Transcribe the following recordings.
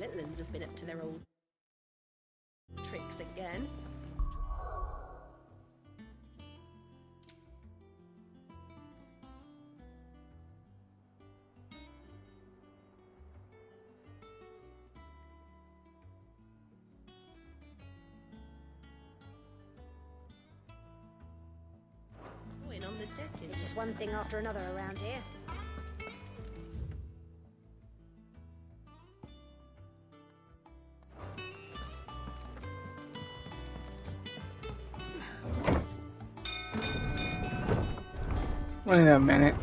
Litlans have been up to their old tricks again. On the deck it's just one thing after another around here. Wait a minute.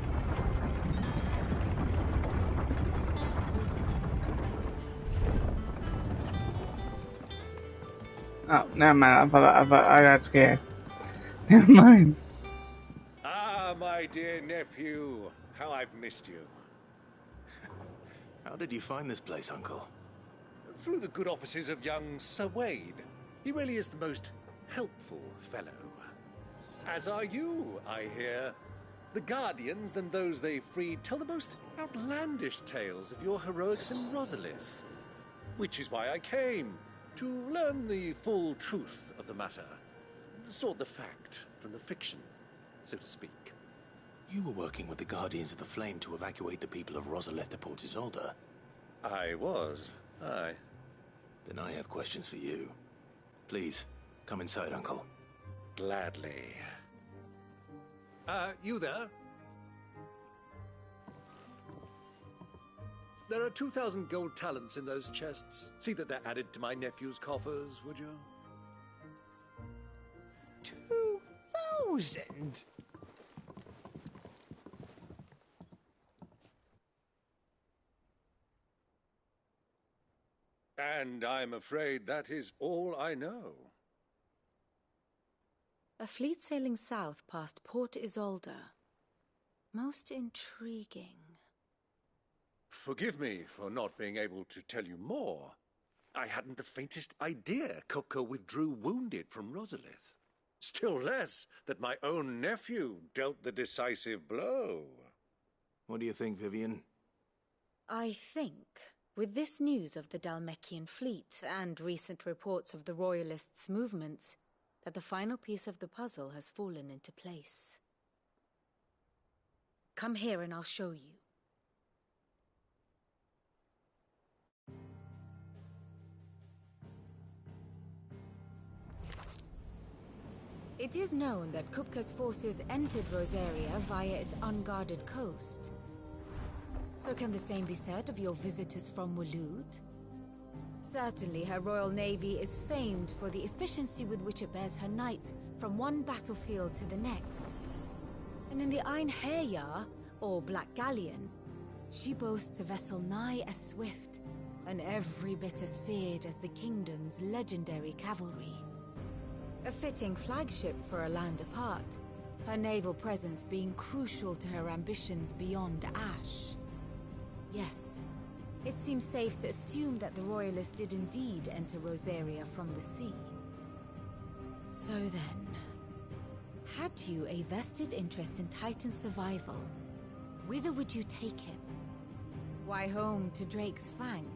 Oh, never mind. I thought I got scared. Never mind. Ah, my dear nephew. How I've missed you. How did you find this place, Uncle? Through the good offices of young Sir Wade. He really is the most helpful fellow. As are you, I hear. The Guardians and those they freed tell the most outlandish tales of your heroics in Rosalith. Which is why I came, to learn the full truth of the matter. Sort the fact from the fiction, so to speak. You were working with the Guardians of the Flame to evacuate the people of Rosalith to Port Isolde. I was, aye. Then I have questions for you. Please, come inside, Uncle. Gladly. You there? There are 2,000 gold talents in those chests. See that they're added to my nephew's coffers, would you? 2,000? And I'm afraid that is all I know. A fleet sailing south past Port Isolde. Most intriguing. Forgive me for not being able to tell you more. I hadn't the faintest idea Kupka withdrew wounded from Rosalith. Still less that my own nephew dealt the decisive blow. What do you think, Vivian? I think, with this news of the Dhalmekian fleet and recent reports of the Royalists' movements, that the final piece of the puzzle has fallen into place. Come here and I'll show you. It is known that Kupka's forces entered Rosaria via its unguarded coast. So can the same be said of your visitors from Waloed? Certainly her Royal Navy is famed for the efficiency with which it bears her knights from one battlefield to the next. And in the Einherjar, or Black Galleon, she boasts a vessel nigh as swift, and every bit as feared as the kingdom's legendary cavalry. A fitting flagship for a land apart, her naval presence being crucial to her ambitions beyond Ash. Yes, it seems safe to assume that the Royalists did indeed enter Rosaria from the sea. So then, had you a vested interest in Titan's survival, whither would you take him? Why, home to Drake's Fang,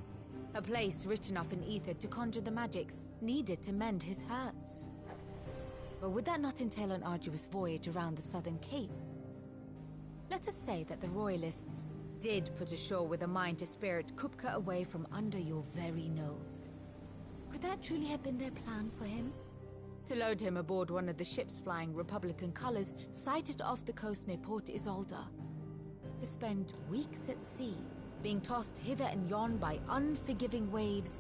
a place rich enough in ether to conjure the magics needed to mend his hurts. But would that not entail an arduous voyage around the southern cape? Let us say that the Royalists did put ashore with a mind to spirit Kupka away from under your very nose. Could that truly have been their plan for him? To load him aboard one of the ships flying Republican colors sighted off the coast near Port Isolde. To spend weeks at sea, being tossed hither and yon by unforgiving waves,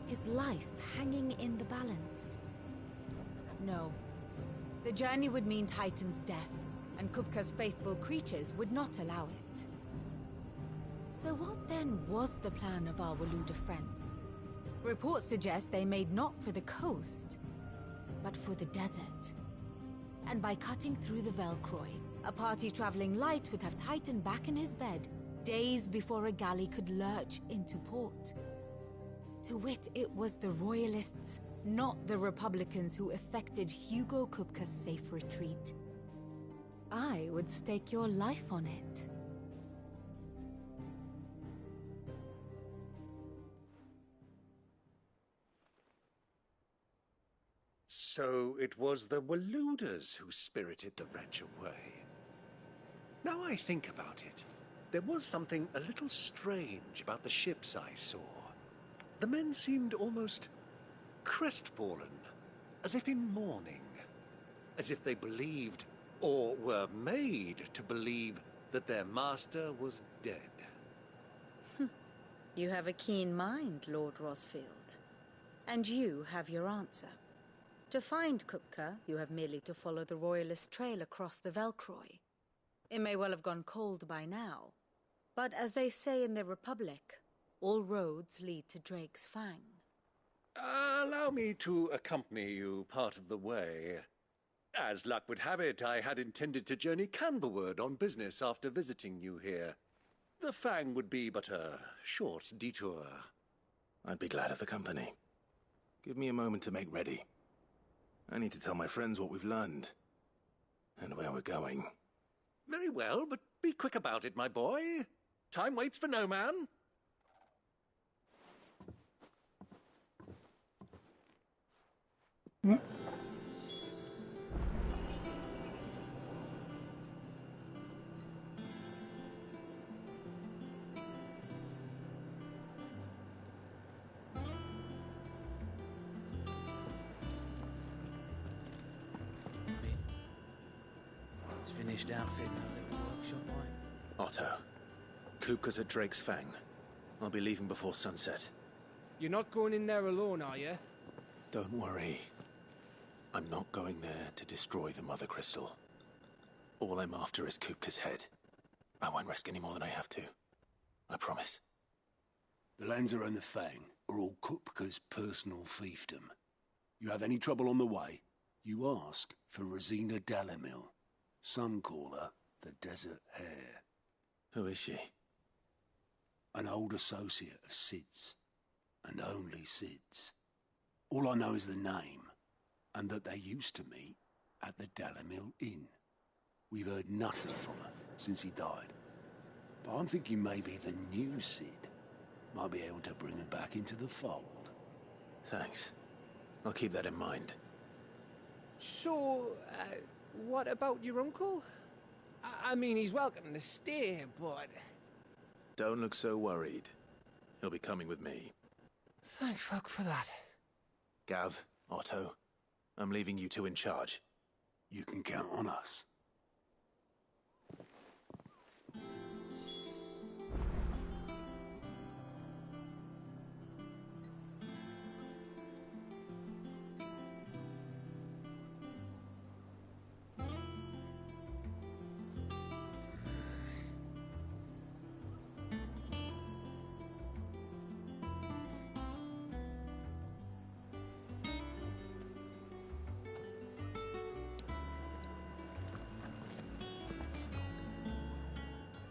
his life hanging in the balance. No. The journey would mean Titan's death, and Kupka's faithful creatures would not allow it. So what then was the plan of our Waloed friends? Reports suggest they made not for the coast, but for the desert. And by cutting through the Velcroy, a party traveling light would have Titan back in his bed days before a galley could lurch into port. To wit, it was the Royalists, not the Republicans, who effected Hugo Kupka's safe retreat. I would stake your life on it. So it was the Waluders who spirited the wretch away. Now I think about it, there was something a little strange about the ships I saw. The men seemed almost crestfallen, as if in mourning, as if they believed, or were made to believe, that their master was dead. You have a keen mind, Lord Rosfield. And you have your answer. To find Kupka, you have merely to follow the Royalist trail across the Velcroy. It may well have gone cold by now, but as they say in the Republic, all roads lead to Drake's Fang. Allow me to accompany you part of the way. As luck would have it, I had intended to journey Canberward on business after visiting you here. The Fang would be but a short detour. I'd be glad of the company. Give me a moment to make ready. I need to tell my friends what we've learned. And where we're going. Very well, but be quick about it, my boy. Time waits for no man. It's finished outfitting that little workshop, right? Otto, Kupka's at Drake's Fang. I'll be leaving before sunset. You're not going in there alone, are you? Don't worry. I'm not going there to destroy the Mother Crystal. All I'm after is Kupka's head. I won't risk any more than I have to. I promise. The Lancer and the Fang are all Kupka's personal fiefdom. You have any trouble on the way, you ask for Rosina Dalimil. Some call her the Desert Hare. Who is she? An old associate of Sid's. And only Sid's. All I know is the name, and that they used to meet at the Dalimil Inn. We've heard nothing from her since he died. But I'm thinking maybe the new Sid might be able to bring her back into the fold. Thanks. I'll keep that in mind. So, what about your uncle? I mean, he's welcome to stay, but... Don't look so worried. He'll be coming with me. Thank fuck for that. Gav, Otto, I'm leaving you two in charge. You can count on us.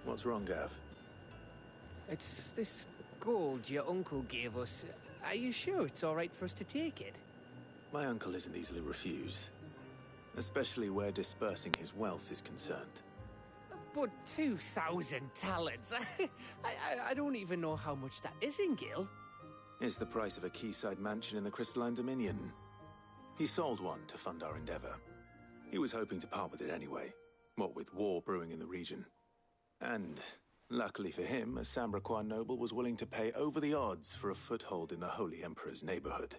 What's wrong, Gav? It's this gold your uncle gave us. Are you sure it's all right for us to take it? My uncle isn't easily refused. Especially where dispersing his wealth is concerned. But 2,000 talents. I don't even know how much that is in Gil. It's the price of a quayside mansion in the Crystalline Dominion. He sold one to fund our endeavor. He was hoping to part with it anyway, what with war brewing in the region. And, luckily for him, a Sambraquan noble was willing to pay over the odds for a foothold in the Holy Emperor's neighborhood.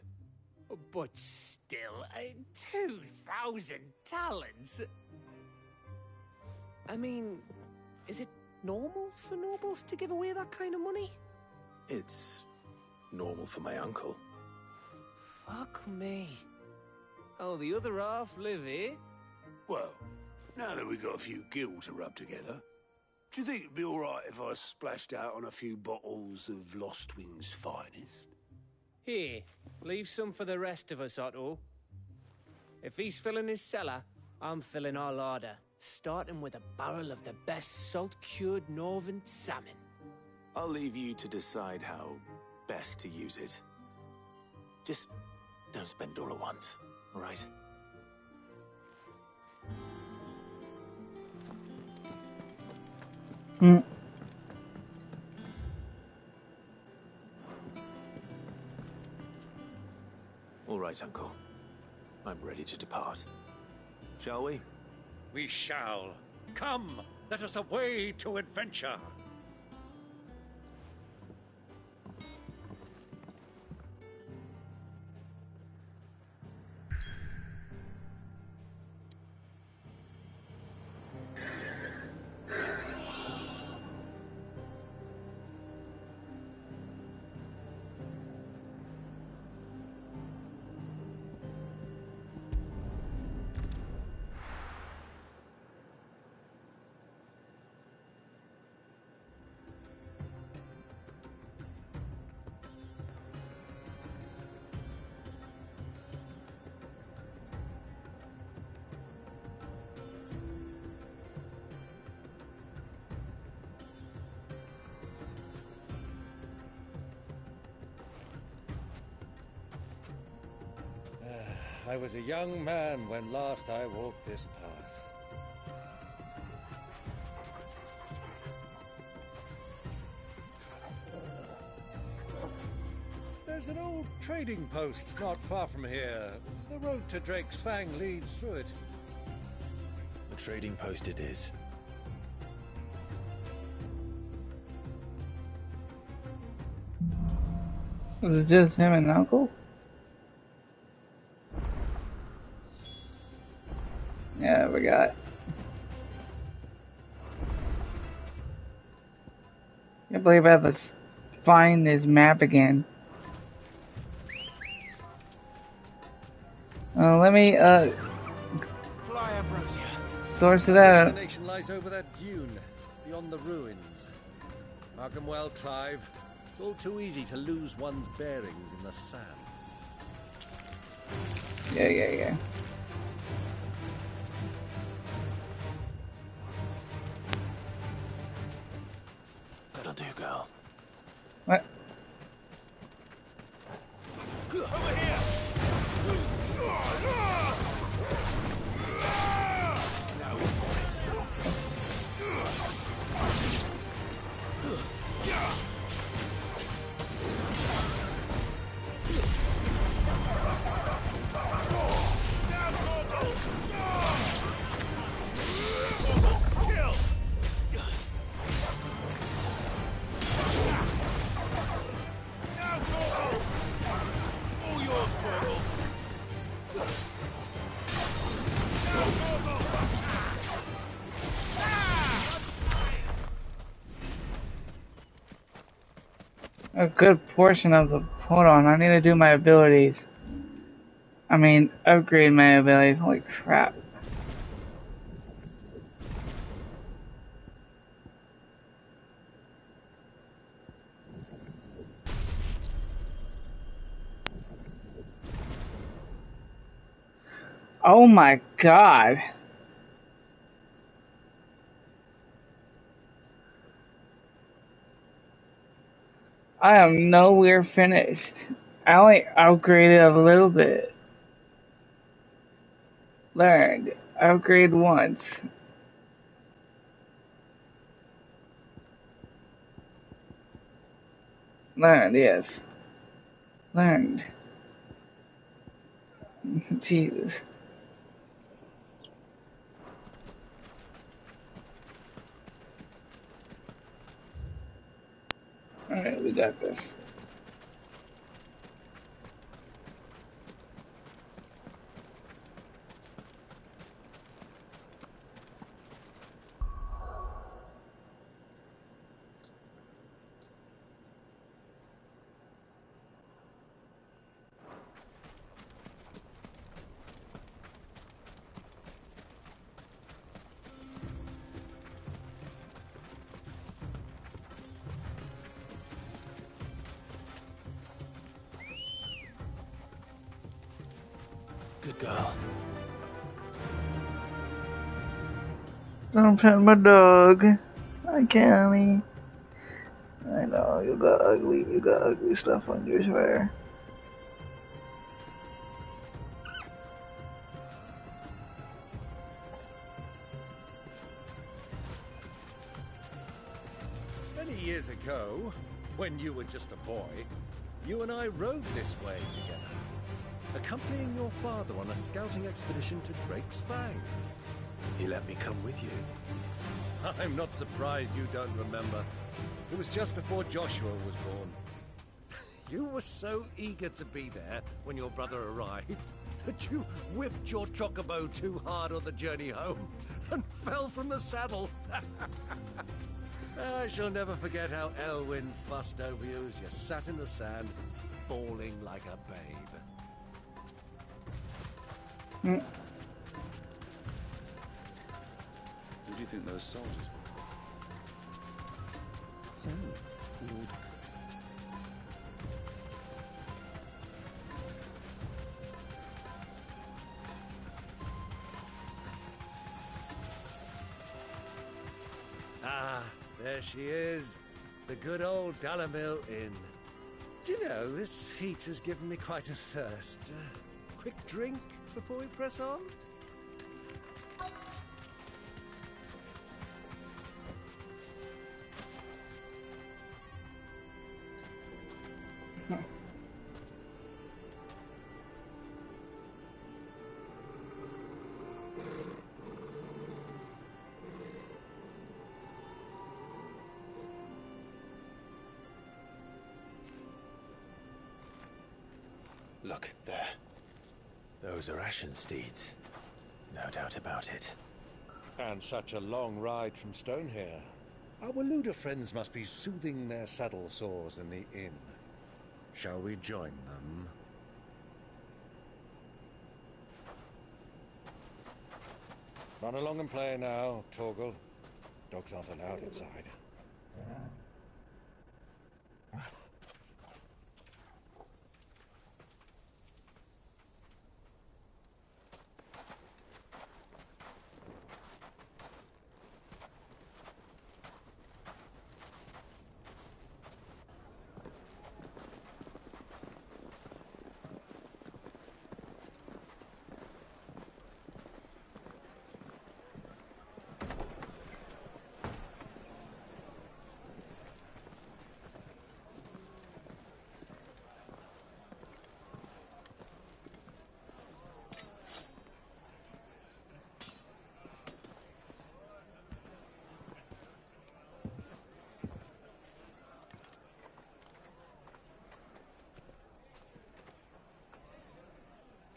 But still, 2,000 talents? I mean, is it normal for nobles to give away that kind of money? It's normal for my uncle. Fuck me. Oh, the other half live, eh? Well, now that we've got a few gil to rub together, do you think it'd be all right if I splashed out on a few bottles of Lostwing's finest? Here, leave some for the rest of us, Otto. If he's filling his cellar, I'm filling our larder, starting with a barrel of the best salt-cured northern salmon. I'll leave you to decide how best to use it. Just don't spend all at once, all right? All right, Uncle. I'm ready to depart. Shall we? We shall. Come, let us away to adventure. I was a young man when last I walked this path. There's an old trading post not far from here. The road to Drake's Fang leads through it. The trading post it is. Was it just him and Uncle? Yeah, we got. Can't believe I have to find this map again. Let me Fly, Ambrosia. source it The out. destination lies over that dune, beyond the ruins. Mark 'em well, Clive. It's all too easy to lose one's bearings in the sands. Yeah. That'll do, girl. What? Over here! Now for it. A good portion of the. Hold on, I need to do my abilities. I mean, upgrade my abilities. Holy crap. Oh my god. I am nowhere finished. I only upgraded a little bit. Learned. Upgrade once. Learned, yes. Learned. Jesus. Alright, we got this. Good girl. Don't pet my dog. Hi, Cammy. I know, you got ugly stuff on your sweater. Many years ago, when you were just a boy, you and I rode this way together, accompanying your father on a scouting expedition to Drake's Fang. He let me come with you. I'm not surprised you don't remember. It was just before Joshua was born. You were so eager to be there when your brother arrived that you whipped your chocobo too hard on the journey home and fell from the saddle. I shall never forget how Elwyn fussed over you as you sat in the sand, bawling like a babe. Who do you think those soldiers were? So, Lord. Ah, there she is. The good old Dalamil Inn. Do you know, this heat has given me quite a thirst. Quick drink before we press on? Look, there. Those are Ashen steeds. No doubt about it. And such a long ride from Stonehair. Our Waluda friends must be soothing their saddle sores in the inn. Shall we join them? Run along and play now, Torgal. Dogs aren't allowed inside.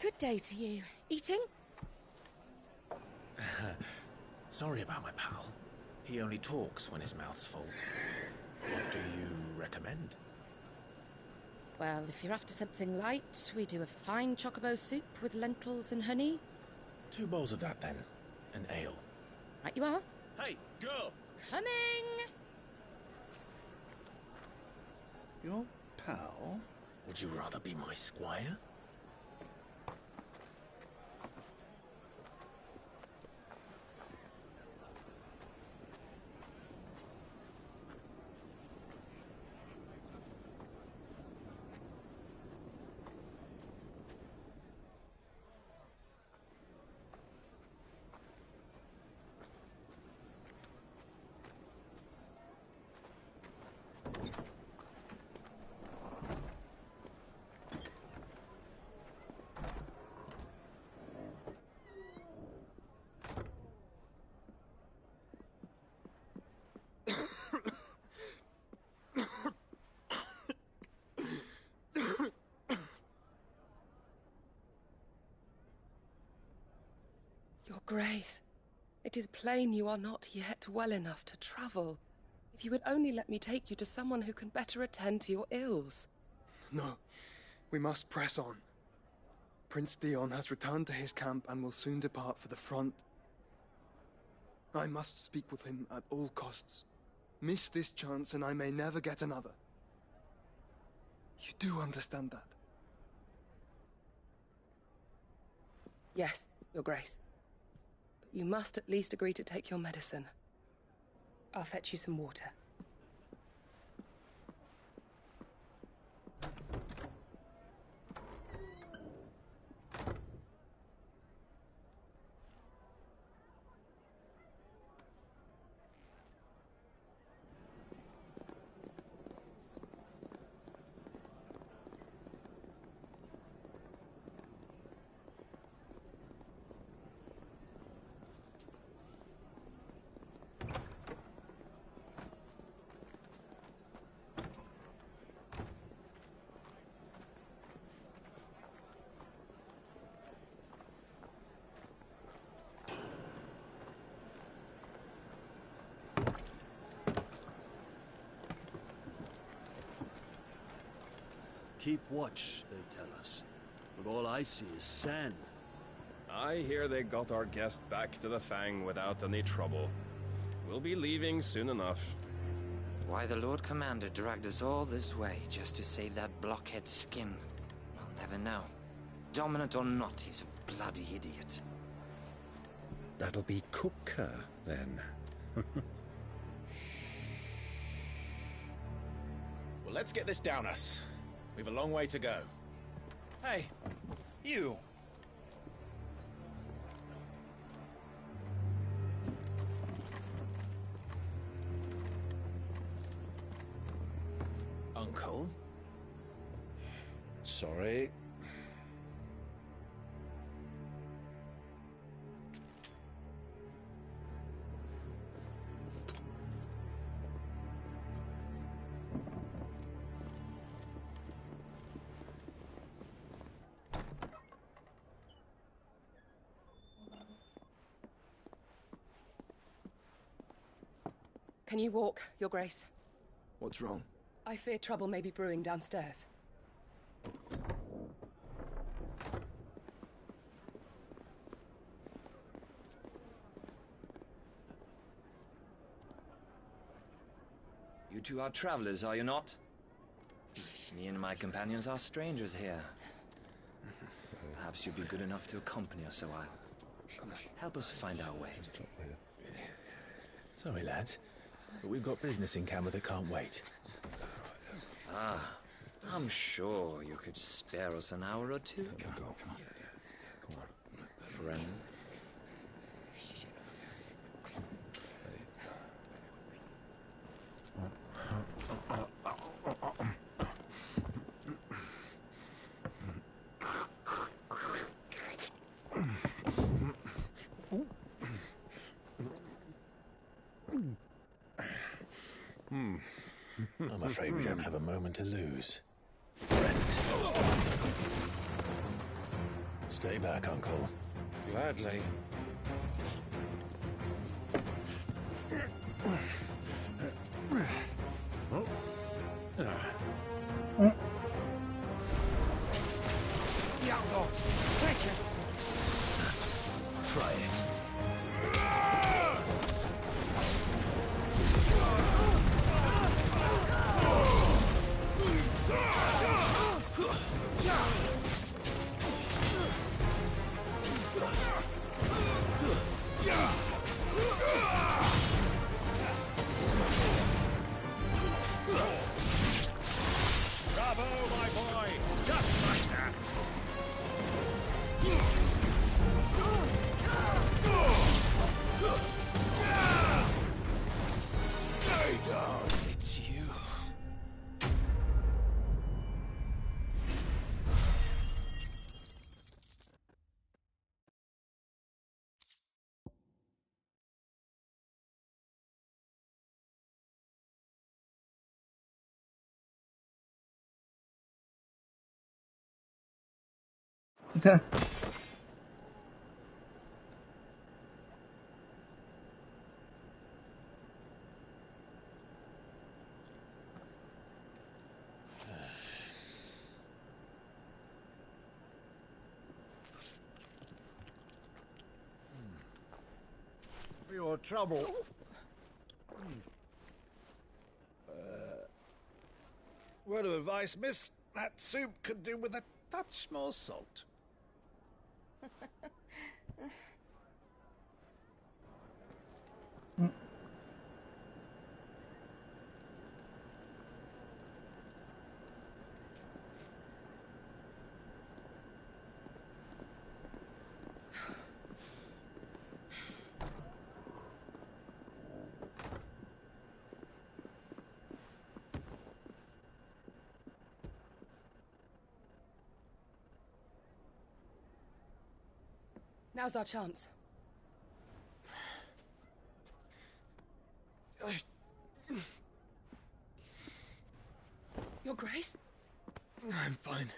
Good day to you. Eating? Sorry about my pal. He only talks when his mouth's full. What do you recommend? Well, if you're after something light, we do a fine chocobo soup with lentils and honey. 2 bowls of that, then. An ale. Right you are. Hey, girl! Coming! Your pal? Would you rather be my squire? Your Grace, it is plain you are not yet well enough to travel. If you would only let me take you to someone who can better attend to your ills. No, we must press on. Prince Dion has returned to his camp and will soon depart for the front. I must speak with him at all costs. Miss this chance and I may never get another. You do understand that? Yes, Your Grace. But you must at least agree to take your medicine. I'll fetch you some water. keep watch, they tell us. But all I see is sand. I hear they got our guest back to the Fang without any trouble. We'll be leaving soon enough. Why the Lord Commander dragged us all this way just to save that blockhead skin, I'll never know. Dominant or not, he's a bloody idiot. That'll be Kupka, then. Well, let's get this down us. We've a long way to go. Hey, you. Uncle? Sorry. Can you walk, Your Grace? What's wrong? I fear trouble may be brewing downstairs. You two are travelers, are you not? Me and my companions are strangers here. Perhaps you'd be good enough to accompany us a while. Help us find our way. Sorry, lads, but we've got business in Camber that can't wait. Ah, I'm sure you could spare us an hour or two. Come on. Friend. I'm afraid we don't have a moment to lose. Friend. Stay back, Uncle. Gladly. Iago, take it. Try it. Bravo, my boy! Just like that! Stay down. It's you. For your trouble. Word of advice, miss. That soup could do with a touch more salt. Now's our chance. Your Grace? I'm fine.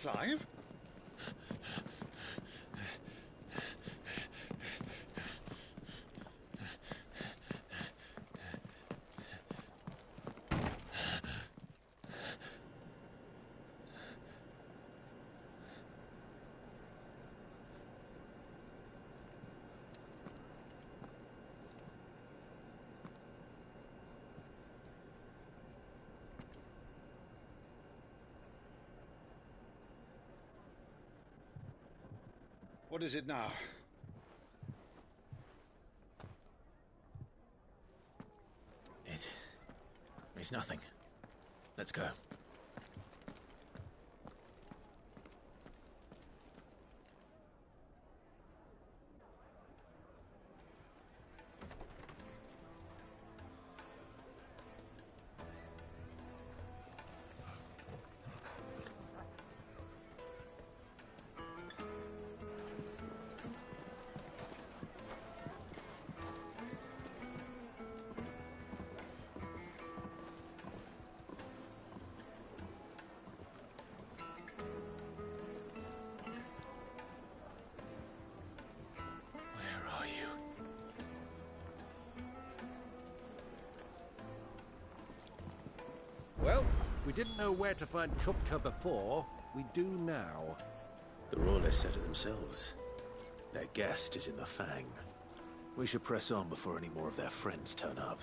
Clive? What is it now? It's nothing. Let's go. Well, we didn't know where to find Kupka before. We do now. The Rawless said it themselves. Their guest is in the Fang. We should press on before any more of their friends turn up.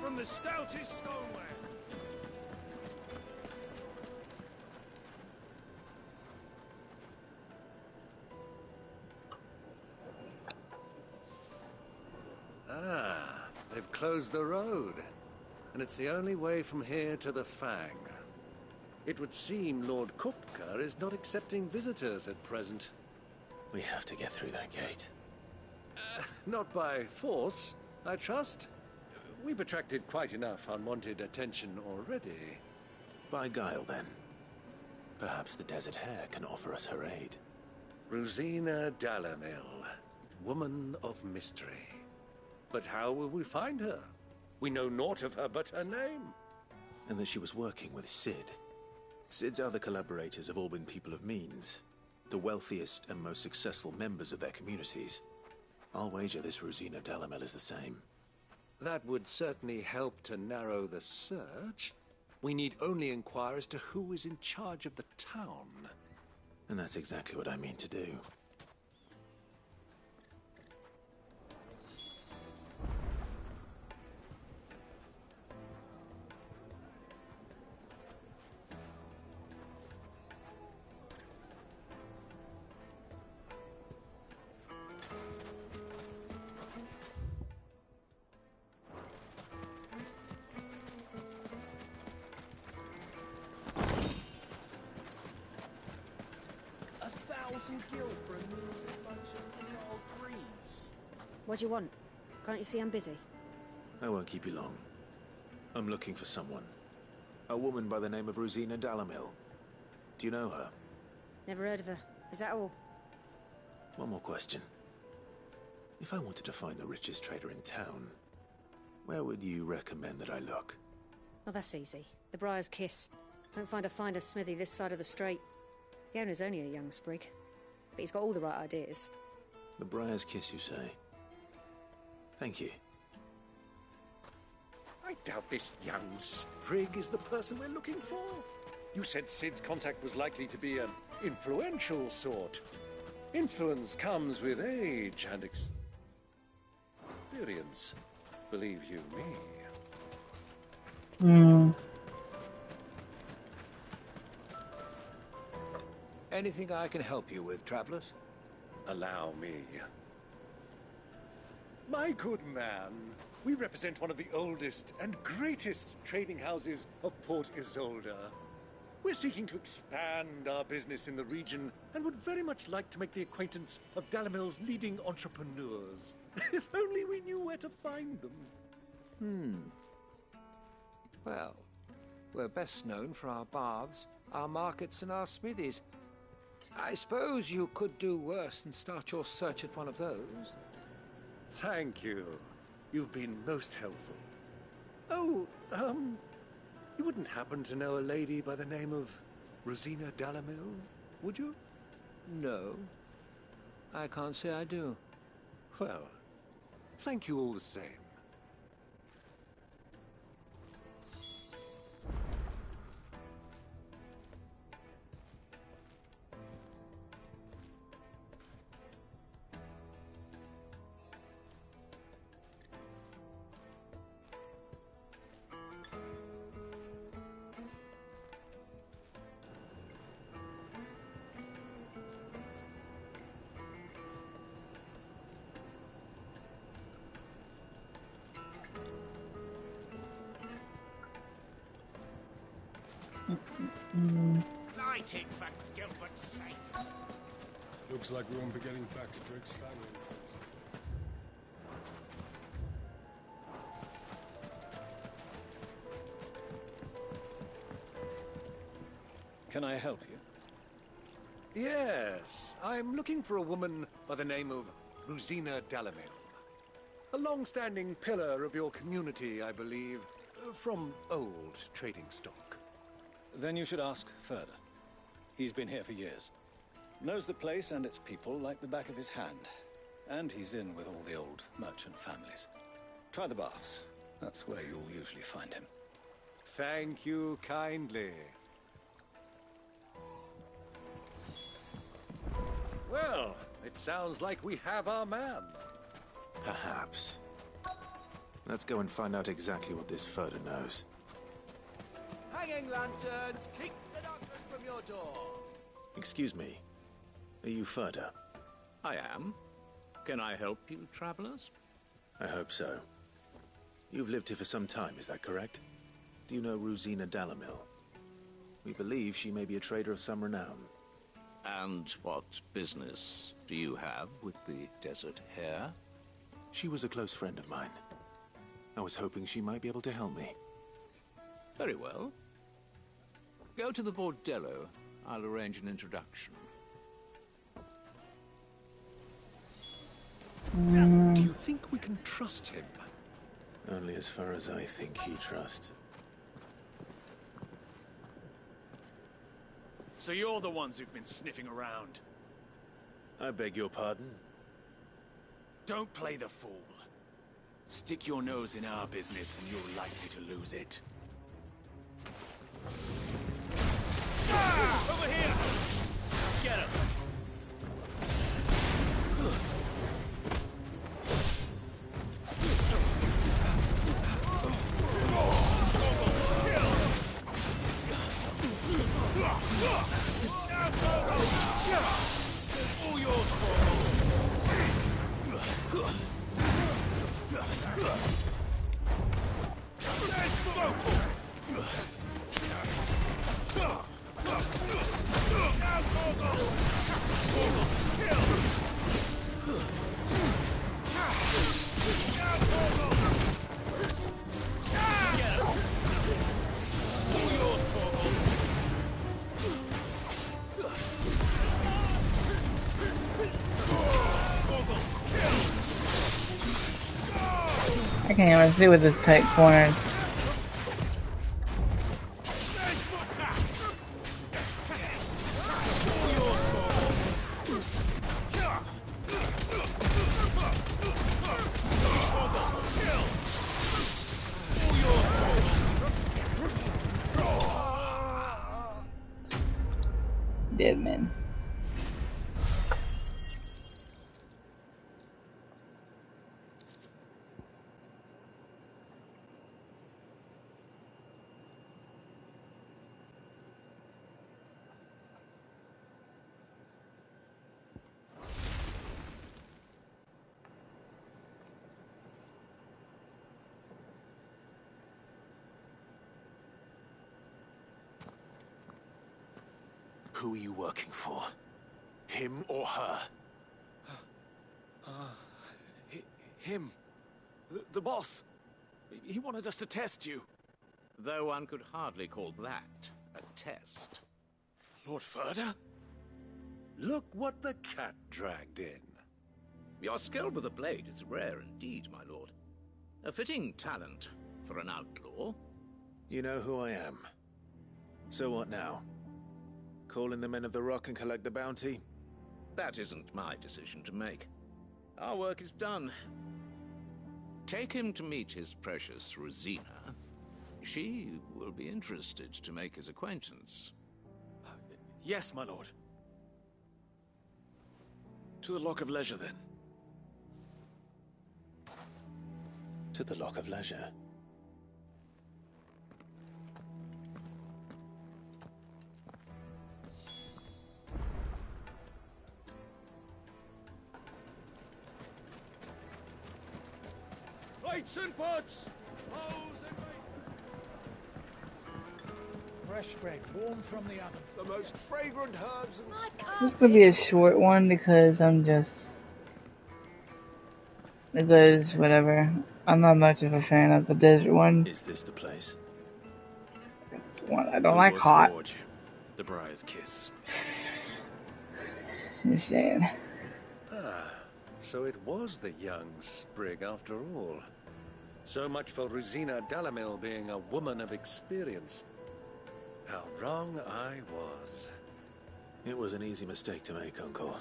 From the stoutest stoneware. Ah, they've closed the road. And it's the only way from here to the Fang. It would seem Lord Kupka is not accepting visitors at present. We have to get through that gate. Not by force, I trust. We've attracted quite enough unwanted attention already. By guile, then. Perhaps the Desert Hare can offer us her aid. Rosina Dalamil, woman of mystery. But how will we find her? We know naught of her but her name. And that she was working with Cid. Cid's other collaborators have all been people of means. The wealthiest and most successful members of their communities. I'll wager this Rosina Dalamil is the same. That would certainly help to narrow the search. We need only inquire as to who is in charge of the town. And that's exactly what I mean to do. What do you want? Can't you see I'm busy? I won't keep you long. I'm looking for someone. A woman by the name of Rosina Dalamil. Do you know her? Never heard of her. Is that all? One more question. If I wanted to find the richest trader in town, where would you recommend that I look? Oh, that's easy. The Briar's Kiss. Don't find a finer smithy this side of the strait. The owner's only a young sprig, but he's got all the right ideas. The Briar's Kiss, you say? Thank you. I doubt this young sprig is the person we're looking for. You said Cid's contact was likely to be an influential sort. Influence comes with age and experience. Believe you me. Anything I can help you with, travelers? Allow me. My good man, we represent one of the oldest and greatest trading houses of Port Isolde. We're seeking to expand our business in the region and would very much like to make the acquaintance of Dalamil's leading entrepreneurs. If only we knew where to find them. Well, We're best known for our baths, our markets, and our smithies. I suppose you could do worse than start your search at one of those. Thank you. You've been most helpful. Oh, you wouldn't happen to know a lady by the name of Rosina Dalamil, would you? No. I can't say I do. Well, thank you all the same. Light it, for Gilbert's sake! Looks like we won't be getting back to Drake's family in time. Can I help you? Yes, I'm looking for a woman by the name of Rosina Dalamil. A long-standing pillar of your community, I believe, from old trading stock. Then you should ask further. He's been here for years. Knows the place and its people like the back of his hand. And he's in with all the old merchant families. Try the baths. That's where you'll usually find him. Thank you kindly. Well, it sounds like we have our man. Perhaps. Let's go and find out exactly what this Furder knows. Hanging lanterns, keep the darkness from your door! Excuse me. Are you Furder? I am. Can I help you, travelers? I hope so. You've lived here for some time, is that correct? Do you know Rosina Dalamil? We believe she may be a trader of some renown. And what business do you have with the Desert Hare? She was a close friend of mine. I was hoping she might be able to help me. Very well. Go to the Bordello. I'll arrange an introduction. Do you think we can trust him? Only as far as I think he trusts. So you're the ones who've been sniffing around? I beg your pardon? Don't play the fool. Stick your nose in our business and you're likely to lose it. Ah! Over here! Get him! All yours, I can't even see with this tight corners. Dead men. Who are you working for? Him or her? Him. The boss. He wanted us to test you. Though one could hardly call that a test. Lord Ferda? Look what the cat dragged in. Your skill with the blade is rare indeed, my lord. A fitting talent for an outlaw. You know who I am. So what now? Call in the Men of the Rock and collect the bounty? That isn't my decision to make. Our work is done. Take him to meet his precious Rosina. She will be interested to make his acquaintance. Yes, my lord. To the Lock of Leisure, then. To the Lock of Leisure. Plates and pots! Bowls and Fresh bread, warm from the oven. the most fragrant herbs and This could be a short one because whatever. I'm not much of a fan of the desert one. Is this the place? It's one I don't like hot. Forge, the Briar's Kiss. Just saying. Ah, so it was the young sprig after all. So much for Rosina Dalamil being a woman of experience. How wrong I was. It was an easy mistake to make, Uncle.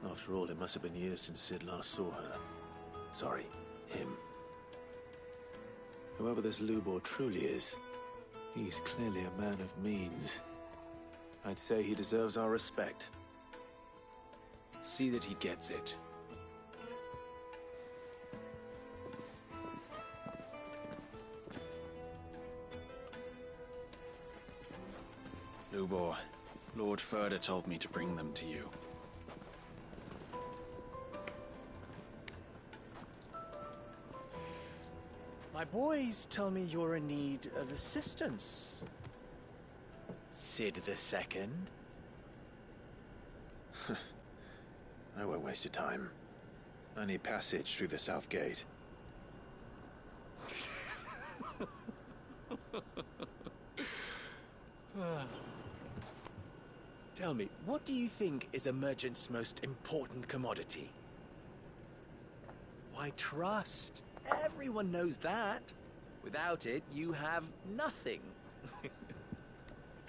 After all, it must have been years since Sid last saw her. Sorry, him. Whoever this Lubor truly is, he's clearly a man of means. I'd say he deserves our respect. See that he gets it. Lubor, Lord Ferda told me to bring them to you. My boys tell me you're in need of assistance. Sid the Second. I won't waste your time. I need passage through the south gate. Tell me, what do you think is a merchant's most important commodity? Why, trust. Everyone knows that. Without it, you have nothing.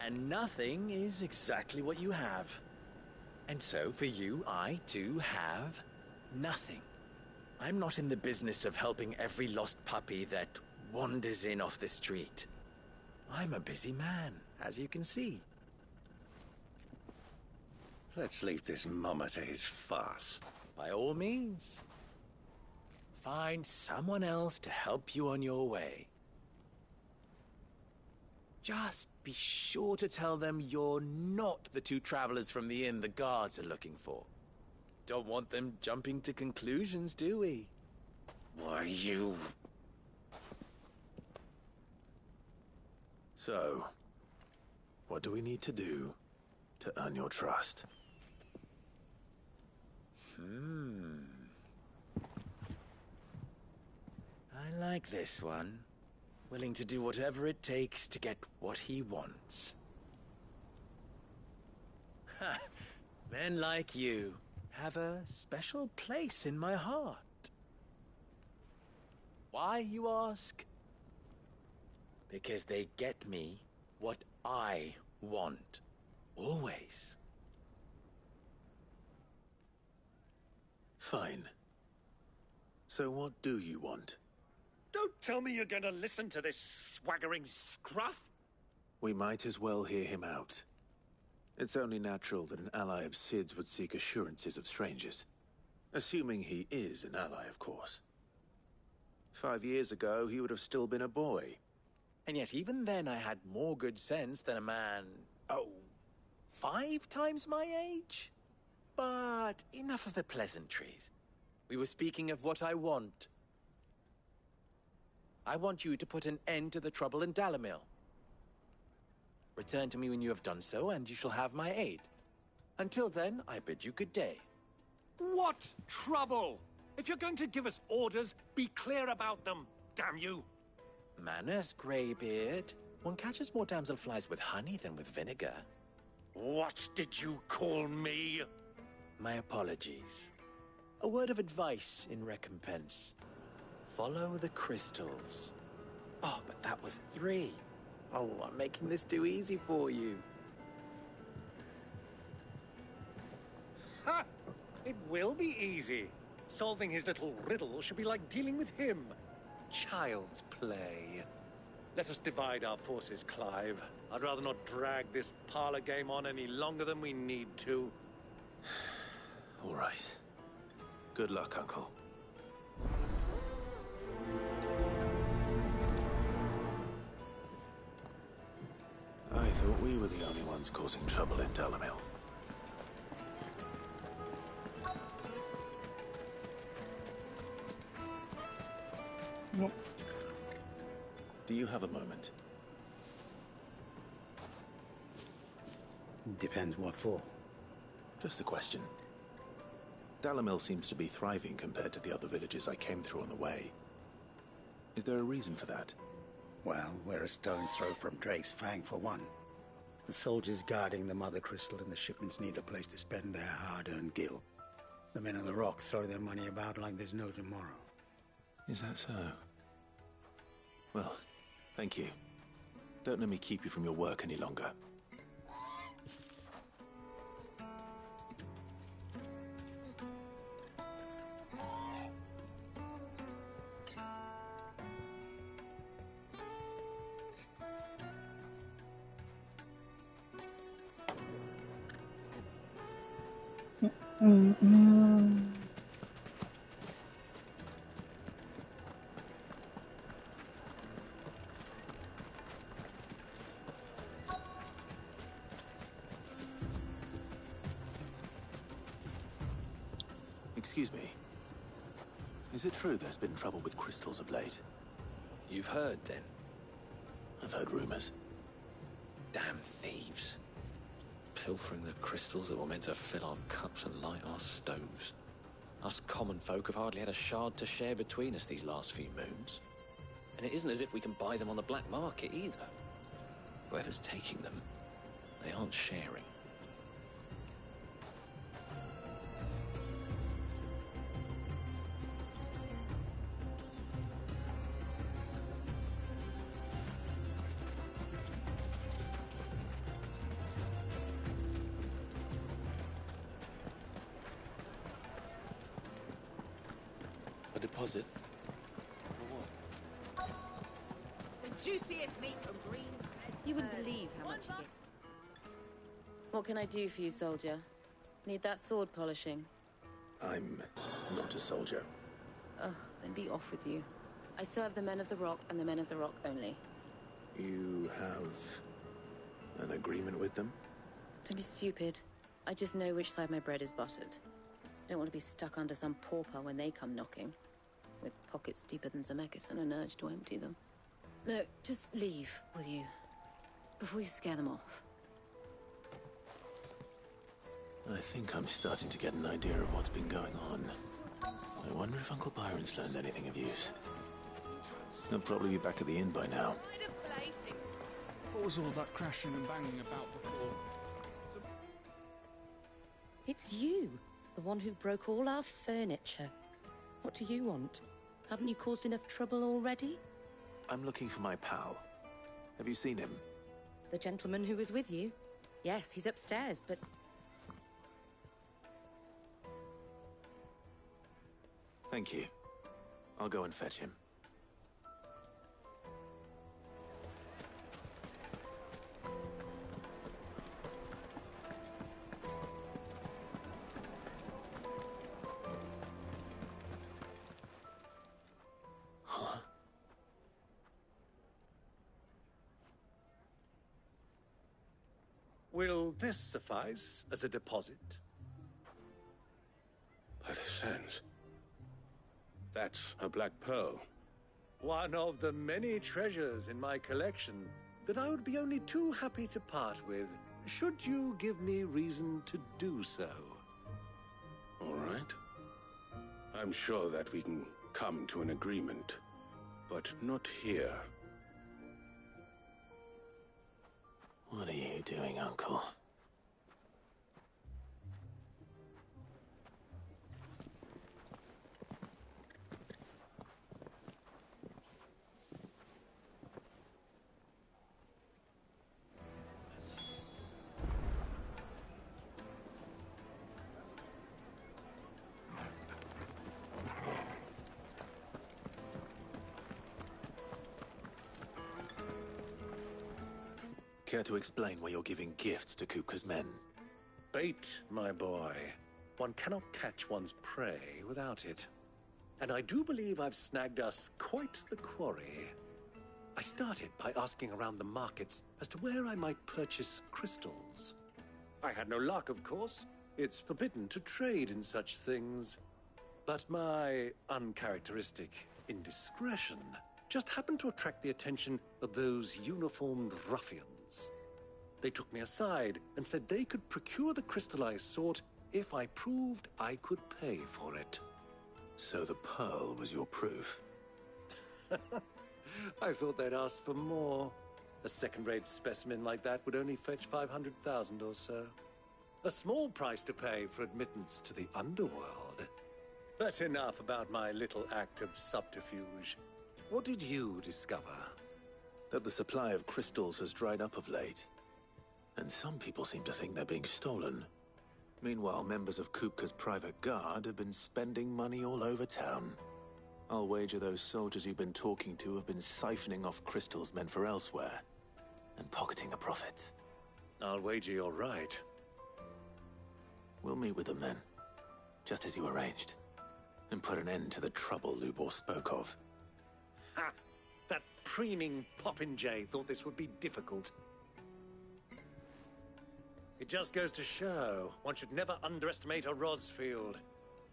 And nothing is exactly what you have. And so, for you, I, too, have nothing. I'm not in the business of helping every lost puppy that wanders in off the street. I'm a busy man, as you can see. Let's leave this mummer to his farce. By all means. Find someone else to help you on your way. Just be sure to tell them you're not the two travelers from the inn the guards are looking for. Don't want them jumping to conclusions, do we? Why, you... So, what do we need to do to earn your trust? I like this one. Willing to do whatever it takes to get what he wants. Ha! Men like you have a special place in my heart. Why, you ask? Because they get me what I want. Always. Fine. So what do you want? Don't tell me you're going to listen to this swaggering scruff. We might as well hear him out. It's only natural that an ally of Sid's would seek assurances of strangers. Assuming he is an ally, of course. 5 years ago, he would have still been a boy. And yet even then I had more good sense than a man, 5 times my age? But enough of the pleasantries. We were speaking of what I want. I want you to put an end to the trouble in Dalamil. Return to me when you have done so, and you shall have my aid. Until then, I bid you good day. What trouble? If you're going to give us orders, be clear about them, damn you. Manners, Greybeard. One catches more damselflies with honey than with vinegar. What did you call me? My apologies. A word of advice in recompense. Follow the crystals. Oh, but that was 3. Oh, I'm making this too easy for you. Ha! It will be easy. Solving his little riddle should be like dealing with him. Child's play. Let us divide our forces, Clive. I'd rather not drag this parlor game on any longer than we need to. All right. Good luck, Uncle. I thought we were the only ones causing trouble in Dalamil. Nope. Do you have a moment? Depends what for. Just a question. Dalamil seems to be thriving compared to the other villages I came through on the way. Is there a reason for that? Well, we're a stone's throw from Drake's Fang, for one. The soldiers guarding the Mother Crystal and the shipments need a place to spend their hard-earned gil. The men of the Rock throw their money about like there's no tomorrow. Is that so? Well, thank you. Don't let me keep you from your work any longer. Excuse me. Is it true there's been trouble with crystals of late? You've heard, then? I've heard rumors. Damn thieves. Pilfering the crystals that were meant to fill our cups and light our stoves. Us common folk have hardly had a shard to share between us these last few moons. And it isn't as if we can buy them on the black market either. Whoever's taking them, they aren't sharing. A deposit? The juiciest meat from Green's. You wouldn't believe how much you get. What can I do for you, soldier? Need that sword polishing? I'm not a soldier. Ugh, then be off with you. I serve the men of the Rock and the men of the Rock only. You have an agreement with them? Don't be stupid. I just know which side my bread is buttered. Don't want to be stuck under some pauper when they come knocking. With pockets deeper than Zemeckis and an urge to empty them. No, just leave, will you? Before you scare them off. I think I'm starting to get an idea of what's been going on. I wonder if Uncle Byron's learned anything of use. He'll probably be back at the inn by now. What was all that crashing and banging about before? It's you, the one who broke all our furniture. What do you want? Haven't you caused enough trouble already? I'm looking for my pal. Have you seen him? The gentleman who was with you? Yes, he's upstairs, but... Thank you. I'll go and fetch him. Huh? Will this suffice as a deposit? By the sands. That's a black pearl. One of the many treasures in my collection that I would be only too happy to part with, should you give me reason to do so. All right. I'm sure that we can come to an agreement, but not here. What are you doing, Uncle? Care to explain why you're giving gifts to Kupka's men? Bait, my boy. One cannot catch one's prey without it. And I do believe I've snagged us quite the quarry. I started by asking around the markets as to where I might purchase crystals. I had no luck, of course. It's forbidden to trade in such things. But my uncharacteristic indiscretion just happened to attract the attention of those uniformed ruffians. They took me aside and said they could procure the crystal I sought if I proved I could pay for it. So the pearl was your proof? I thought they'd asked for more. A second-rate specimen like that would only fetch 500,000 or so. A small price to pay for admittance to the underworld. But enough about my little act of subterfuge. What did you discover? That the supply of crystals has dried up of late. And some people seem to think they're being stolen. Meanwhile, members of Kupka's private guard have been spending money all over town. I'll wager those soldiers you've been talking to have been siphoning off crystals meant for elsewhere, and pocketing the profits. I'll wager you're right. We'll meet with them then, just as you arranged, and put an end to the trouble Lubor spoke of. Ha! That preening popinjay thought this would be difficult. It just goes to show, one should never underestimate a Rosfield.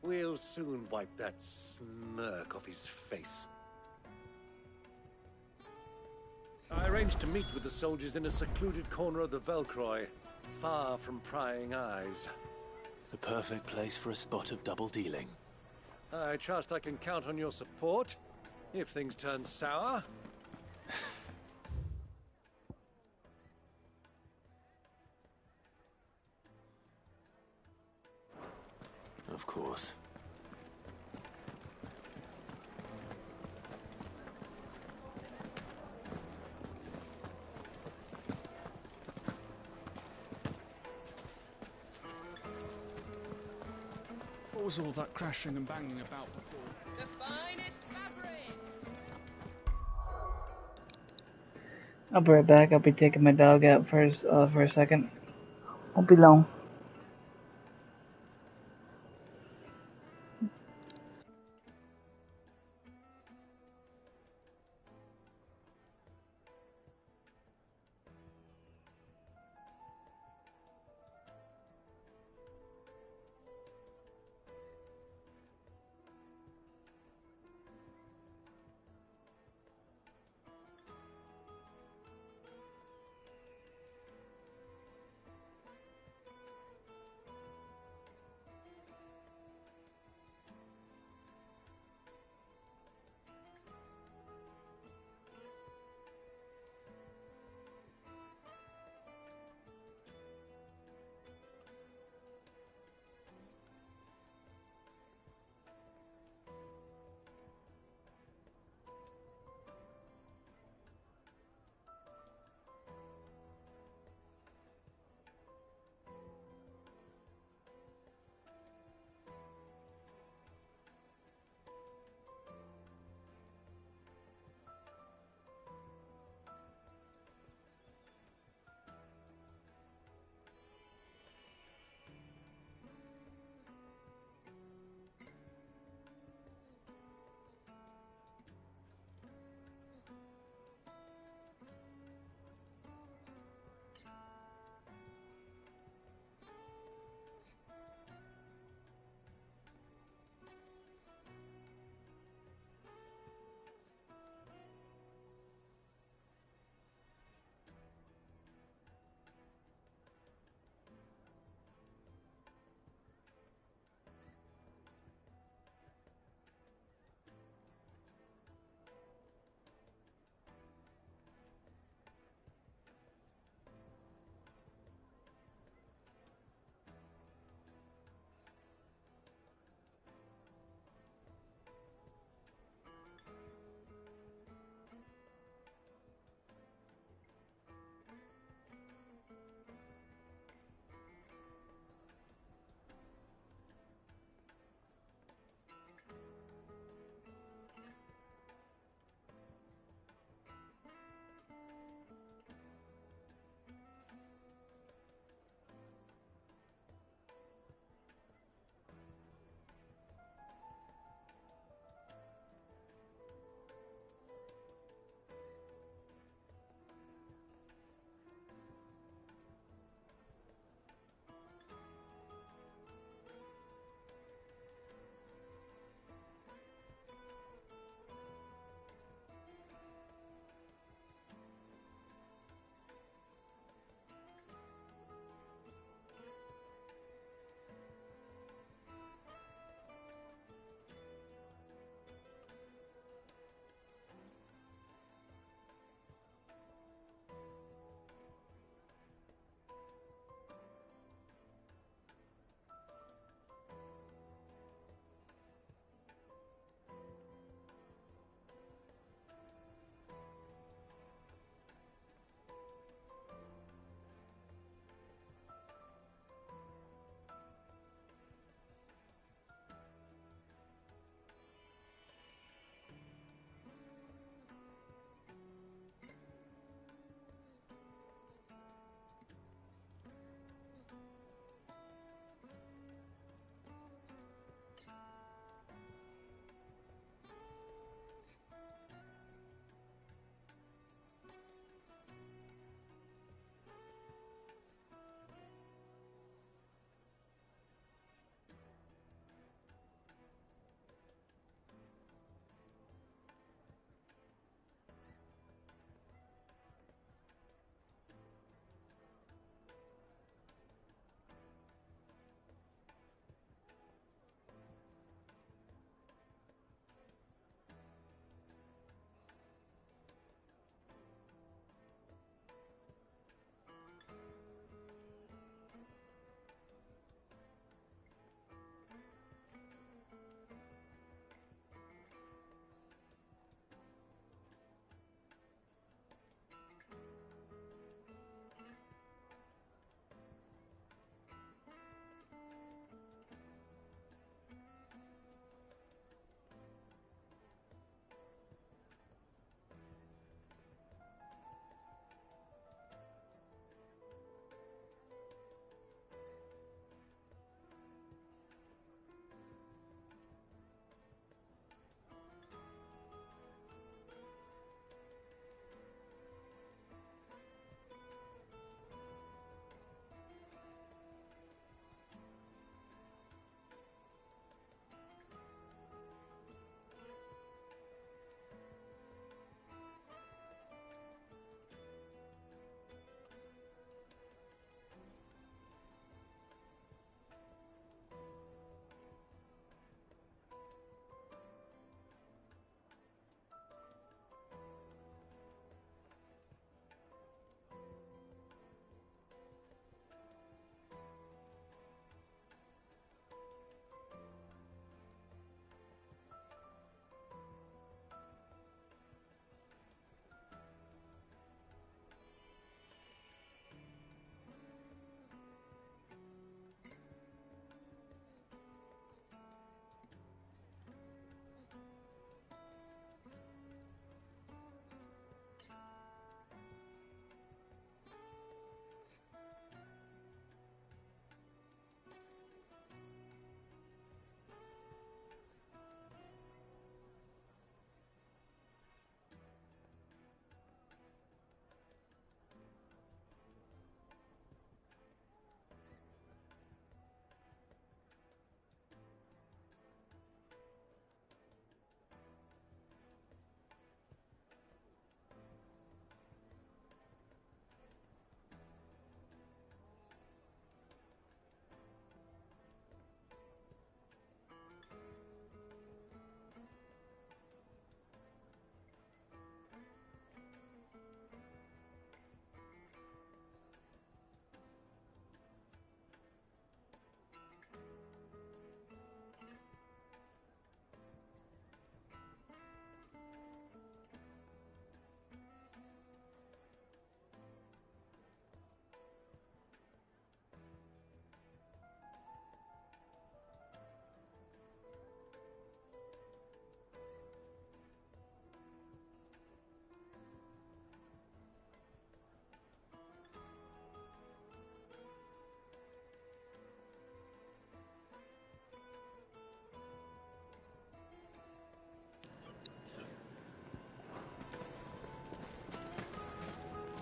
We'll soon wipe that smirk off his face. I arranged to meet with the soldiers in a secluded corner of the Velcroy, far from prying eyes. The perfect place for a spot of double dealing. I trust I can count on your support, if things turn sour. Of course. What was all that crashing and banging about before? The finest fabric! I'll be right back. I'll be taking my dog out for a second. Won't be long.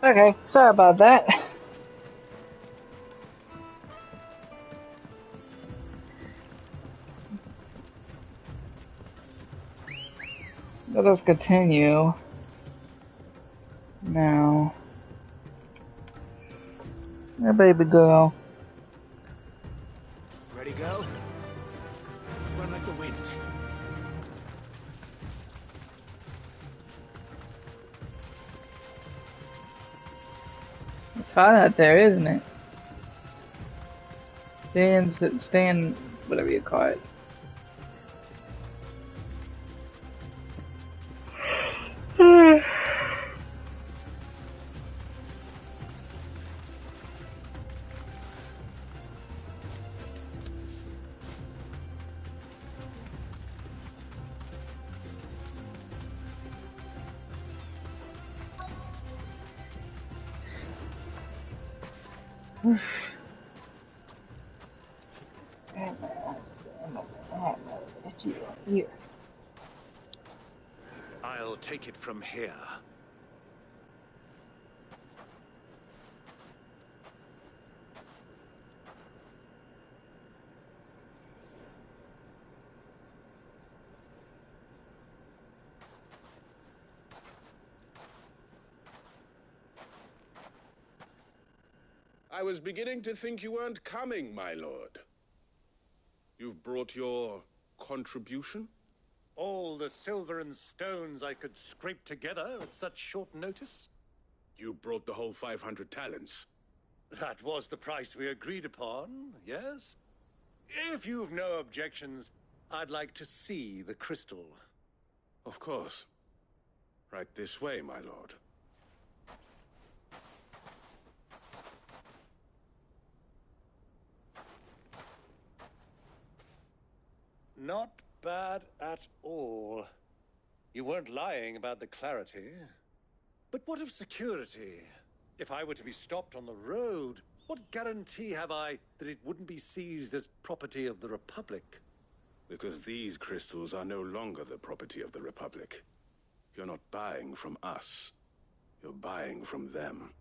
Okay, sorry about that. Let us continue. Now. Hey, baby girl. Ready, go? Run like the wind. It's hot out there, isn't it? Stand, whatever you call it. Here. I'll take it from here. I was beginning to think you weren't coming, my lord. You've brought your contribution? All the silver and stones I could scrape together at such short notice? You brought the whole 500 talents. That was the price we agreed upon, yes? If you've no objections, I'd like to see the crystal. Of course. Right this way, my lord. Not bad at all. You weren't lying about the clarity. But what of security? If I were to be stopped on the road, what guarantee have I that it wouldn't be seized as property of the Republic? Because these crystals are no longer the property of the Republic. You're not buying from us. You're buying from them.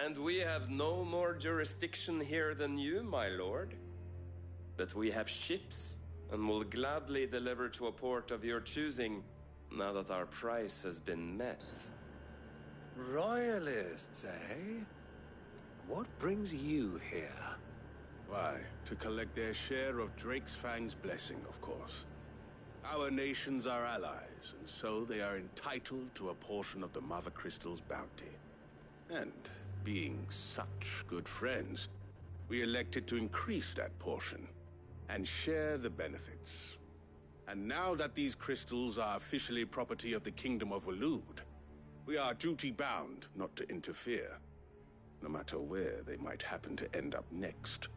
And we have no more jurisdiction here than you, my lord. But we have ships, and will gladly deliver to a port of your choosing, now that our price has been met. Royalists, eh? What brings you here? Why, to collect their share of Drake's Fang's blessing, of course. Our nations are allies, and so they are entitled to a portion of the Mother Crystal's bounty. And being such good friends, we elected to increase that portion and share the benefits. And now that these crystals are officially property of the Kingdom of Waloed, we are duty-bound not to interfere, no matter where they might happen to end up next.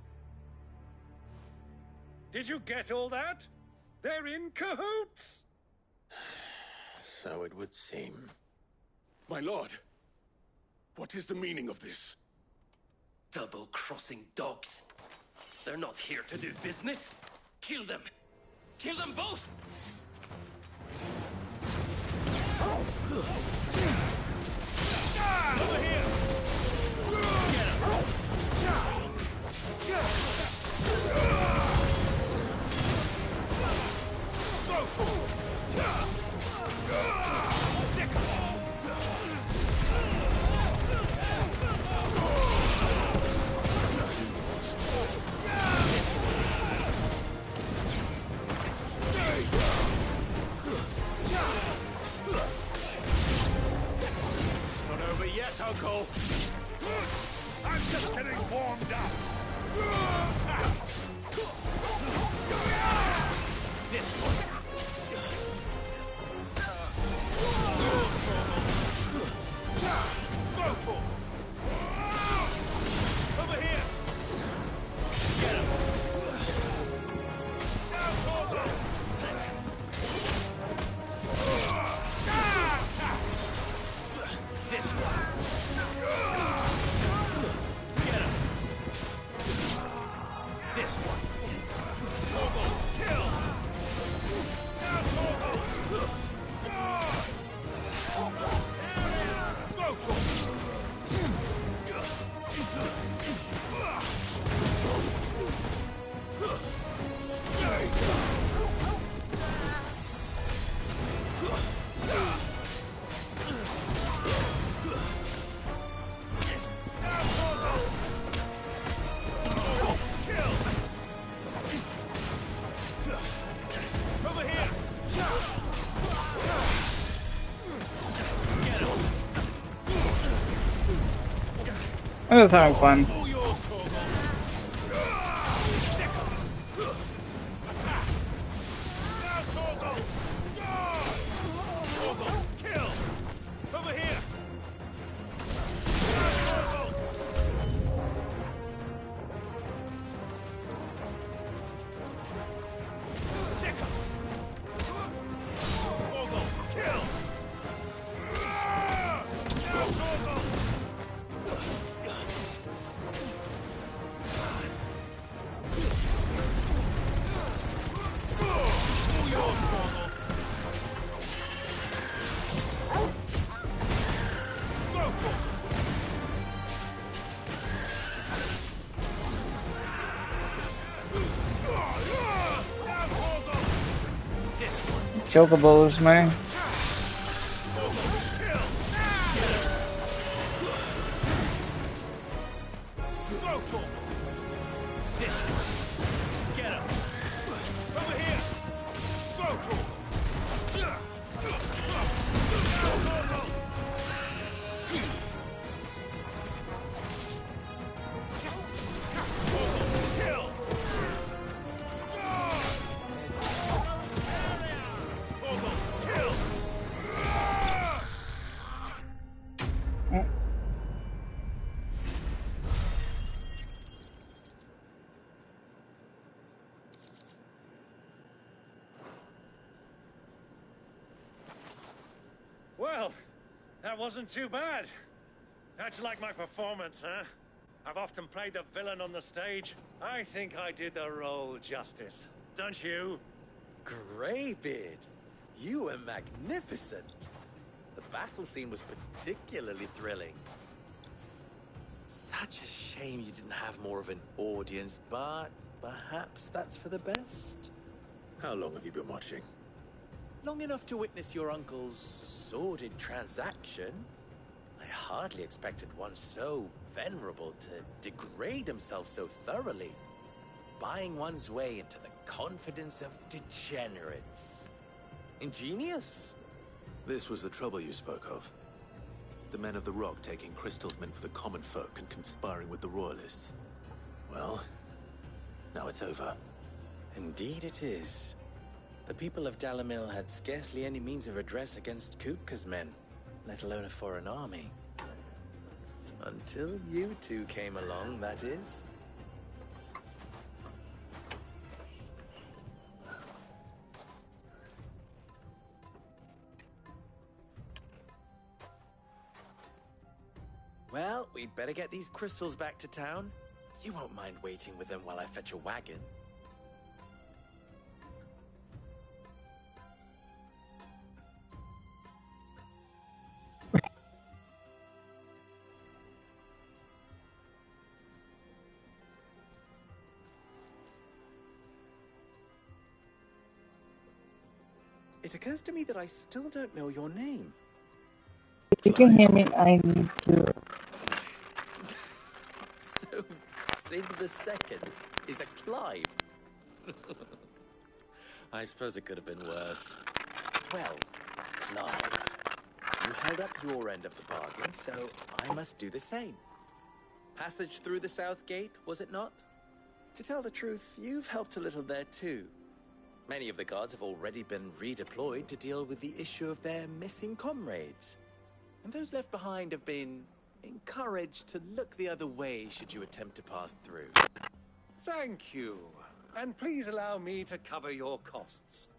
Did you get all that? They're in cahoots! So it would seem. My lord, what is the meaning of this? Double-crossing dogs. They're not here to do business. Kill them. Kill them both! Over here! Get him! Go for it! It's not over yet, Uncle. I'm just getting warmed up. This one. Over here. Get him. This one. Get him. This one. Kill. Now, I'm just having fun. Chocobos, man. Well, that wasn't too bad. How'd you like my performance, huh? I've often played the villain on the stage. I think I did the role justice. Don't you? Greybeard, you were magnificent. The battle scene was particularly thrilling. Such a shame you didn't have more of an audience, but perhaps that's for the best. How long have you been watching? Long enough to witness your uncle's sordid transaction. I hardly expected one so venerable to degrade himself so thoroughly, buying one's way into the confidence of degenerates. Ingenious. This was the trouble you spoke of. The men of the Rock taking crystals meant for the common folk and conspiring with the Royalists. Well, now it's over. Indeed it is. The people of Dalimil had scarcely any means of redress against Kupka's men, let alone a foreign army. Until you two came along, that is. Well, we'd better get these crystals back to town. You won't mind waiting with them while I fetch a wagon. It occurs to me that I still don't know your name. If you can hear me, I need to. So, Sid the Second is a Clive. I suppose it could have been worse. Well, Clive, you held up your end of the bargain, so I must do the same. Passage through the South Gate, was it not? To tell the truth, you've helped a little there too. Many of the guards have already been redeployed to deal with the issue of their missing comrades. And those left behind have been encouraged to look the other way should you attempt to pass through. Thank you. And please allow me to cover your costs.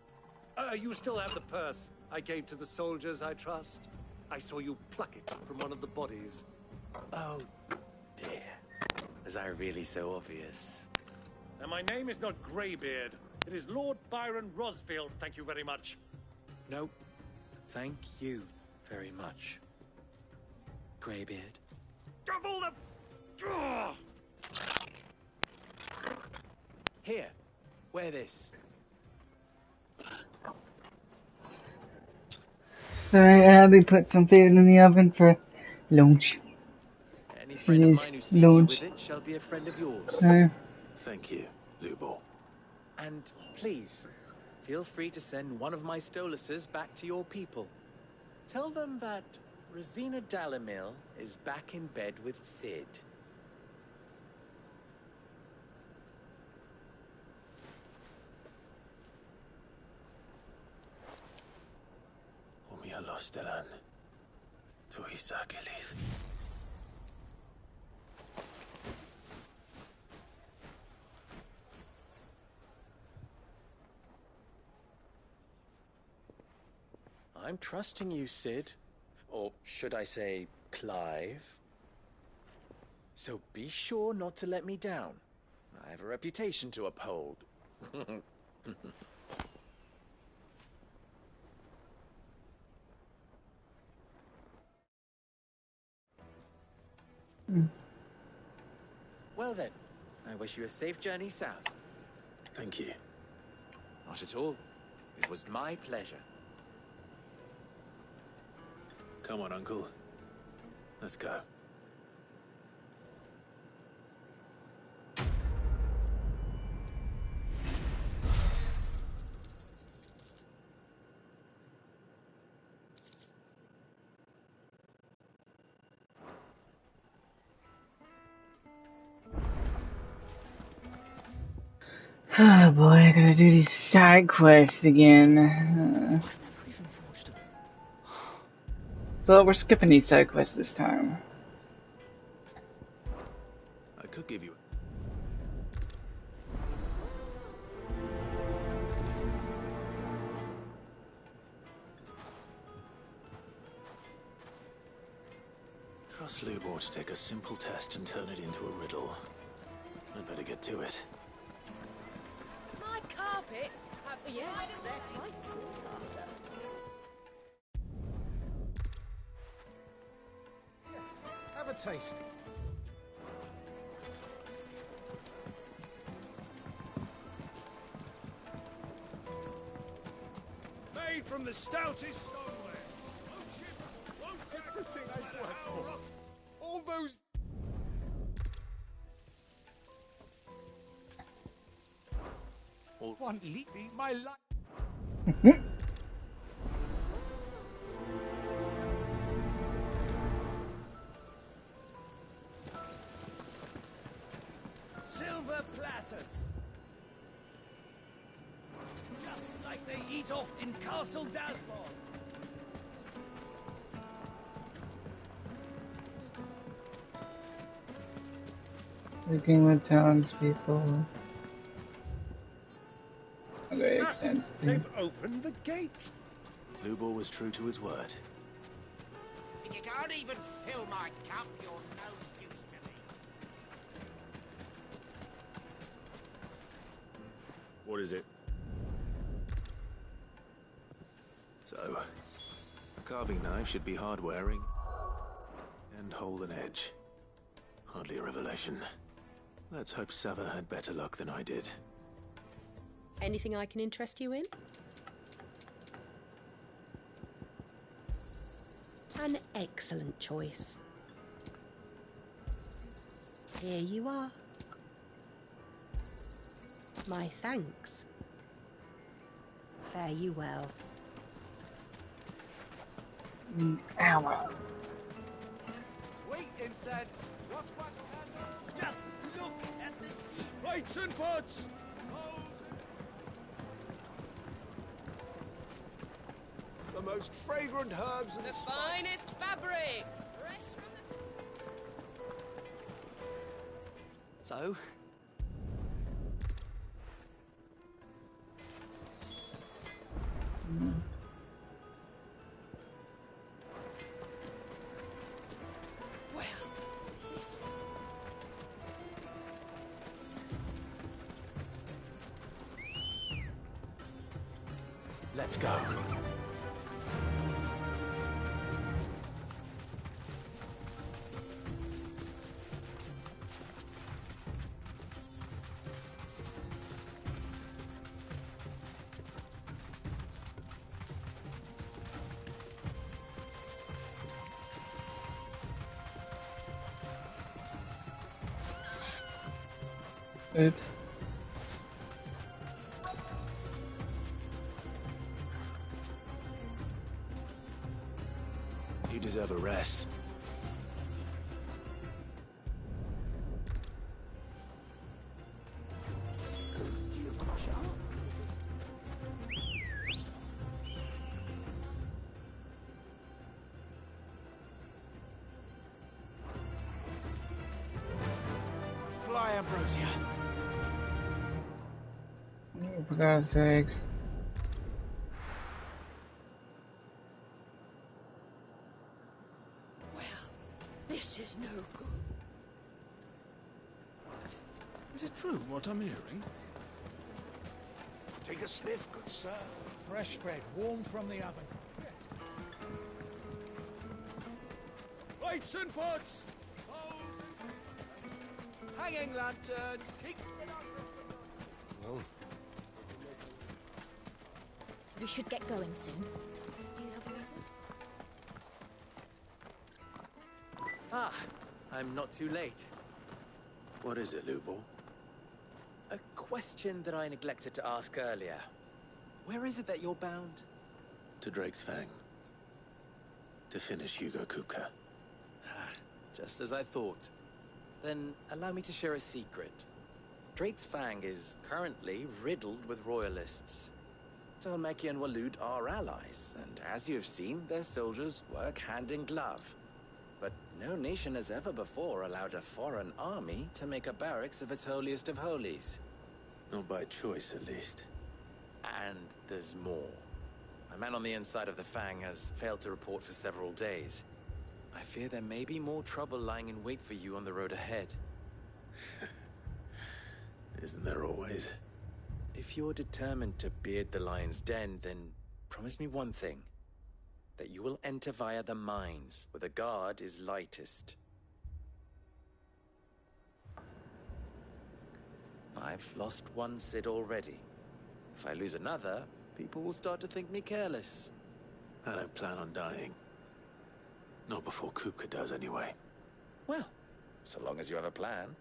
You still have the purse I gave to the soldiers, I trust? I saw you pluck it from one of the bodies. Oh, dear. Was I really so obvious? And my name is not Greybeard. It is Lord Byron Rosfield, thank you very much. No, thank you very much, Greybeard. Double the... Here, wear this. Sorry, I had to put some food in the oven for lunch. Any friend of mine who sees you with it shall be a friend of yours. Thank you, Lubor. And please, feel free to send one of my Stoluses back to your people. Tell them that Rosina Dalimil is back in bed with Sid. Stellan. Tuis Achilles. I'm trusting you, Cid. Or should I say, Clive? So be sure not to let me down. I have a reputation to uphold. Well then, I wish you a safe journey south. Thank you. Not at all. It was my pleasure. Come on, Uncle. Let's go. Oh boy, I gotta do these side quests again. So we're skipping these side quests this time. I could give you... Trust Lubor to take a simple test and turn it into a riddle. I'd better get to it. My carpets have Have a taste. Made from the stoutest stoneware. Won't shiver, won't crack, Everything no I've matter worked how for. rough. All those... One leaving my life. Silver platters. Just like they eat off in Castle Dasbon. Working with townspeople. Okay, makes sense. They've opened the gate. Lubor was true to his word. If you can't even fill my cup, you're no use to me. What is it? So, a carving knife should be hard-wearing and hold an edge. Hardly a revelation. Let's hope Sava had better luck than I did. Anything I can interest you in? An excellent choice. Here you are. My thanks. Fare you well. Ow. Sweet incense. What's just look at the teeth. Plates and pots! The most fragrant herbs and the finest fabrics, fresh from the... So? Let's go. Oops. You deserve a rest. Ambrosia. For God's sakes. This is no good. Is it true what I'm hearing? Take a sniff, good sir. Fresh bread, warm from the oven. Lights and pots! Hanging lanterns! Keep the Well, We should get going soon. Do you have water? Ah, I'm not too late. What is it, Lubor? A question that I neglected to ask earlier. Where is it that you're bound? To Drake's Fang. To finish Hugo Kupka. Just as I thought. Then allow me to share a secret. Drake's Fang is currently riddled with royalists. Dhalmekia and Waloed are allies, and as you've seen, their soldiers work hand in glove. But no nation has ever before allowed a foreign army to make a barracks of its holiest of holies. Not by choice, at least. And there's more. A man on the inside of the Fang has failed to report for several days. I fear there may be more trouble lying in wait for you on the road ahead. Isn't there always? If you're determined to beard the lion's den, then promise me one thing. That you will enter via the mines, where the guard is lightest. I've lost one Cid already. If I lose another, people will start to think me careless. I don't plan on dying. Not before Kupka does, anyway. Well, so long as you have a plan.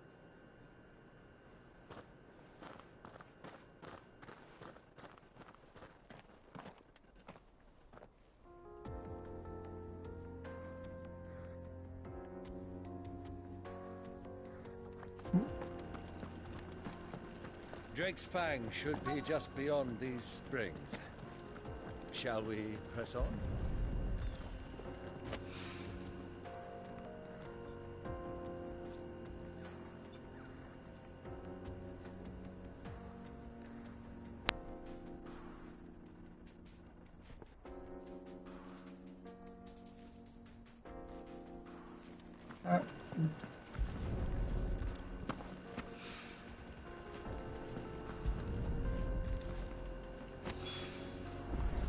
Drake's Fang should be just beyond these springs. Shall we press on?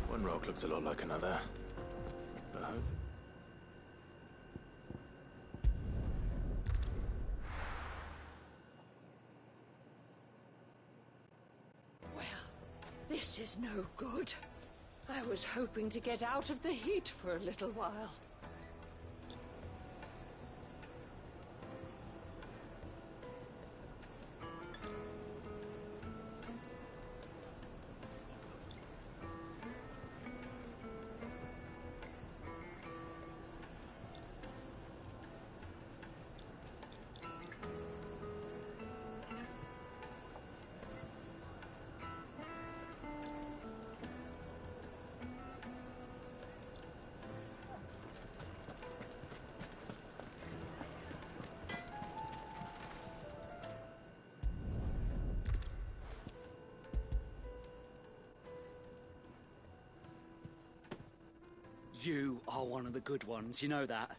One rock looks a lot like another. This is no good. I was hoping to get out of the heat for a little while. You are one of the good ones, you know that?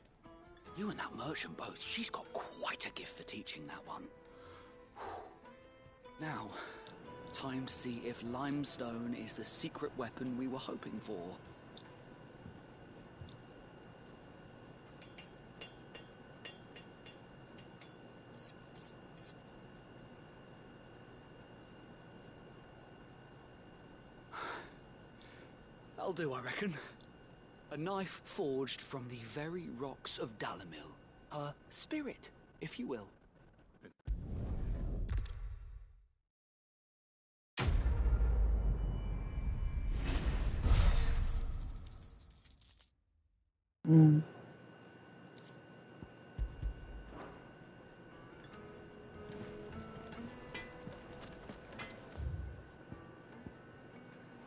You and that merchant both, she's got quite a gift for teaching that one. Now, time to see if limestone is the secret weapon we were hoping for. That'll do, I reckon. A knife forged from the very rocks of Dalimil. A spirit, if you will.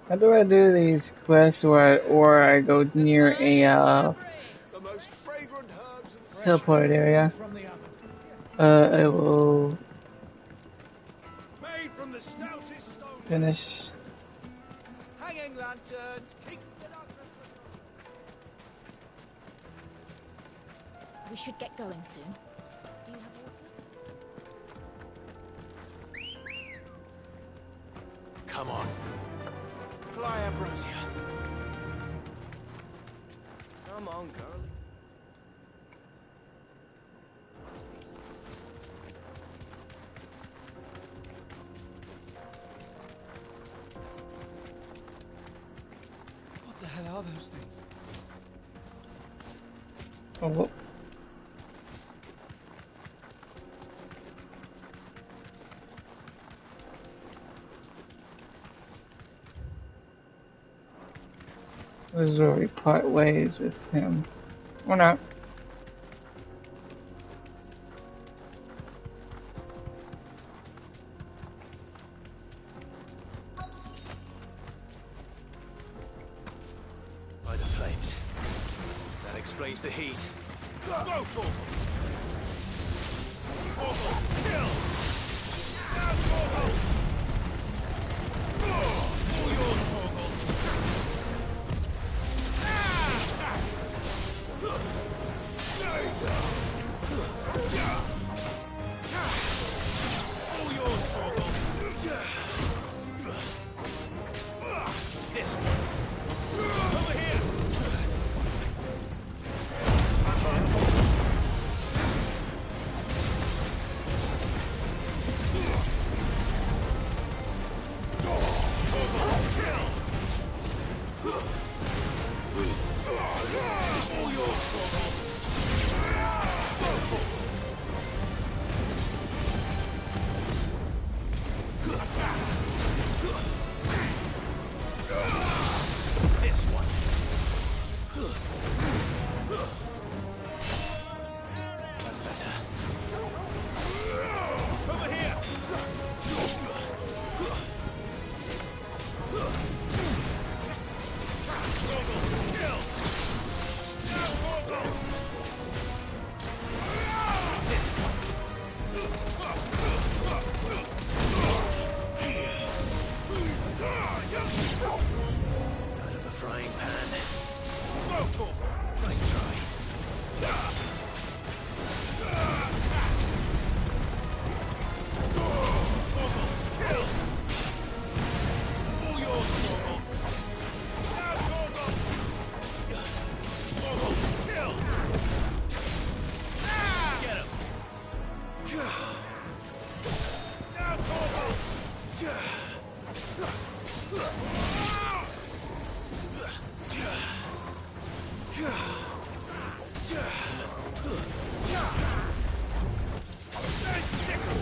How do I do these quests or I go near a teleport area? I will stoutest stone. Finish. Hanging lanterns, keep the darkness. We should get going soon. Do you have water? Come on. Fly, Ambrosia. Come on, girl. What the hell are those things? Oh. This is where we part ways with him. Or not. By the flames. That explains the heat. Go, Torgal! Torgal, kill! Now, Torgal! All yours, Torgal! All yours, Torgal! This one! Over here! All yours, Torgal! This one. That's better. Over here. Torgal, kill. Now, Torgal. This one. Out of the frying pan. Go, Torgal. Nice try. Torgal, kill. All yours, Torgal. Now, Torgal. Torgal, kill. Get him. Now, Torgal. Nice tickle.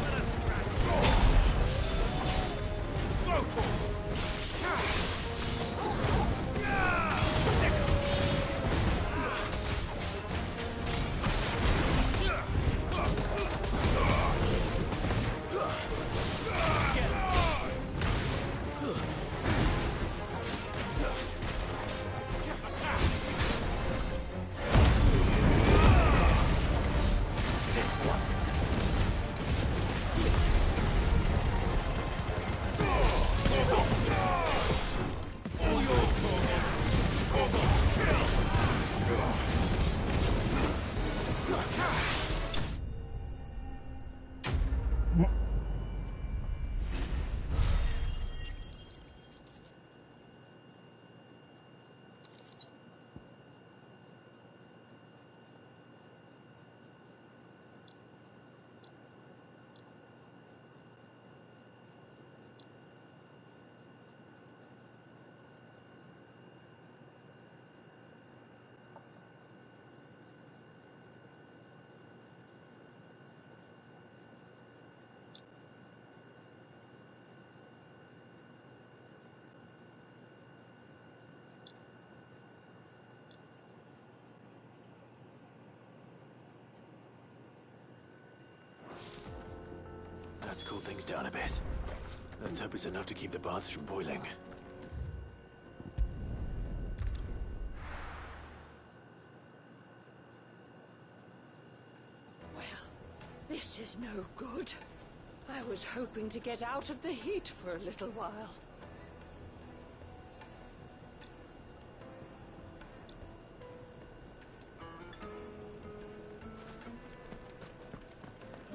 Let us scrap. Go, Torgal. Let's cool things down a bit. Let's hope it's enough to keep the baths from boiling. This This is no good. I was hoping to get out of the heat for a little while.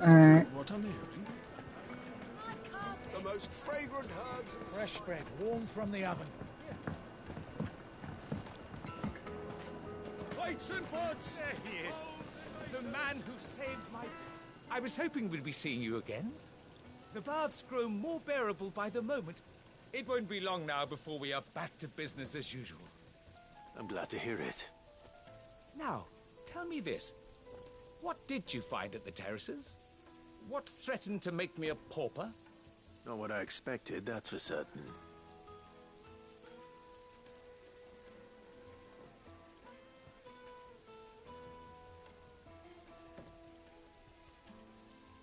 Alright. What I'm hearing? The most fragrant herbs and fresh bread, warm from the oven. plates and pots. There he is. The man who saved my... I was hoping we'd be seeing you again. The baths grow more bearable by the moment. It won't be long now before we are back to business as usual. I'm glad to hear it. Now, tell me this. What did you find at the terraces? What threatened to make me a pauper? Not what I expected, that's for certain.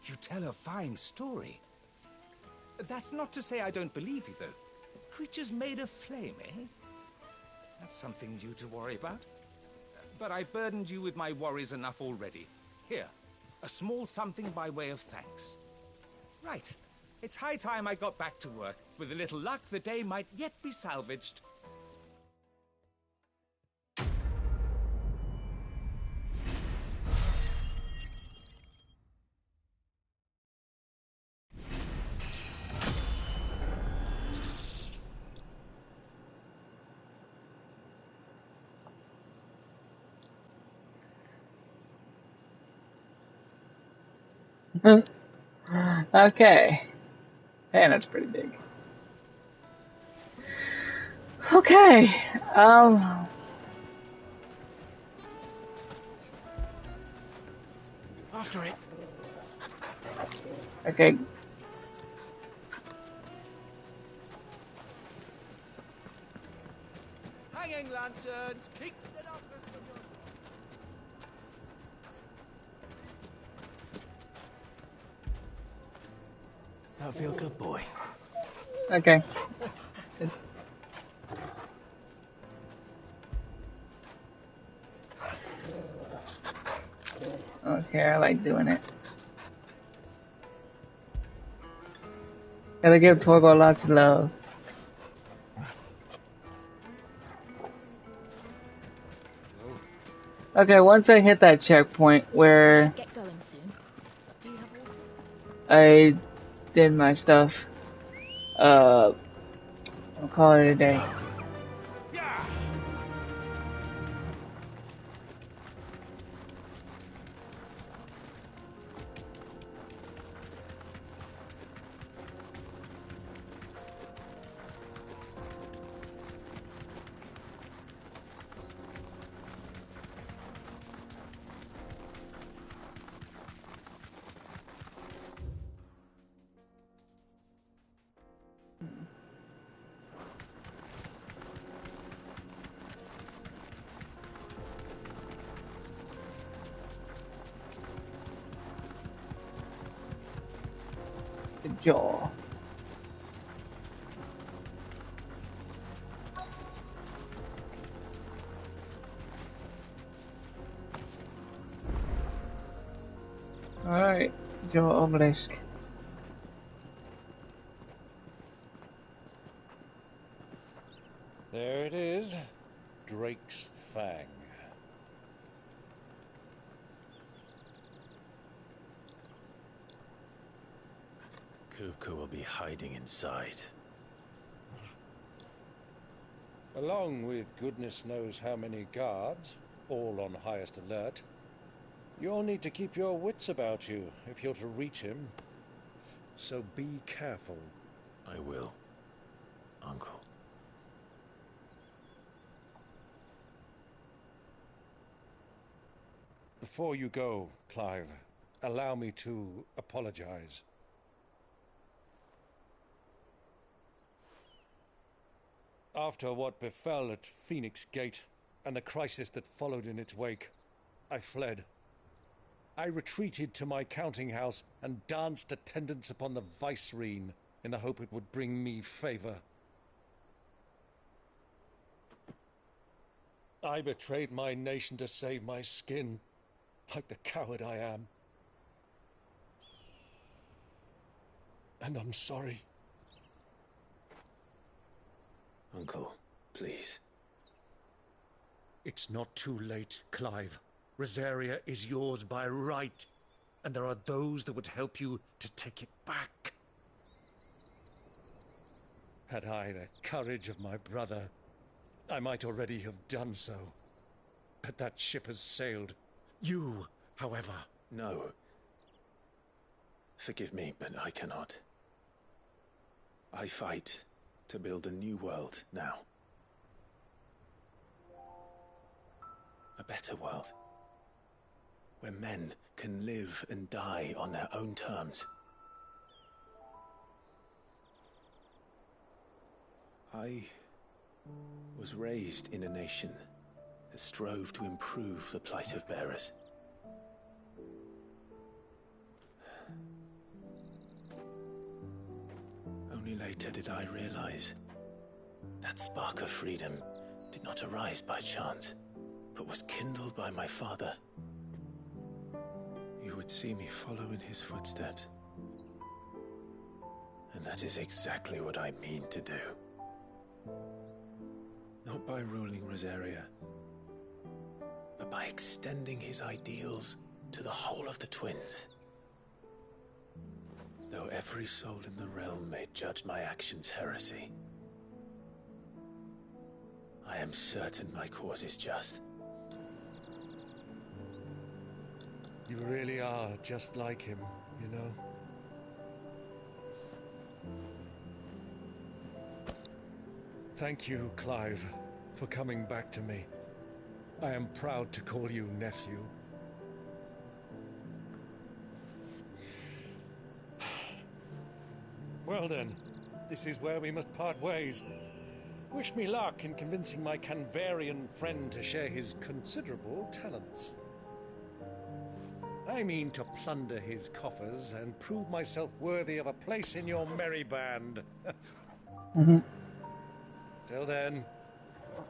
You tell a fine story. That's not to say I don't believe you, though. Creatures made of flame, eh? That's something new to worry about. But I burdened you with my worries enough already. Here, a small something by way of thanks. Right. It's high time I got back to work. With a little luck, the day might yet be salvaged. Okay. Hey, that's pretty big. Okay. After it. Okay. Hanging lanterns, keep the darkness from your... I feel good, boy. Okay. Okay, I like doing it. Gotta give Torgo lots of love. Okay, once I hit that checkpoint where Get going soon. Do you have water? I did my stuff, I'll call it a day. Jaw. Alright, Jaw Obelisk. There it is. Drake's Fang. Kupka will be hiding inside. Along with goodness knows how many guards, all on highest alert. You'll need to keep your wits about you if you're to reach him. So be careful. I will, Uncle. Before you go, Clive, allow me to apologize. After what befell at Phoenix Gate and the crisis that followed in its wake, I fled. I retreated to my counting house and danced attendance upon the vicereine in the hope it would bring me favor. I betrayed my nation to save my skin, like the coward I am. and I'm sorry. Uncle, please. It's not too late, Clive. Rosaria is yours by right, and there are those that would help you to take it back. Had I the courage of my brother, I might already have done so. But that ship has sailed. You, however... No. Forgive me, but I cannot. I fight to build a new world now. A better world. Where men can live and die on their own terms. I was raised in a nation that strove to improve the plight of bearers. Only later did I realize that spark of freedom did not arise by chance, but was kindled by my father. You would see me follow in his footsteps. And that is exactly what I mean to do. Not by ruling Rosaria, but by extending his ideals to the whole of the twins. Though every soul in the realm may judge my actions heresy, I am certain my cause is just. You really are just like him, you know? Thank you, Clive, for coming back to me. I am proud to call you nephew. Well then, this is where we must part ways. Wish me luck in convincing my Canvarian friend to share his considerable talents. I mean to plunder his coffers and prove myself worthy of a place in your merry band. Till then,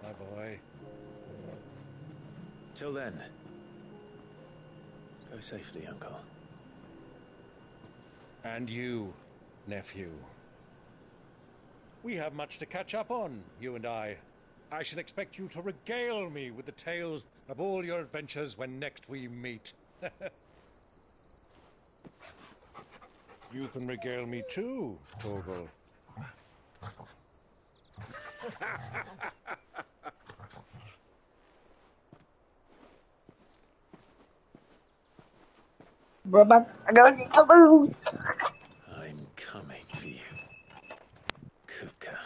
my boy. Till then, go safely, Uncle. And you, nephew. We have much to catch up on, you and I. I shall expect you to regale me with the tales of all your adventures when next we meet. You can regale me too, Torgal. Robot, I gotta get a food. I'm coming for you, Kupka.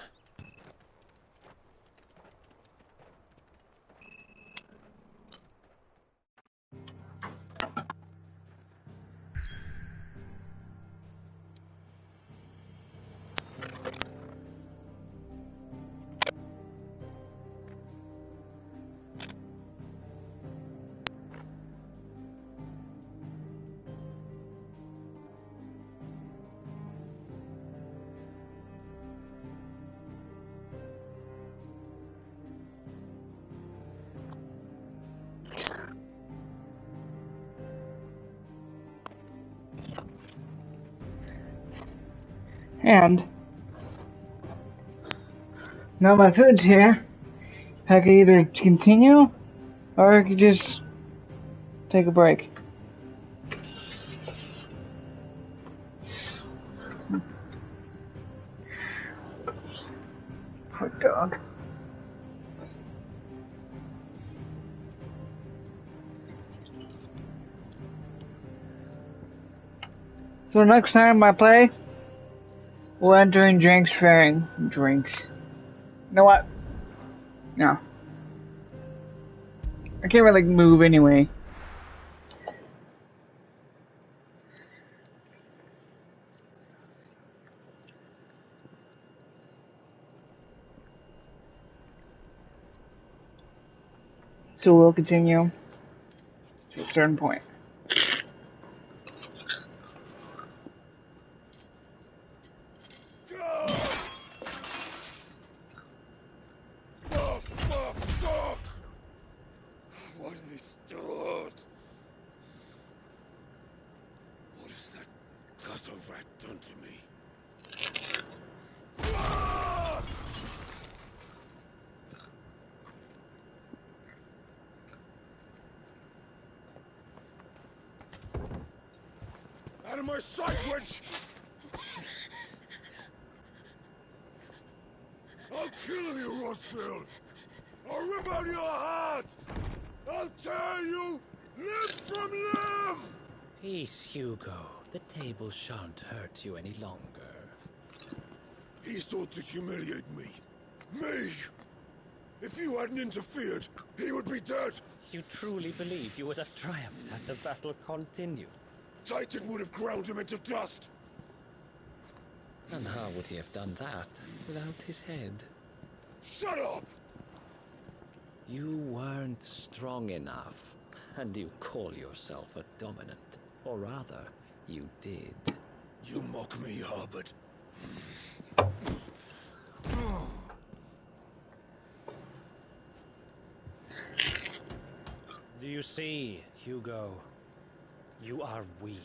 And now my food's here. I can either continue or I could just take a break. Poor dog. So next time I play, we'll enter in drinks fairing. Drinks. You know what? No. I can't really move anyway. So we'll continue to a certain point. What have they stored? What has that gutter rat done to me? of my sight, wench! I'll kill you, Rosfield! I'll rip out your heart! I'll tear you limb from limb! Peace, Hugo. The table shan't hurt you any longer. He sought to humiliate me. Me! If you hadn't interfered, he would be dead! You truly believe you would have triumphed had the battle continued? Titan would have ground him into dust! And how would he have done that without his head? Shut up! You weren't strong enough, and you call yourself a dominant. Or rather, you did. You mock me, Harbert. Do you see, Hugo? You are weak.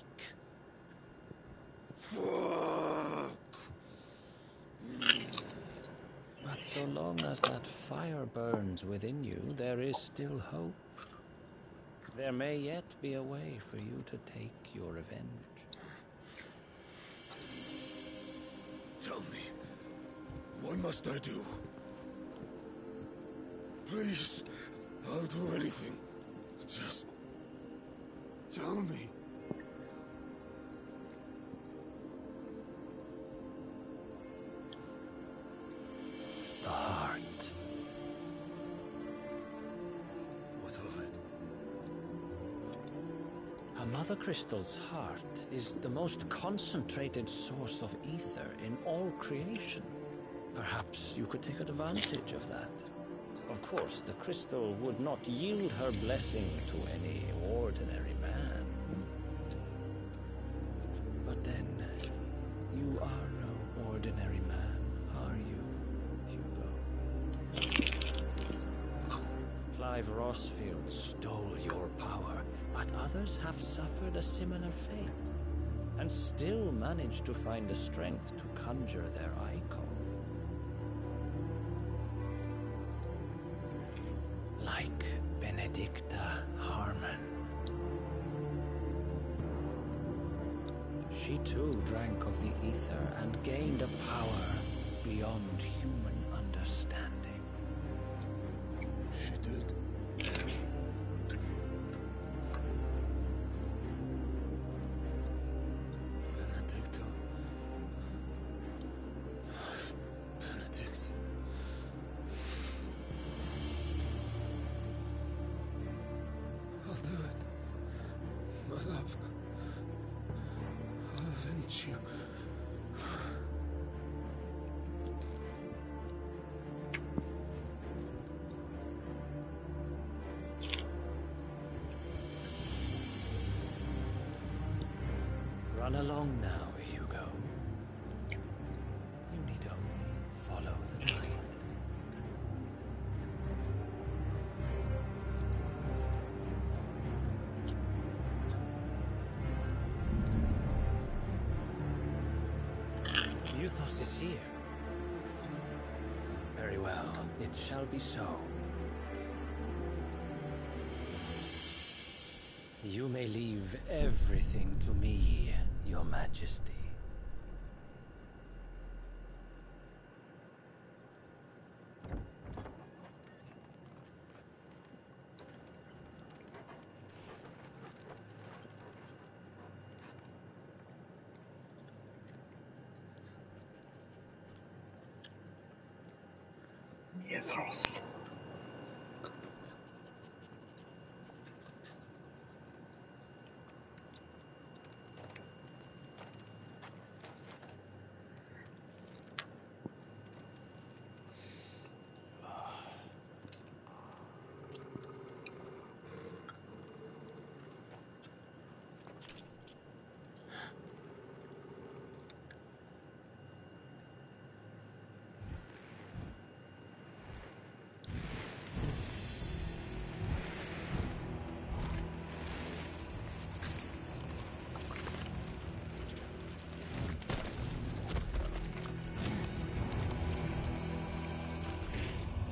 Fuck! But so long as that fire burns within you, there is still hope. There may yet be a way for you to take your revenge. Tell me, what must I do? Please, I'll do anything. Just tell me. The heart. What of it? A Mother Crystal's heart is the most concentrated source of ether in all creation. Perhaps you could take advantage of that. Of course, the crystal would not yield her blessing to any ordinary man. But then, you are no ordinary man, are you, Hugo? Clive Rosfield stole your power, but others have suffered a similar fate, and still managed to find the strength to conjure their icon. Like Benedicta Harmon. She too drank of the ether and gained a power beyond human understanding. She did? Benedicta. Benedict. I'll do it. My love. I'll avenge you. Run along now, Hugo. You need only follow the light. Euthos is here. Very well, it shall be so. You may leave everything to me, Your Majesty. Euthos.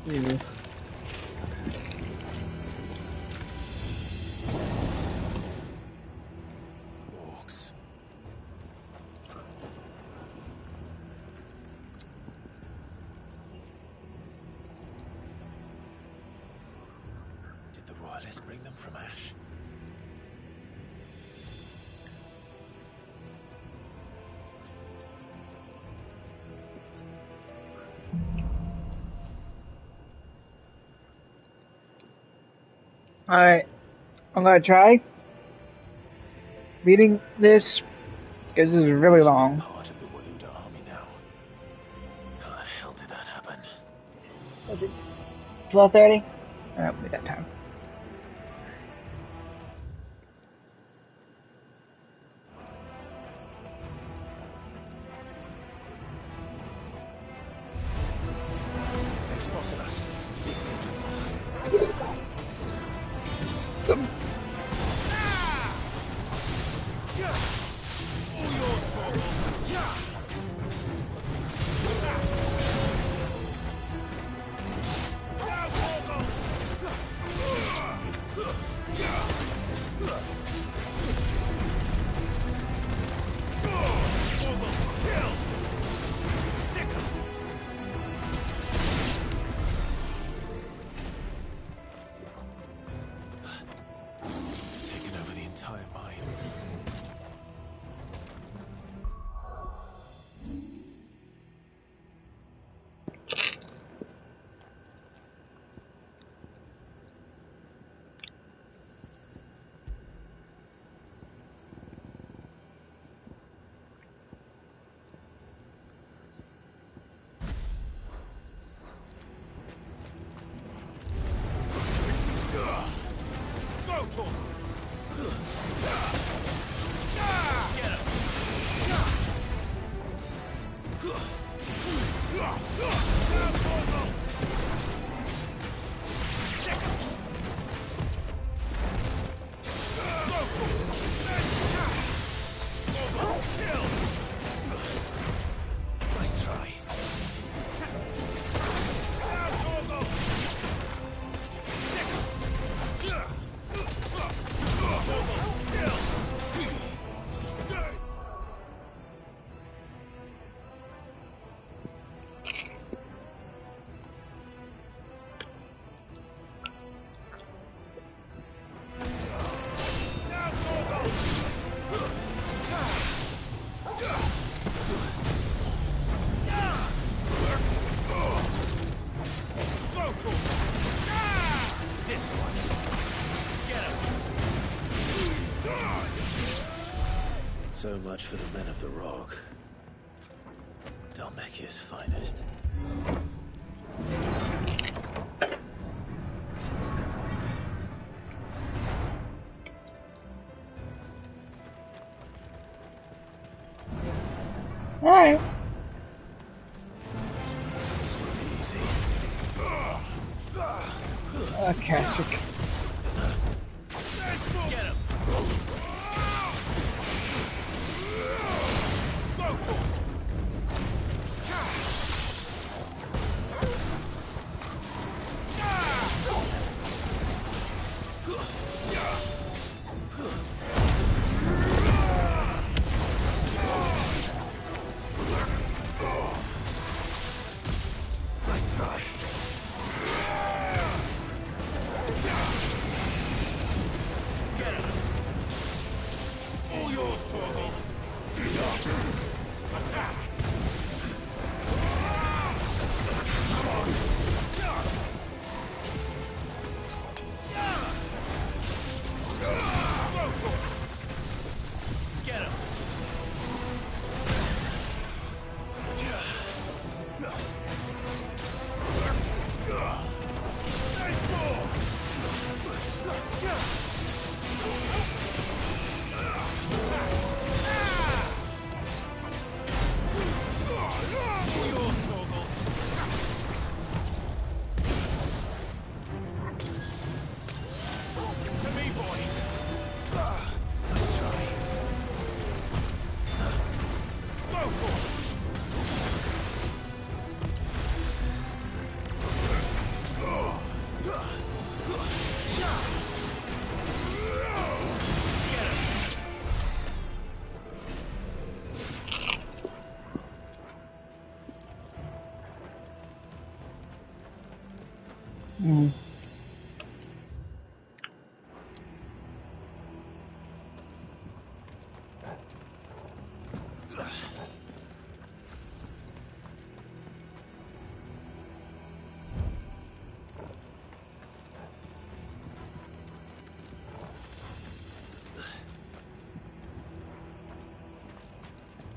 Jesus. Orcs. the royalists bring them from Ash? Alright, I'm gonna try reading this because this is really long. Part of the Waluda army now. How the hell did that happen? Was it 12:30? Oh, we got time. They spotted us. Taken over the entire mine. Nice try. This one. Get him. So much for the men of the Rock. Dhalmekia's finest. Alright. This will be easy. Okay, so Get him. Nice try. Get him. All yours, Torgal. Attack. Come on. Get him. Nice ball. To me, boy. Let's try. Go for it.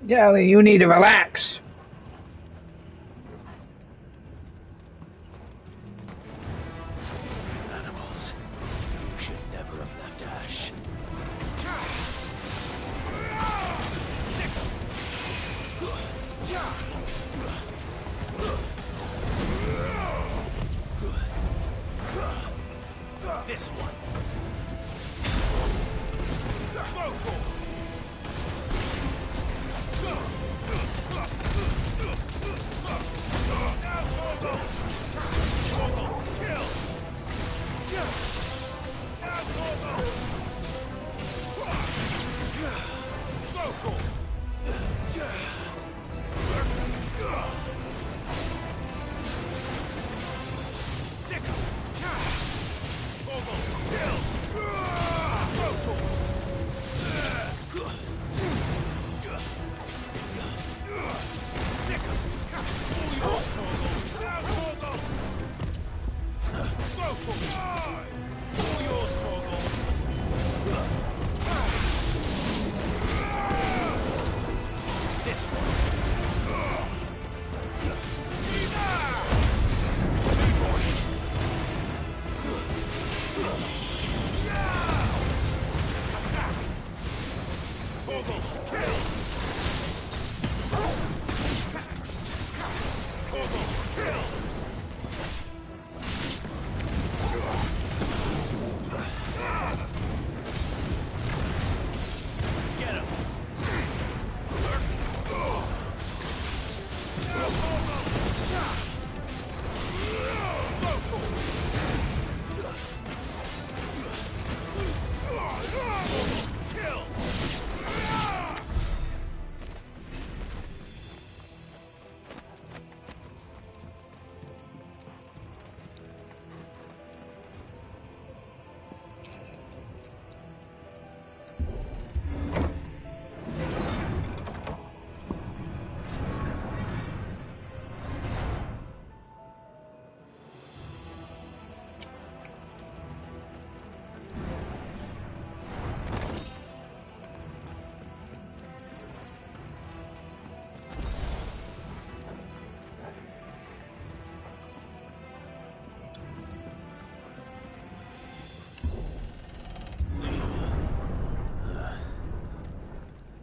Jelly, you need to relax. Animals. You should never have left Ash. This one.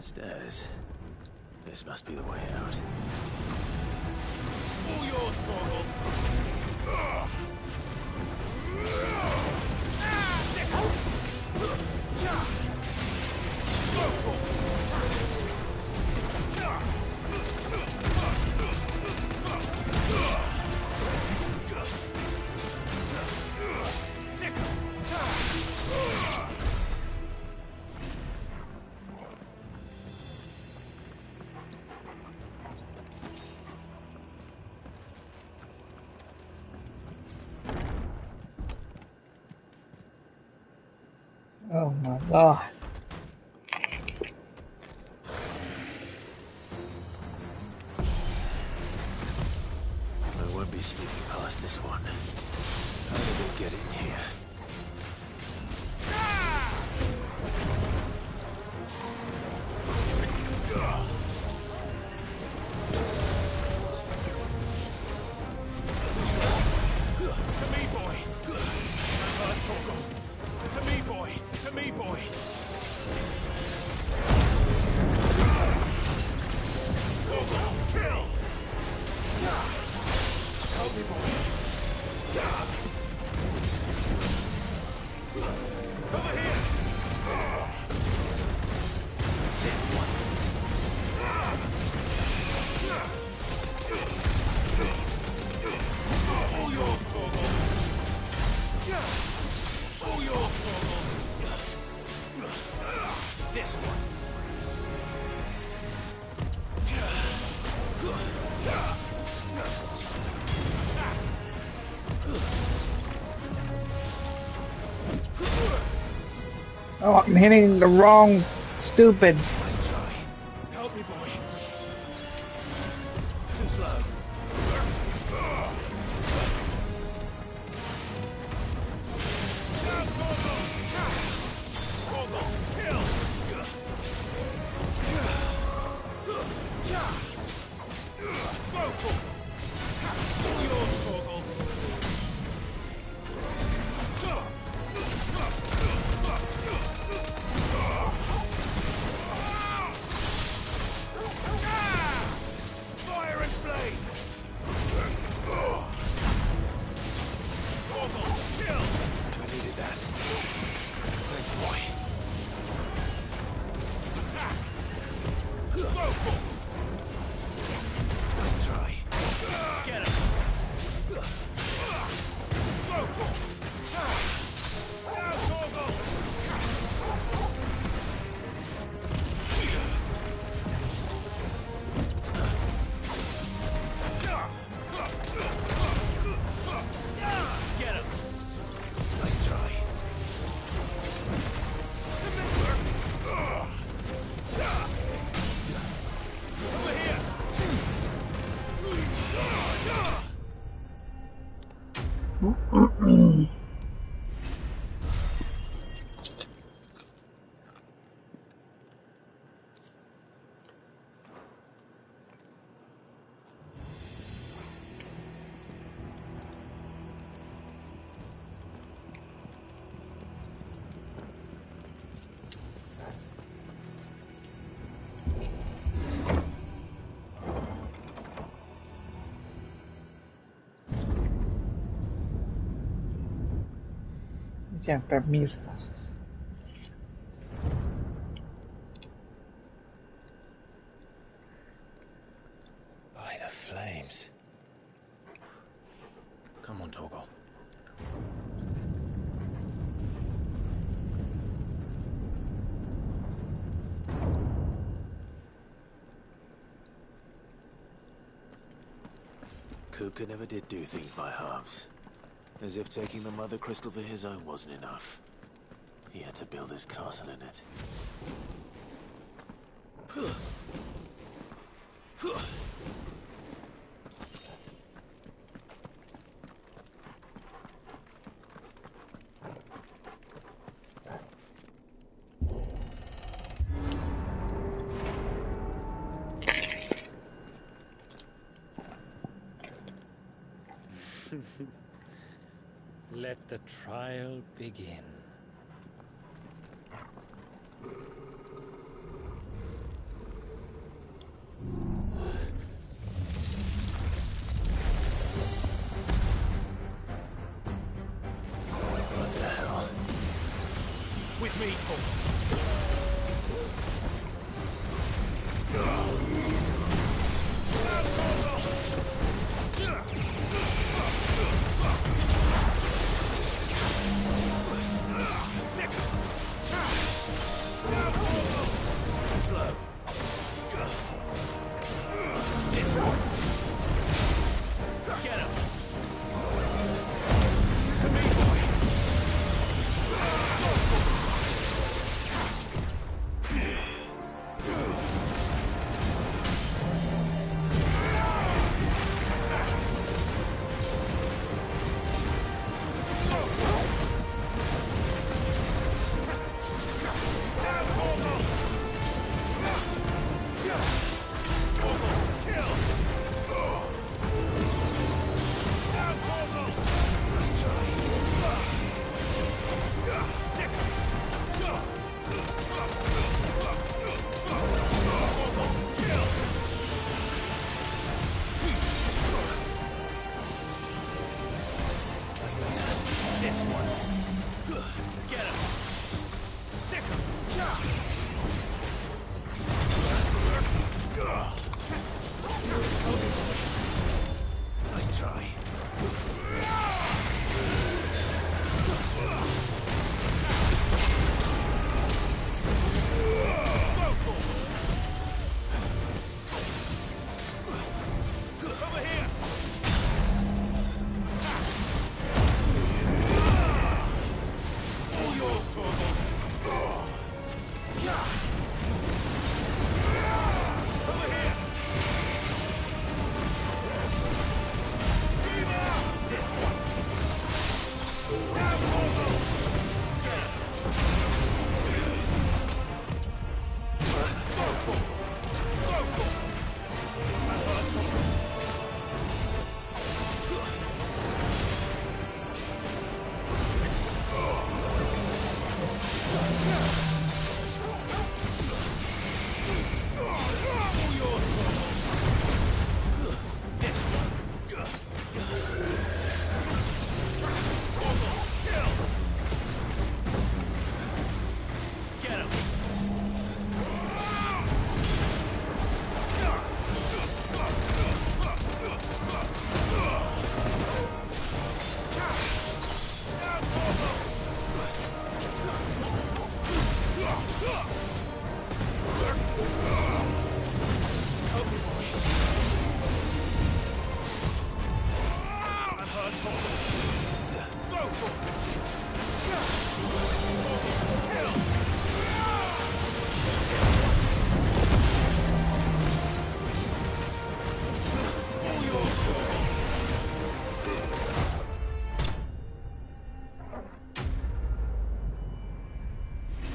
Stairs. This must be the way out. All yours, Torgal. Oh my god. I won't be sneaking past this one. How did they get in here? Oh, I'm hitting the wrong stupid. Help me, boy. Too slow. Fire and flame! Kill! I needed that. Thanks, boy. Attack! Vocal! Nice try. Get him! Vocal! Now, Torgal! Get him! Nice try. Over here! Siempre mirfas. By the flames. Come on, Torgal. Kupka never did do things by halves. As if taking the Mother Crystal for his own wasn't enough. He had to build his castle in it. Let the trial begin. What the hell? With me, Torgal.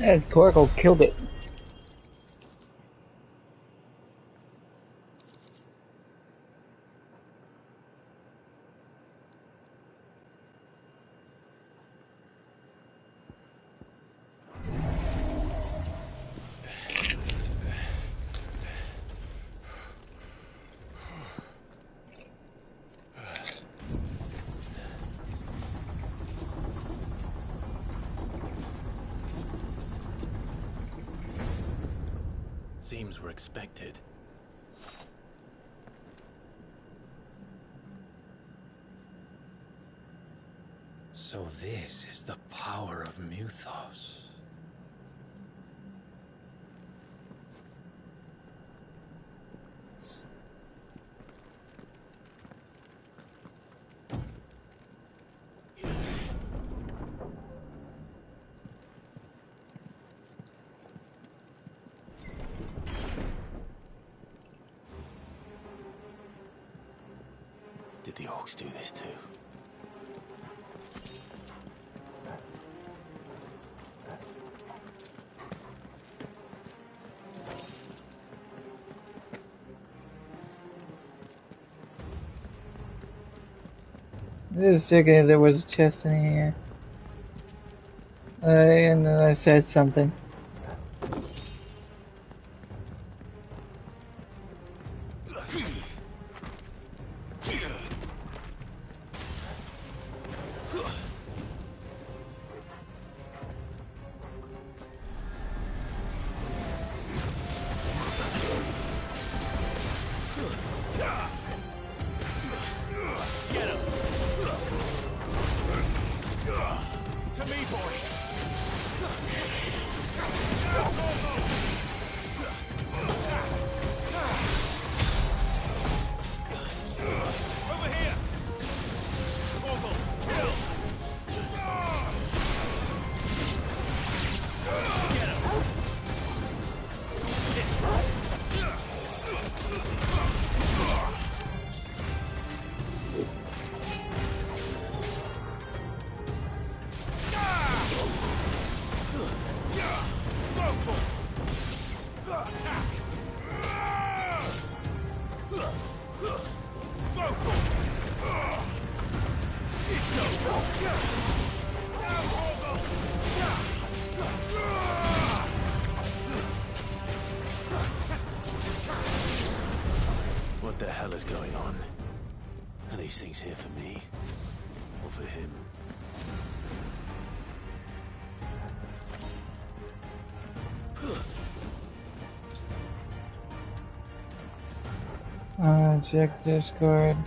Yeah, Torgal killed it. Seems we're expected. So this is the power of Muthos. Did the orcs do this too? Just checking if there was a chest in here. And then I said something. What the hell is going on? Are these things here for me? Or for him? Check Discord.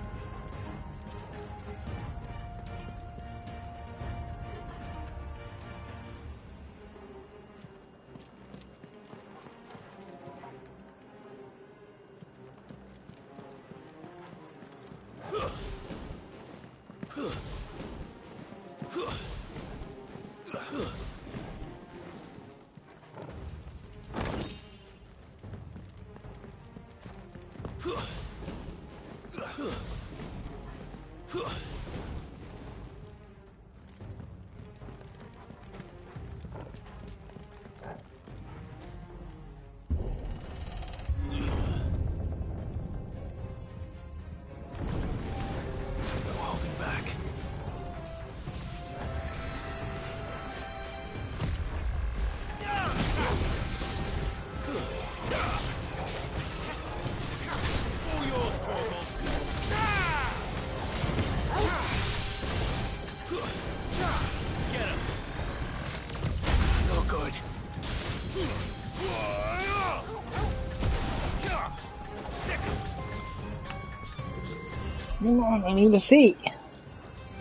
Come on, I need a seat.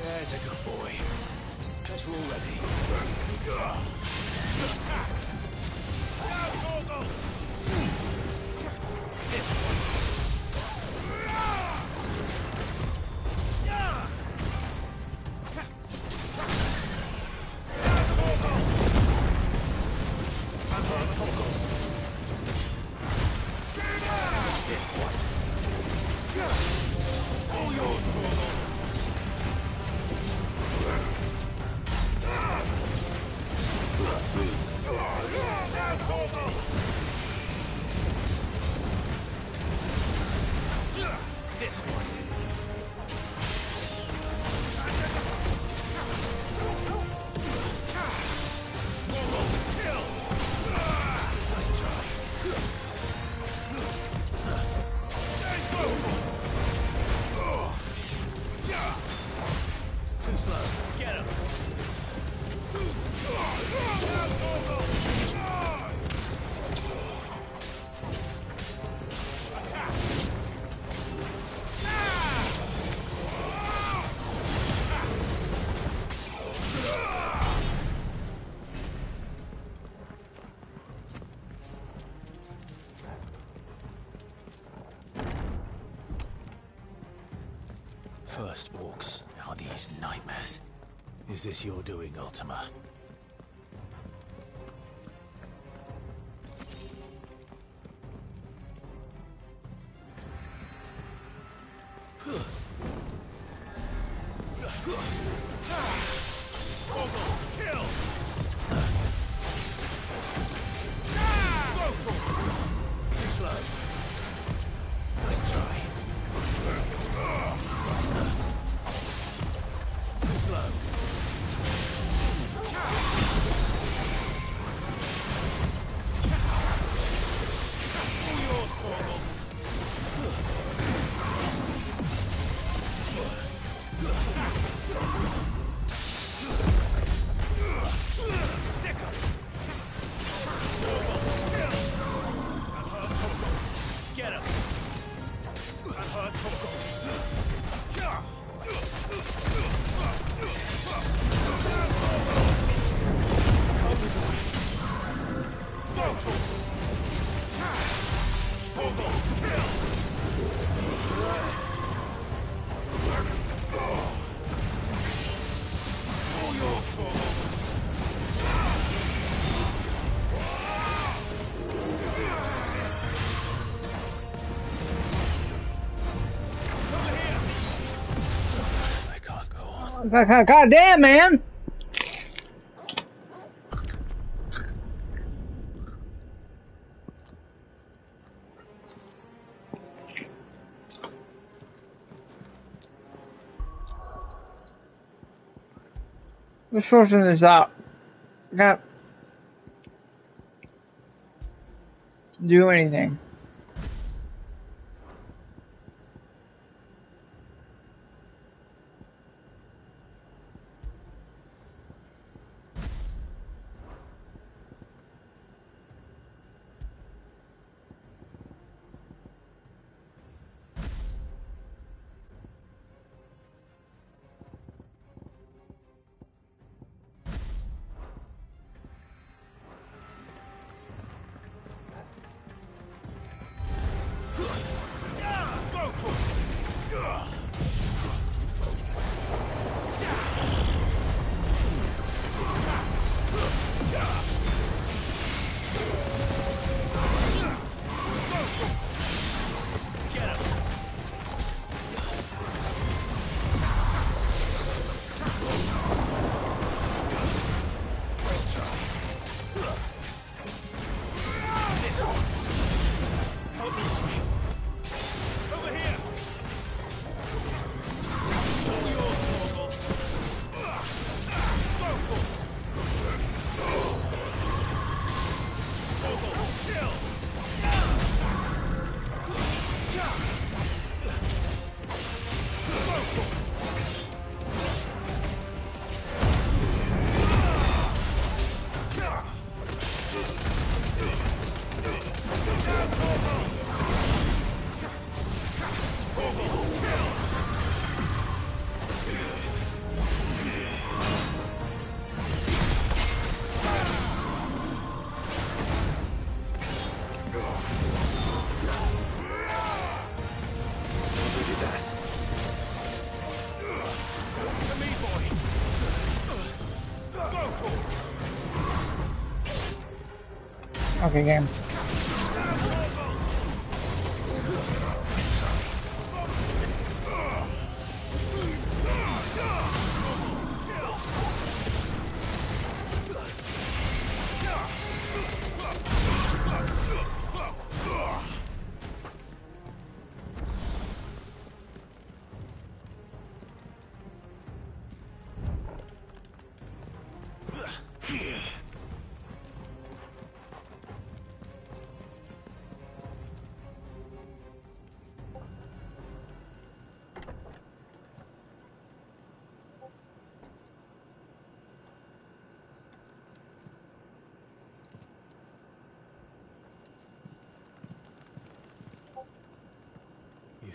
There's a good boy. That's all ready. This one. Nice try. Too slow. Get him. First orcs, now these nightmares. Is this your doing, Ultima? Too slow. Nice try. Too slow. All yours, Torgal. Get him! That hurt Torgal. God damn, man! Let's shorten this out. I can't do anything. Okay, game.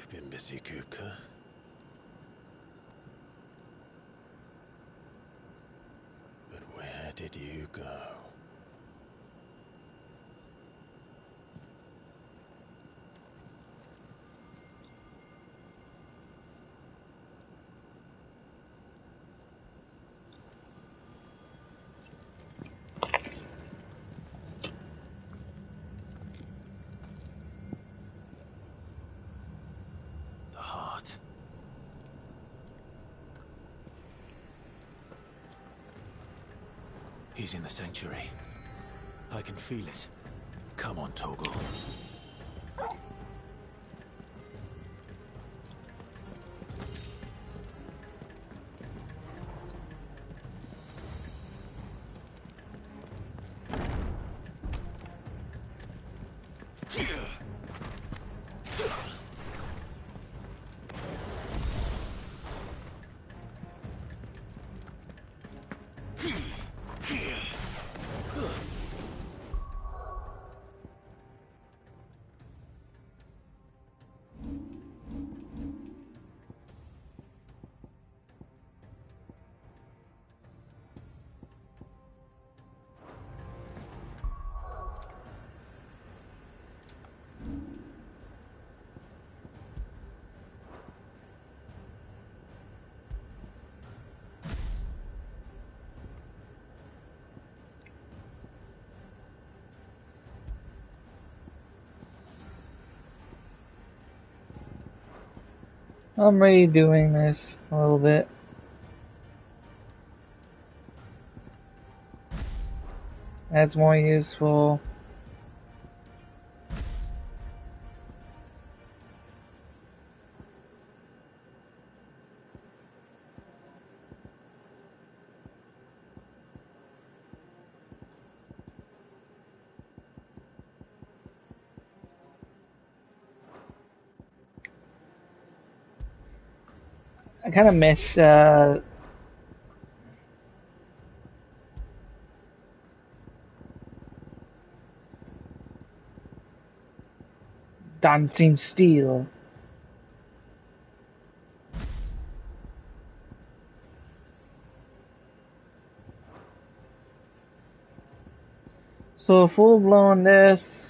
You've been busy, Kupka. But where did you go? He's in the sanctuary. I can feel it. Come on, Torgal. I'm redoing this a little bit. That's more useful. I kind of miss Dancing Steel. So full blown this.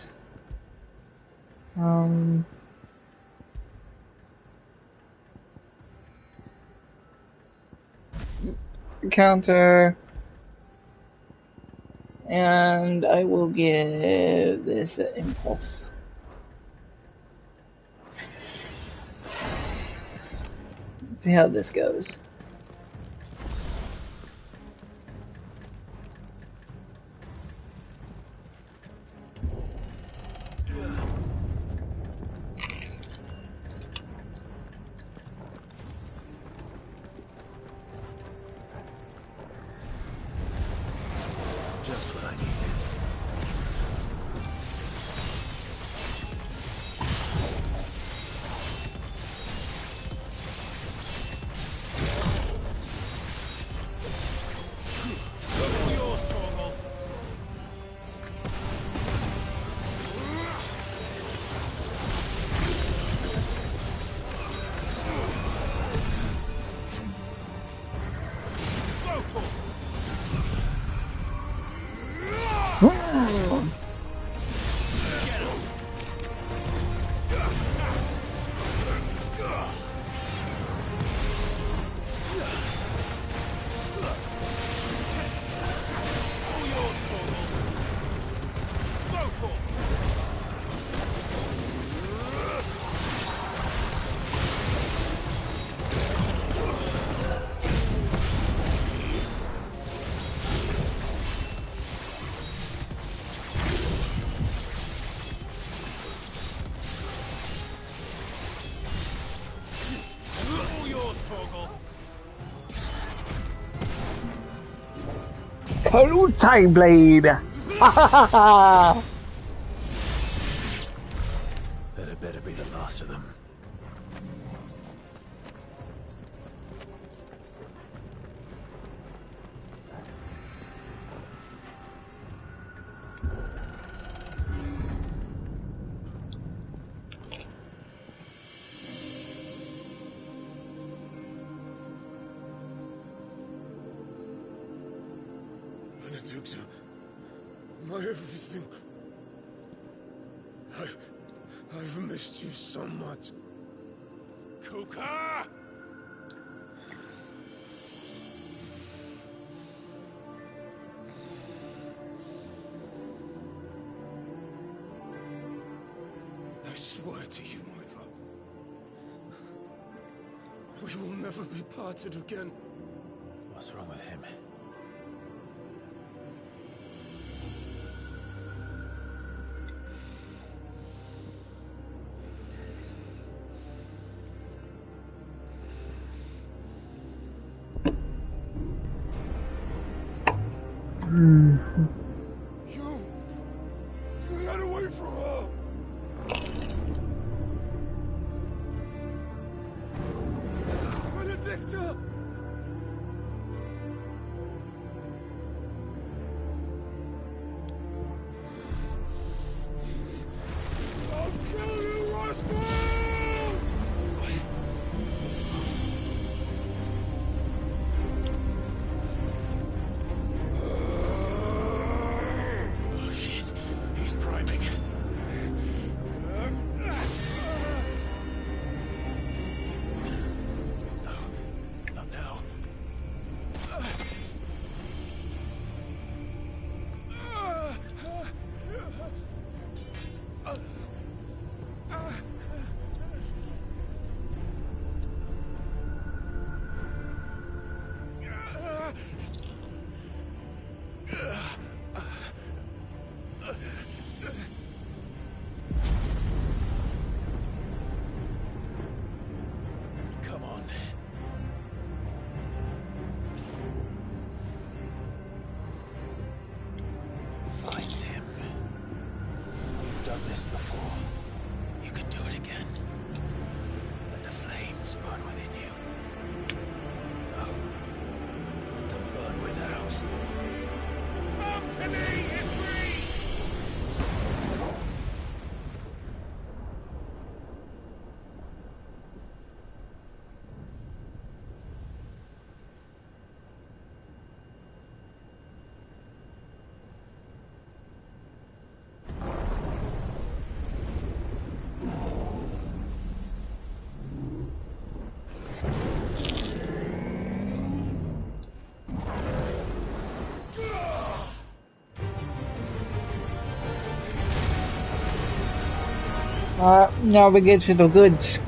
Counter, and I will give this an impulse. See how this goes. Just what I needed. Time Blade! That had better be the last of them. Benedicta, my everything. I've missed you so much. Kuka! I swear to you, my love, we will never be parted again. What's wrong with him? You got away from her. Benedicta! I'll kill you, Roscoe! Oh shit, he's priming. Not now. Come on. Find him. You've done this before. You can do it again. Let the flames burn within you. No. Let them burn without. Come to me, Ifrit! Now we get to the goods.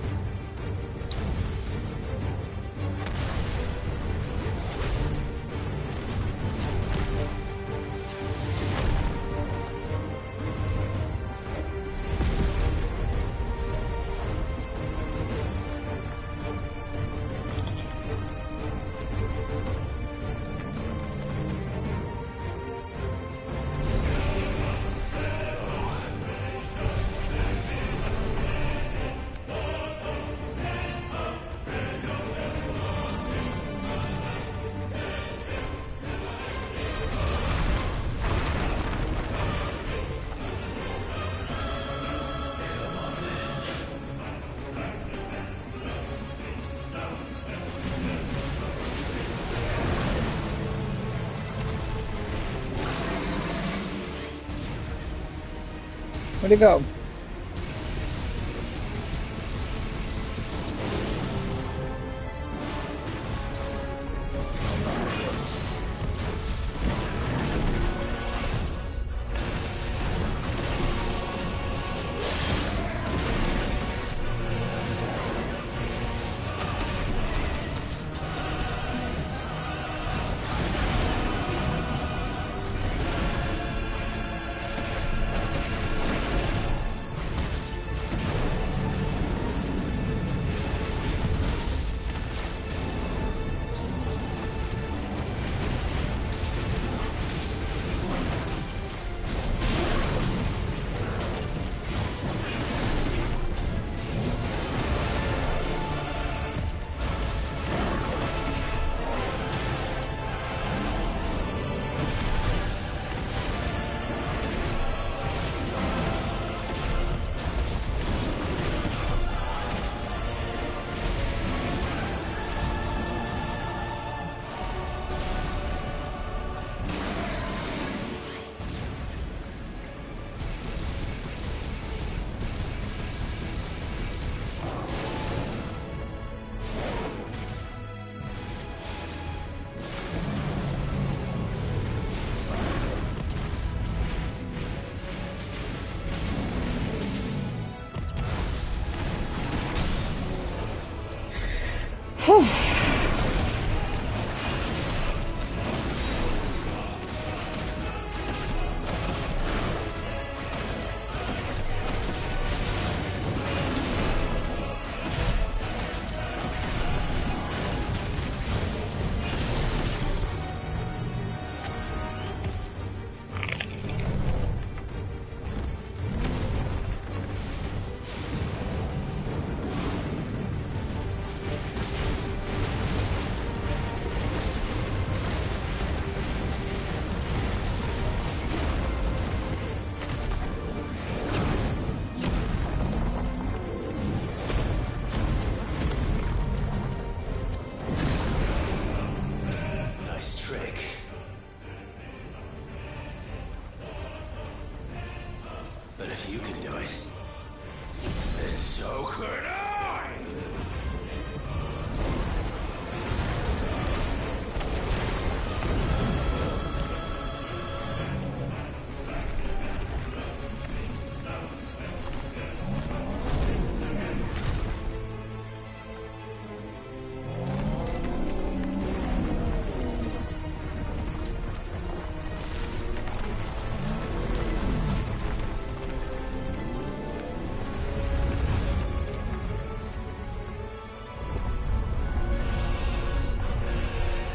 Where'd he go? Whew.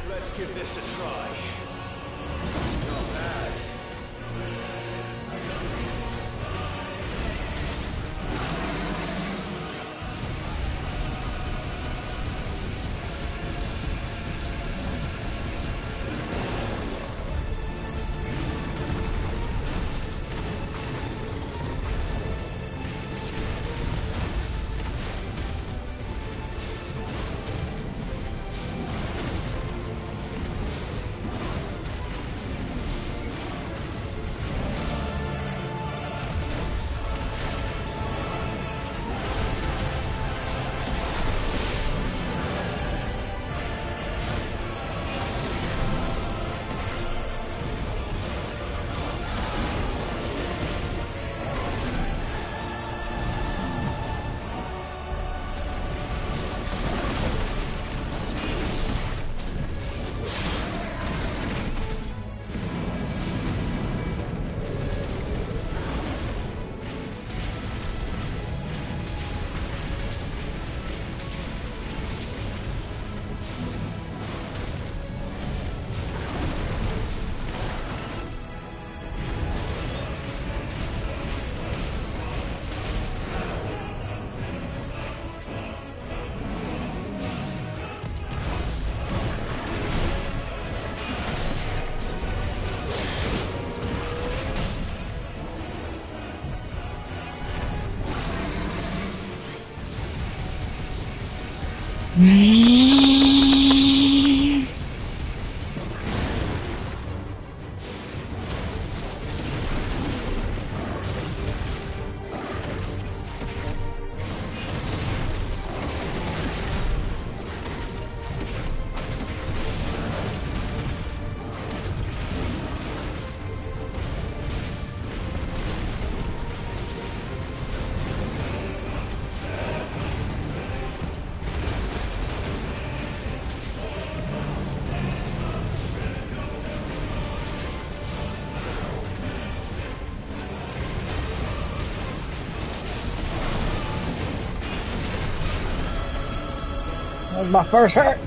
Let's give this a try. Not bad. That was my first hurt.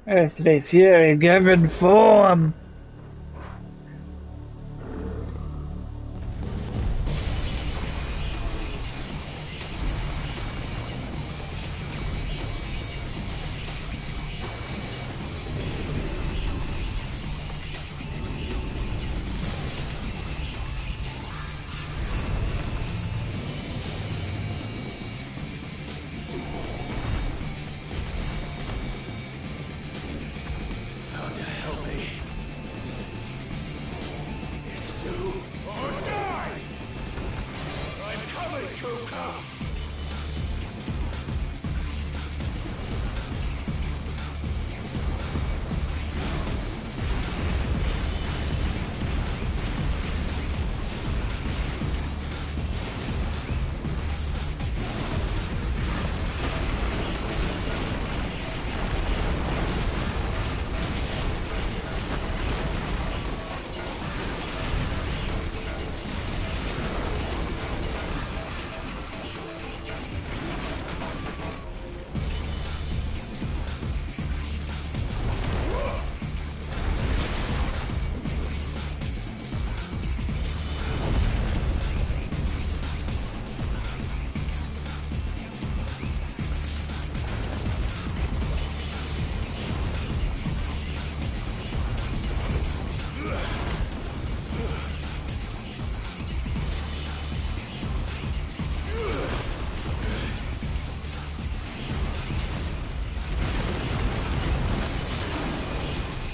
Earthly fury given form. Thunder help me. It's do or die! I'm coming, Kuka!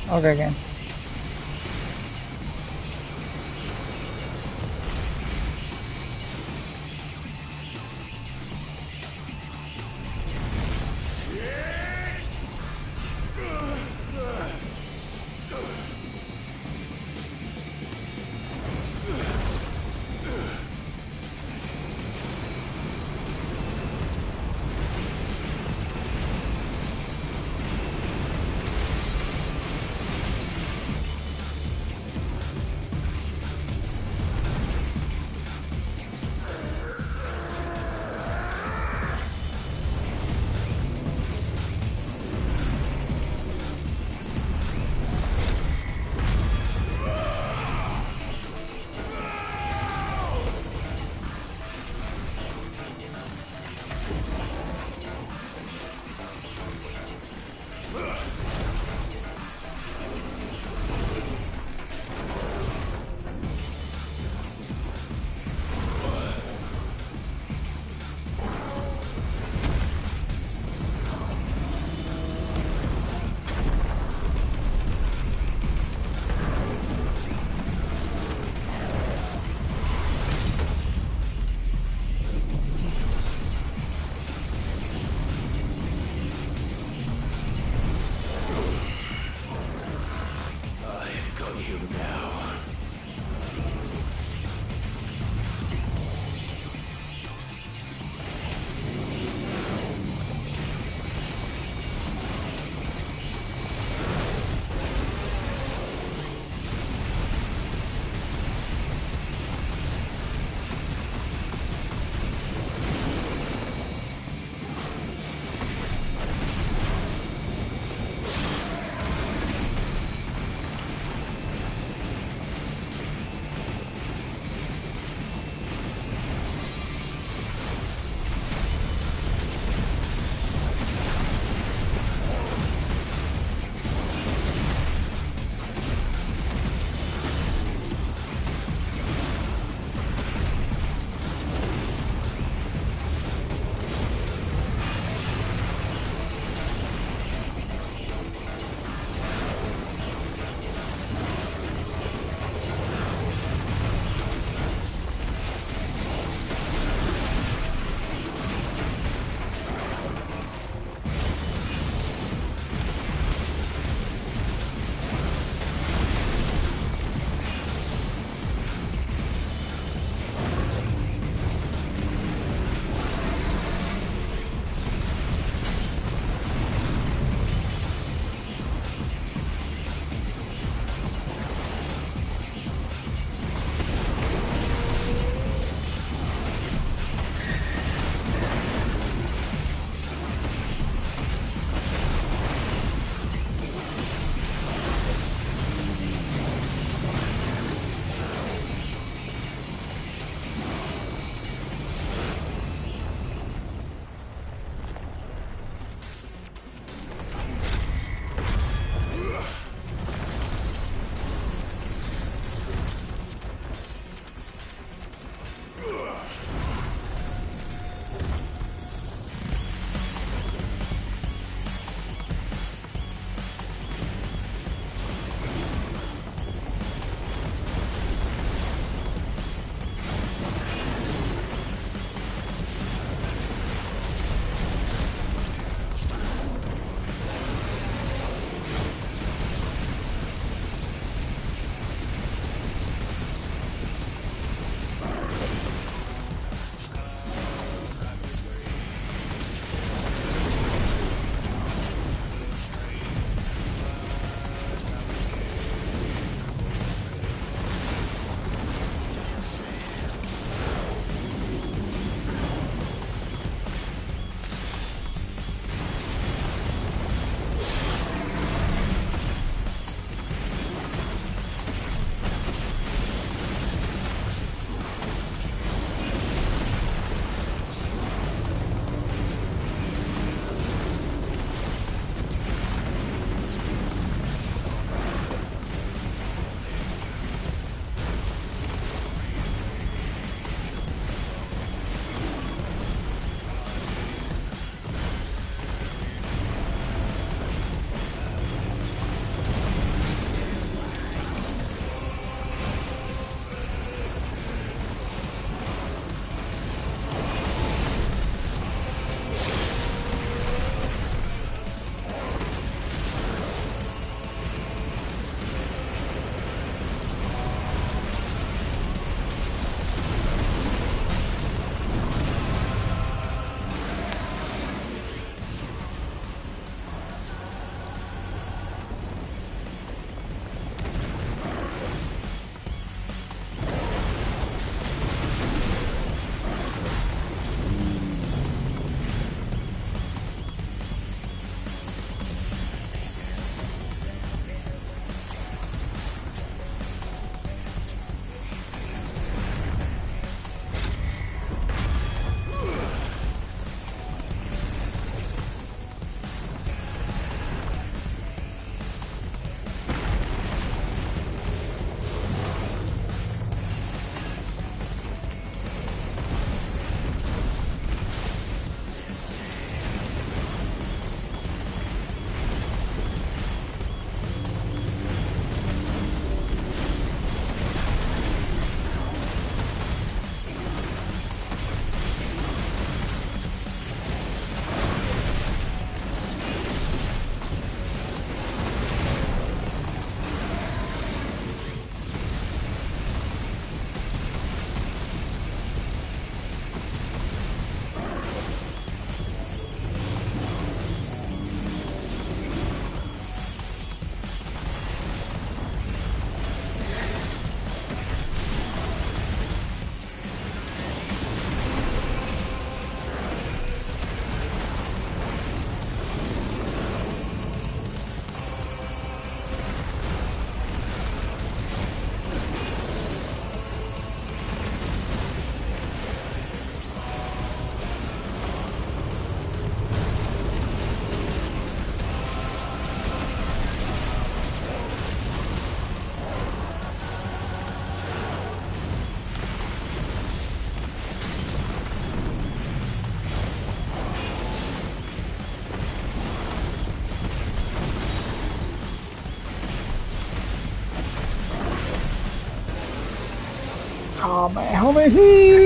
Okay, again. Help me, help me!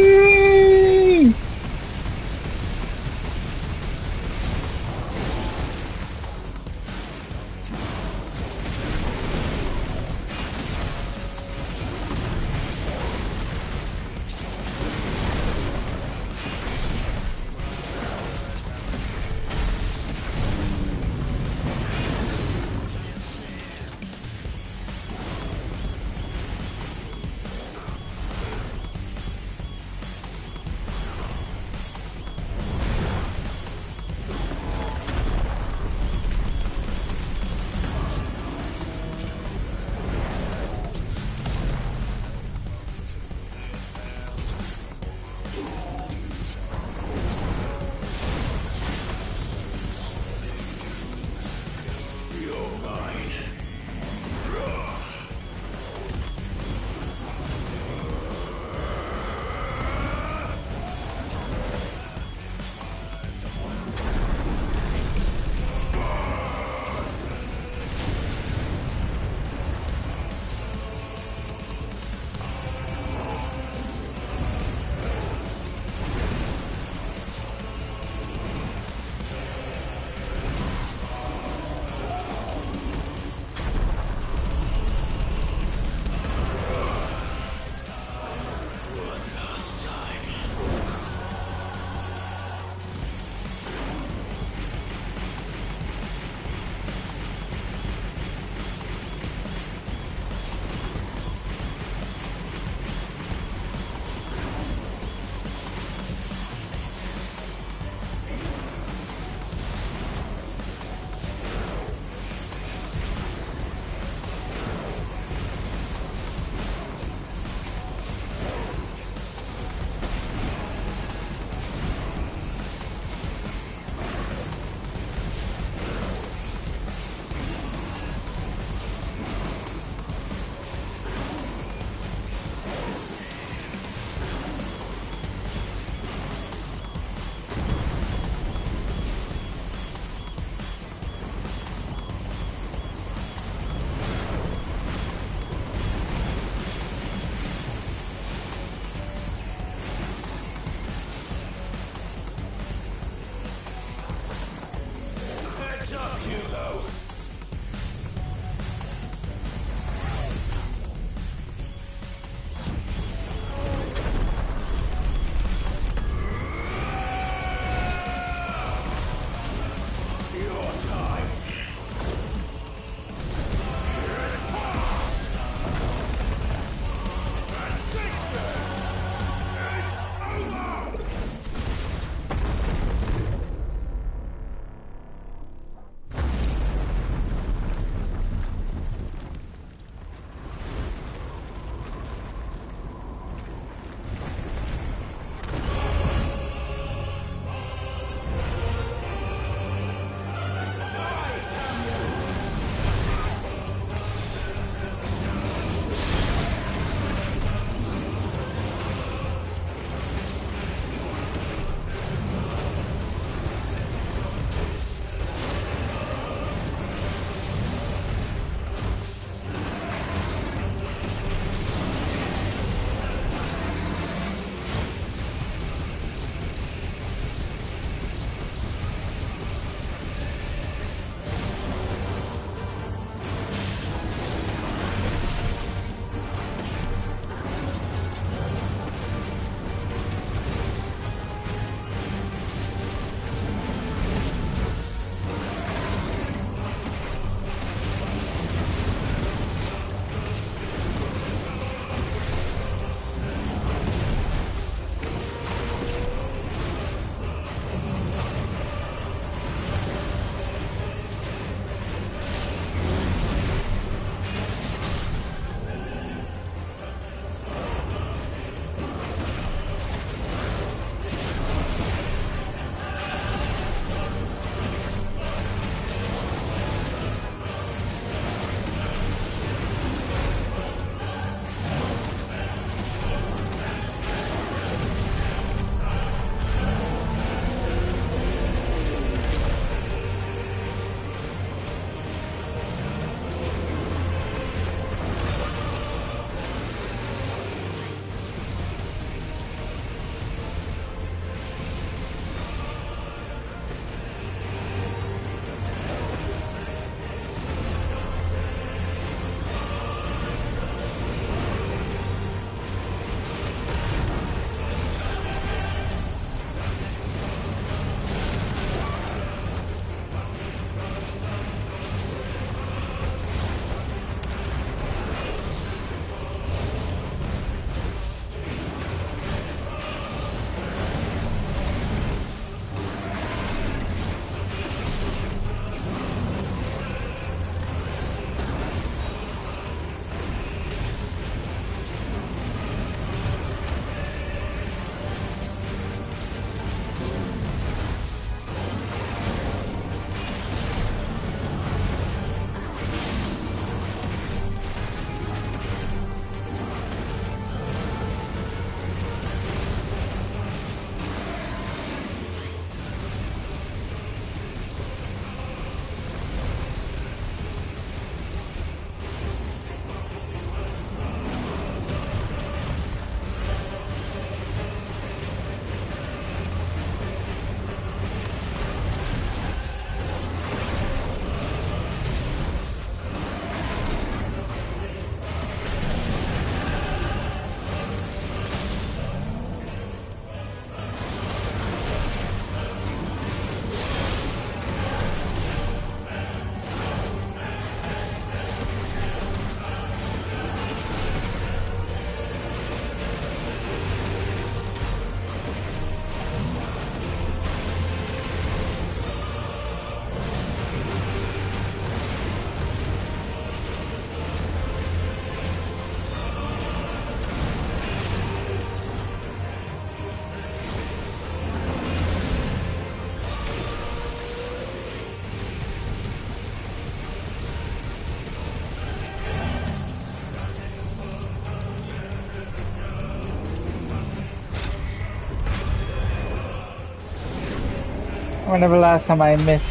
Whenever last time I missed.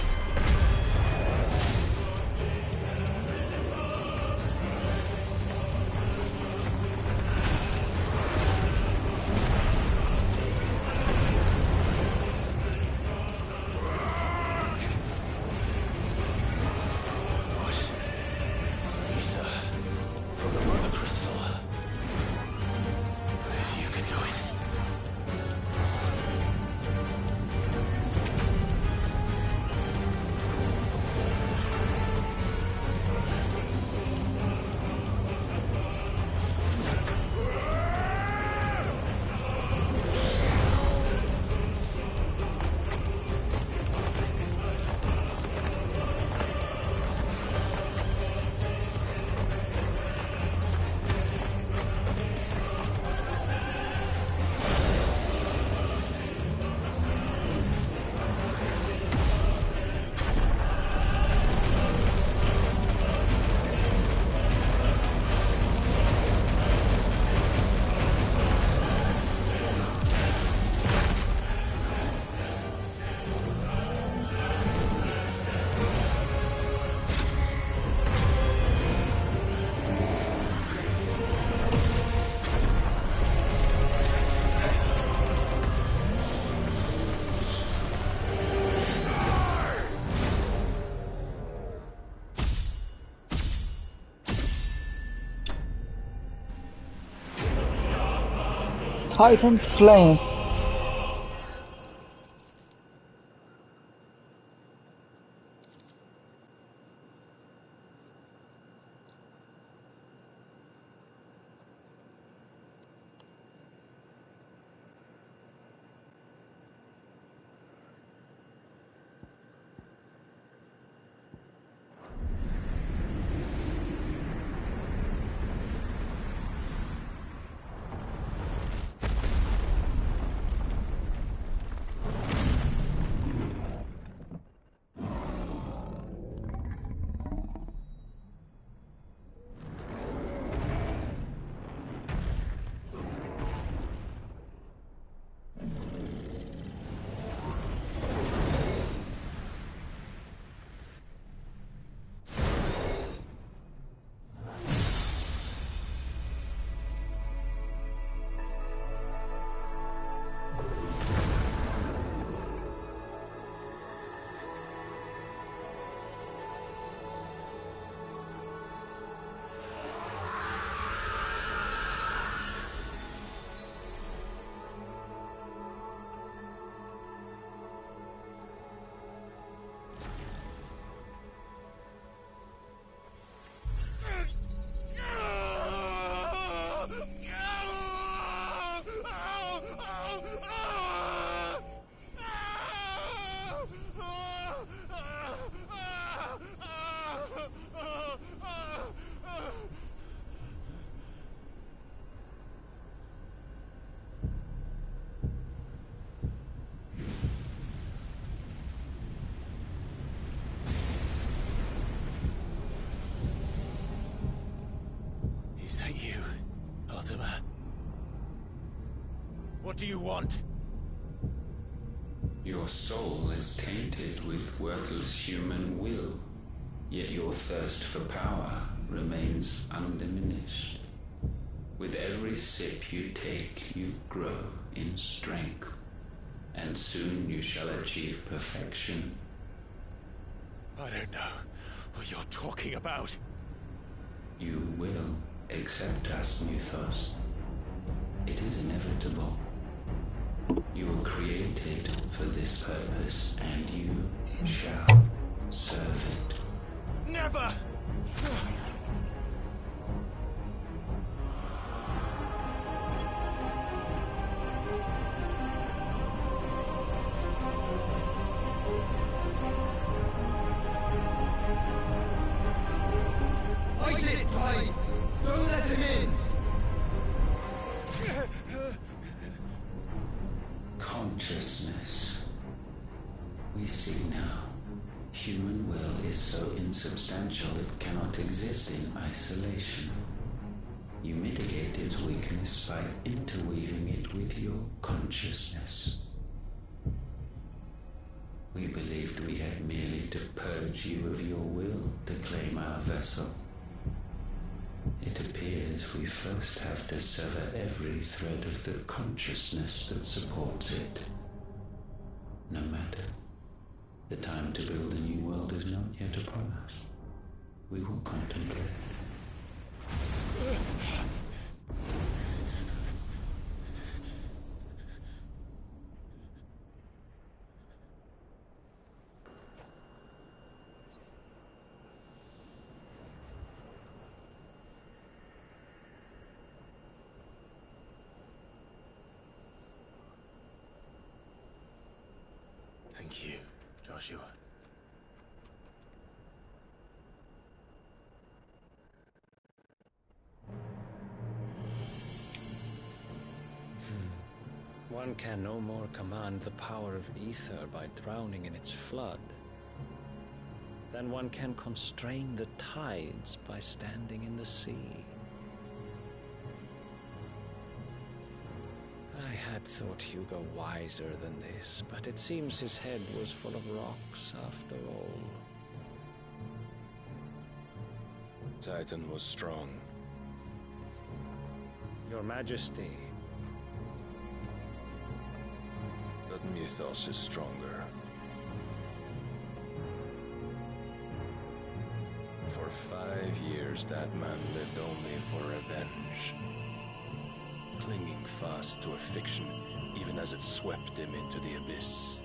From the Mother Crystal. If you can do it. Titan slain. Is that you, Ultima? What do you want? Your soul is tainted with worthless human will, yet your thirst for power remains undiminished. With every sip you take, you grow in strength, and soon you shall achieve perfection. I don't know what you're talking about. You will accept us, Mythos. It is inevitable. You were created for this purpose, and you shall serve it. Never! Fight it, Clive! Don't let him in! Consciousness. We see now. Human will is so insubstantial it cannot exist in isolation. You mitigate its weakness by interweaving it with your consciousness. We believed we had merely to purge you of your will to claim our vessel. It appears we first have to sever every thread of the consciousness that supports it. No matter. The time to build a new world is not yet upon us. We will contemplate. Thank you, Joshua. One can no more command the power of ether by drowning in its flood than one can constrain the tides by standing in the sea. I had thought Hugo wiser than this, but it seems his head was full of rocks after all. Titan was strong. Your Majesty. But Mythos is stronger. For 5 years, that man lived only for revenge. Clinging fast to a fiction, even as it swept him into the abyss.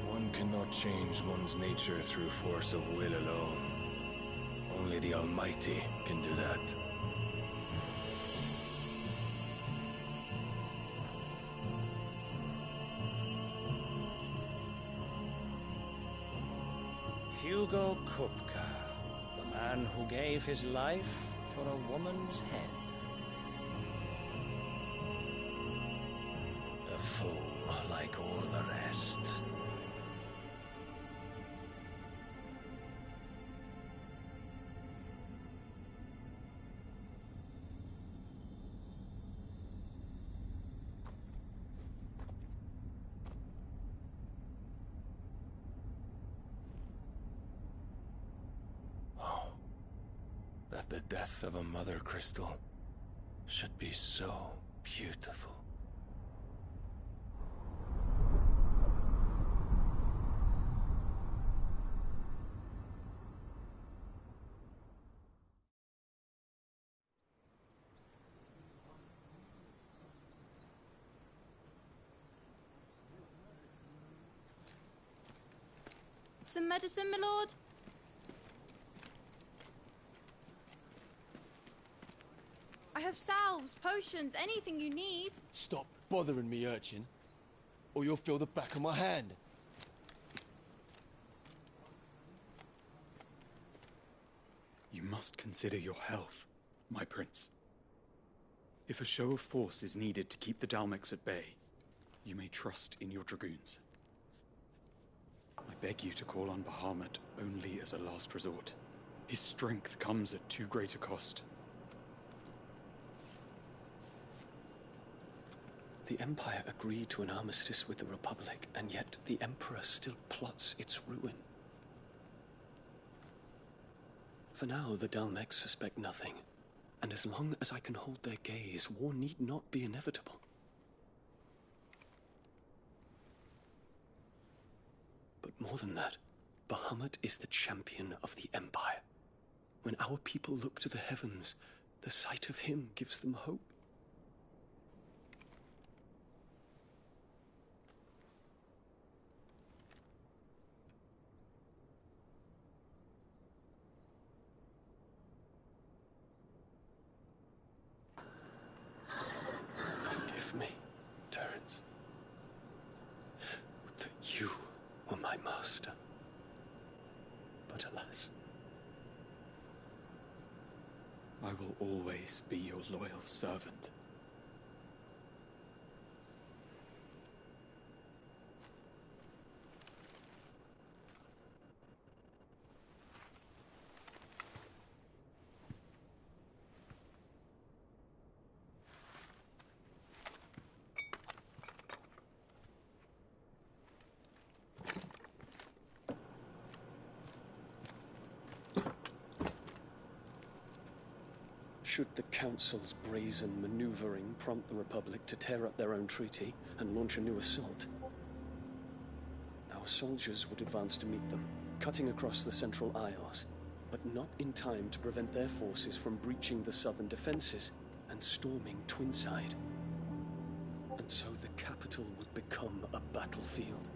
One cannot change one's nature through force of will alone. Only the Almighty can do that. Hugo Kupka, the man who gave his life for a woman's head. A fool like all the rest. That the death of a mother crystal should be so beautiful. Some medicine, my lord? I have salves, potions, anything you need. Stop bothering me, urchin, or you'll feel the back of my hand. You must consider your health, my prince. If a show of force is needed to keep the Dalmex at bay, you may trust in your dragoons. I beg you to call on Bahamut only as a last resort. His strength comes at too great a cost. The Empire agreed to an armistice with the Republic, and yet the Emperor still plots its ruin. For now, the Dalmex suspect nothing, and as long as I can hold their gaze, war need not be inevitable. But more than that, Bahamut is the champion of the Empire. When our people look to the heavens, the sight of him gives them hope. Forgive me, Terence. Would that you were my master. But alas. I will always be your loyal servant. Should the Council's brazen maneuvering prompt the Republic to tear up their own treaty and launch a new assault, our soldiers would advance to meet them, cutting across the Central Isles, but not in time to prevent their forces from breaching the southern defenses and storming Twinside. And so the capital would become a battlefield.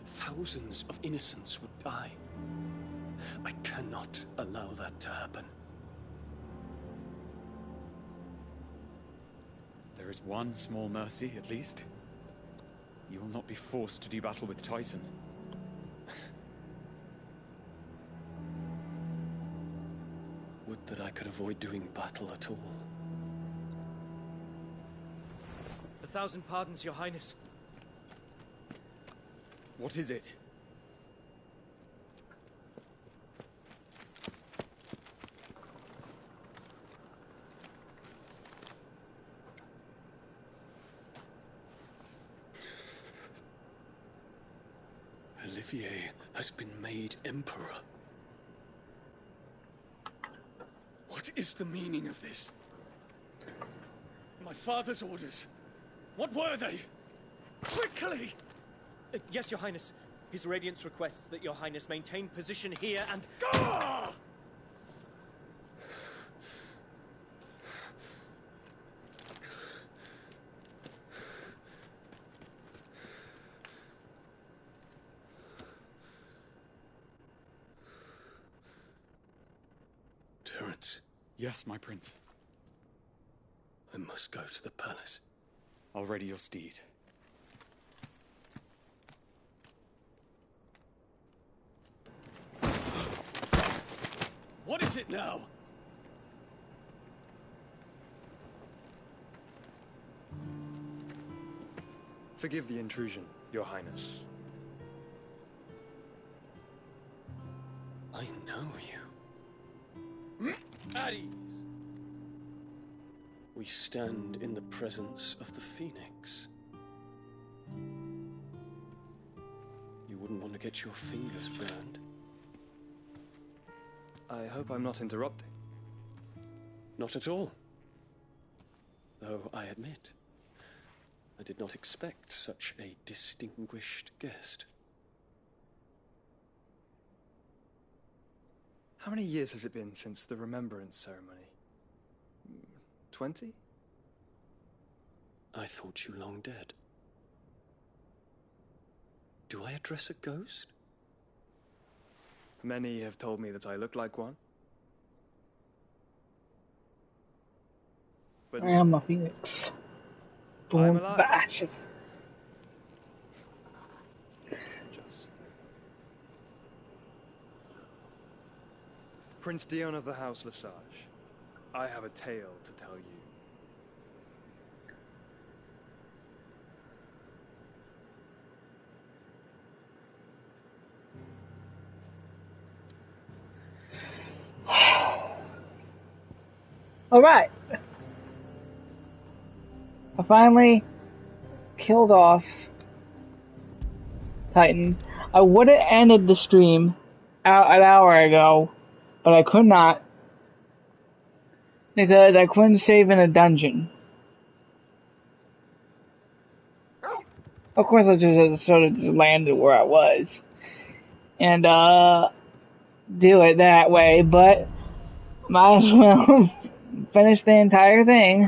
Thousands of innocents would die. I cannot allow that to happen. There is one small mercy, at least. You will not be forced to do battle with Titan. Would that I could avoid doing battle at all. 1,000 pardons, Your Highness. What is it? Olivier has been made Emperor. What is the meaning of this? My father's orders. What were they? Quickly! Yes, Your Highness. His Radiance requests that Your Highness maintain position here and... Ah! Terence. Yes, my prince. I must go to the palace. I'll ready your steed. What is it now? Forgive the intrusion, Your Highness. I know you. At ease. We stand in the presence of the Phoenix. You wouldn't want to get your fingers burned. I hope I'm not interrupting. Not at all. Though I admit, I did not expect such a distinguished guest. How many years has it been since the Remembrance ceremony? 20? I thought you long dead. Do I address a ghost? Many have told me that I look like one. But I am a phoenix. Born from the ashes. Prince Dion of the House Lesage, I have a tale to tell you. Alright. I finally killed off Titan. I would have ended the stream an hour ago, but I could not because I couldn't save in a dungeon. Of course, I just sort of just landed where I was and do it that way, but might as well finish the entire thing.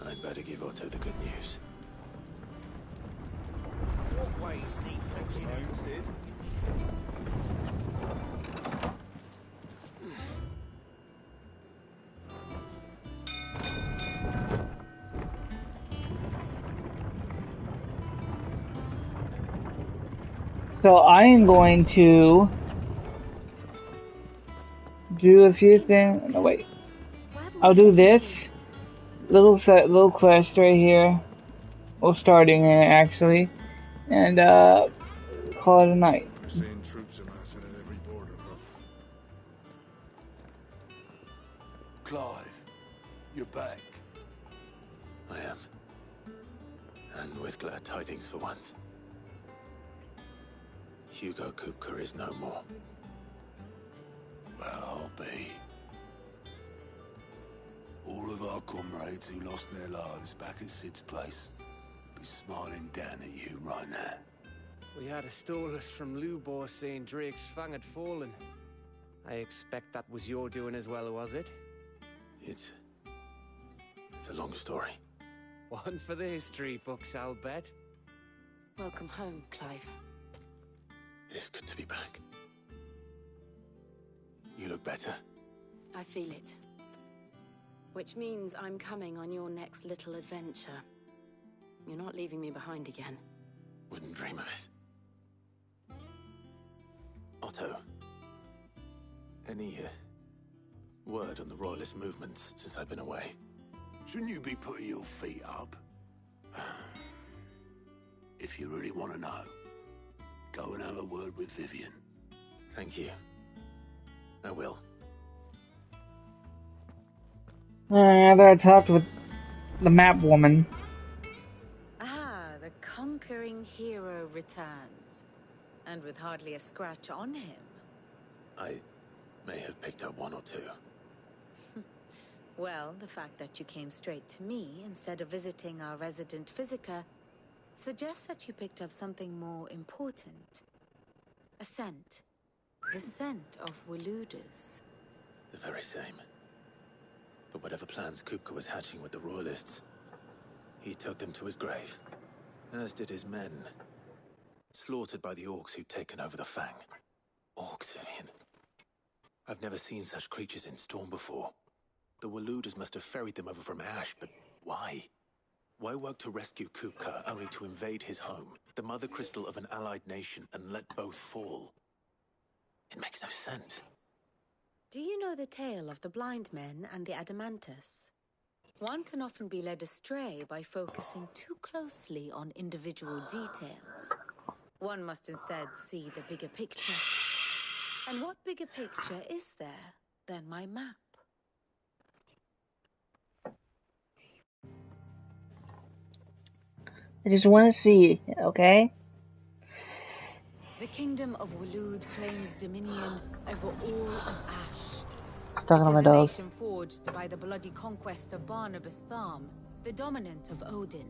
I'd better give Otto the good news. Walkways need patching out, Sid. So I am going to do a few things. No, wait. I'll do this little quest right here. Well, starting here actually, and call it a night. We're seeing troops amassing at every border crossing. Clive, you're back. I am. And with glad tidings for once. Hugo Kupka is no more. Well, I'll be. All of our comrades who lost their lives back at Sid's place be smiling down at you right now. We had a stole us from Lubor saying Drake's Fang had fallen. I expect that was your doing as well, was it? It's a long story. One for the history books, I'll bet. Welcome home, Clive. It's good to be back. You look better. I feel it. Which means I'm coming on your next little adventure. You're not leaving me behind again. Wouldn't dream of it. Otto, any word on the Royalist movements since I've been away? Shouldn't you be putting your feet up? If you really want to know, go and have a word with Vivian. Thank you. I will. After I talked with the map woman. Ah, the conquering hero returns. And with hardly a scratch on him. I may have picked up one or two. Well, the fact that you came straight to me instead of visiting our resident Physica suggests that you picked up something more important. A scent. The scent of Waloeders. The very same. But whatever plans Kupka was hatching with the Royalists, he took them to his grave, as did his men. Slaughtered by the orcs who'd taken over the Fang. Orcs, Vivian. I've never seen such creatures in Storm before. The Waloeders must have ferried them over from Ash, but why? Why work to rescue Kupka only to invade his home, the mother crystal of an allied nation, and let both fall? It makes no sense. Do you know the tale of the blind men and the Adamantus? One can often be led astray by focusing too closely on individual details. One must instead see the bigger picture. And what bigger picture is there than my map? I just want to see it, okay? The kingdom of Waloed claims dominion over all of Ash. Stuck on my It is a dog. nation forged by the bloody conquest of Barnabas Tharm, the dominant of Odin.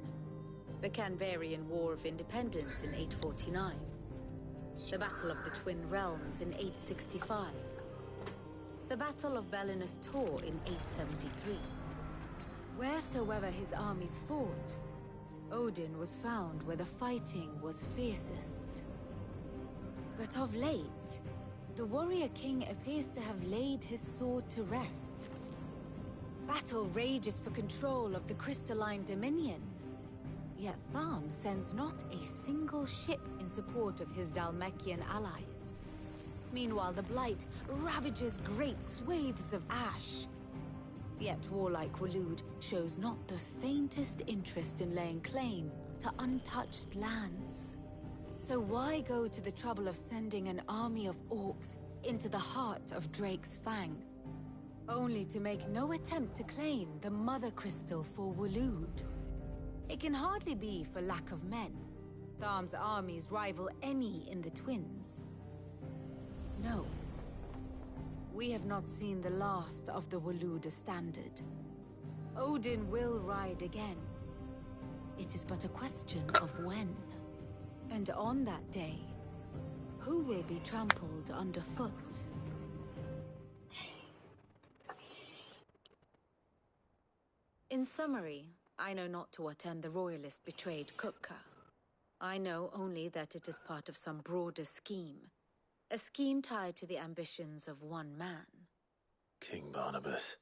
The Canvarian War of Independence in 849. The Battle of the Twin Realms in 865. The Battle of Belinus Tor in 873. Wheresoever his armies fought, Odin was found where the fighting was fiercest. But of late, the warrior king appears to have laid his sword to rest. Battle rages for control of the crystalline dominion. Yet Tharm sends not a single ship in support of his Dhalmekian allies. Meanwhile, the Blight ravages great swathes of Ash. Yet warlike Waloed shows not the faintest interest in laying claim to untouched lands. So why go to the trouble of sending an army of orcs into the heart of Drake's Fang, only to make no attempt to claim the Mother Crystal for Waloed? It can hardly be for lack of men. Tharm's armies rival any in the Twins. No. We have not seen the last of the Waloeder standard. Odin will ride again. It is but a question of when. And on that day, who will be trampled underfoot? In summary, I know not to what end the Royalists betrayed Kupka. I know only that it is part of some broader scheme. A scheme tied to the ambitions of one man. King Barnabas.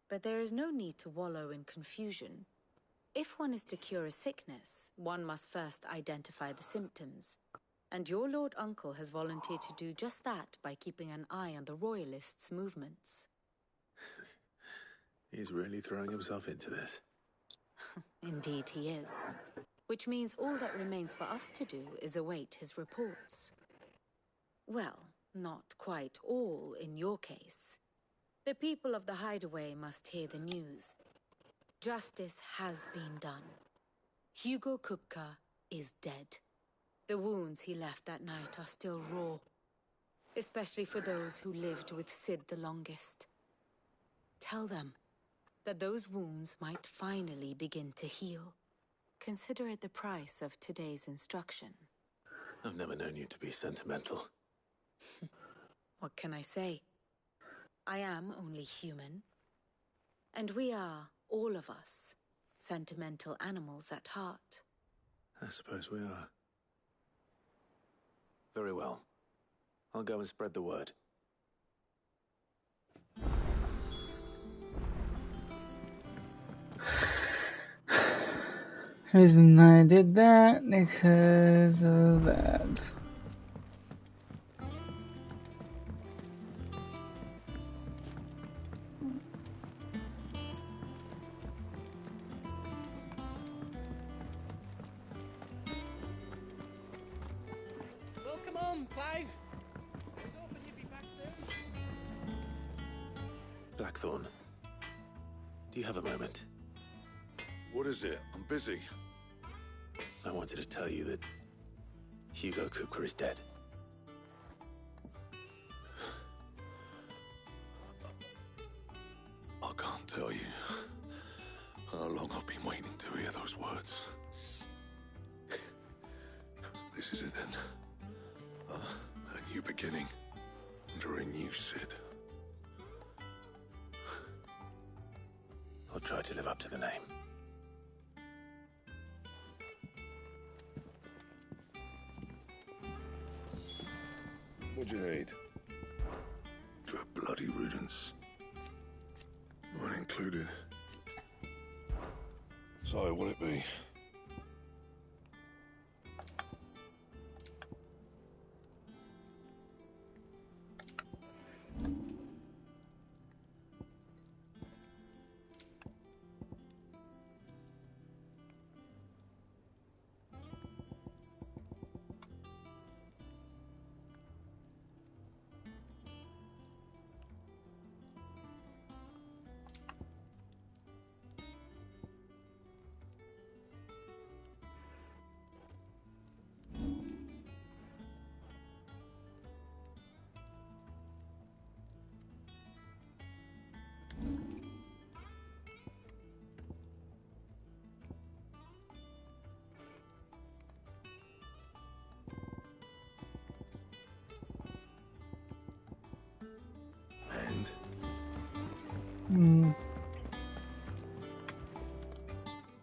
But there is no need to wallow in confusion. If one is to cure a sickness, one must first identify the symptoms. And your Lord Uncle has volunteered to do just that by keeping an eye on the Royalists' movements. He's really throwing himself into this. Indeed he is. Which means all that remains for us to do is await his reports. Well, not quite all in your case. The people of the Hideaway must hear the news. Justice has been done. Hugo Kupka is dead. The wounds he left that night are still raw, especially for those who lived with Sid the longest. Tell them, that those wounds might finally begin to heal. Consider it the price of today's instruction. I've never known you to be sentimental. What can I say? I am only human. And we are, all of us, sentimental animals at heart. I suppose we are. Very well. I'll go and spread the word. The reason I did that because of that. Welcome home, Clive. I was hoping you'd be back soon. Blackthorn, do you have a moment? What is it? I'm busy. I wanted to tell you that Hugo Kupka is dead. I can't tell you how long I've been waiting to hear those words. This is it then. A new beginning under a new Cid. I'll try to live up to the name. What do you need? To a bloody riddance. Mine included. So, will it be?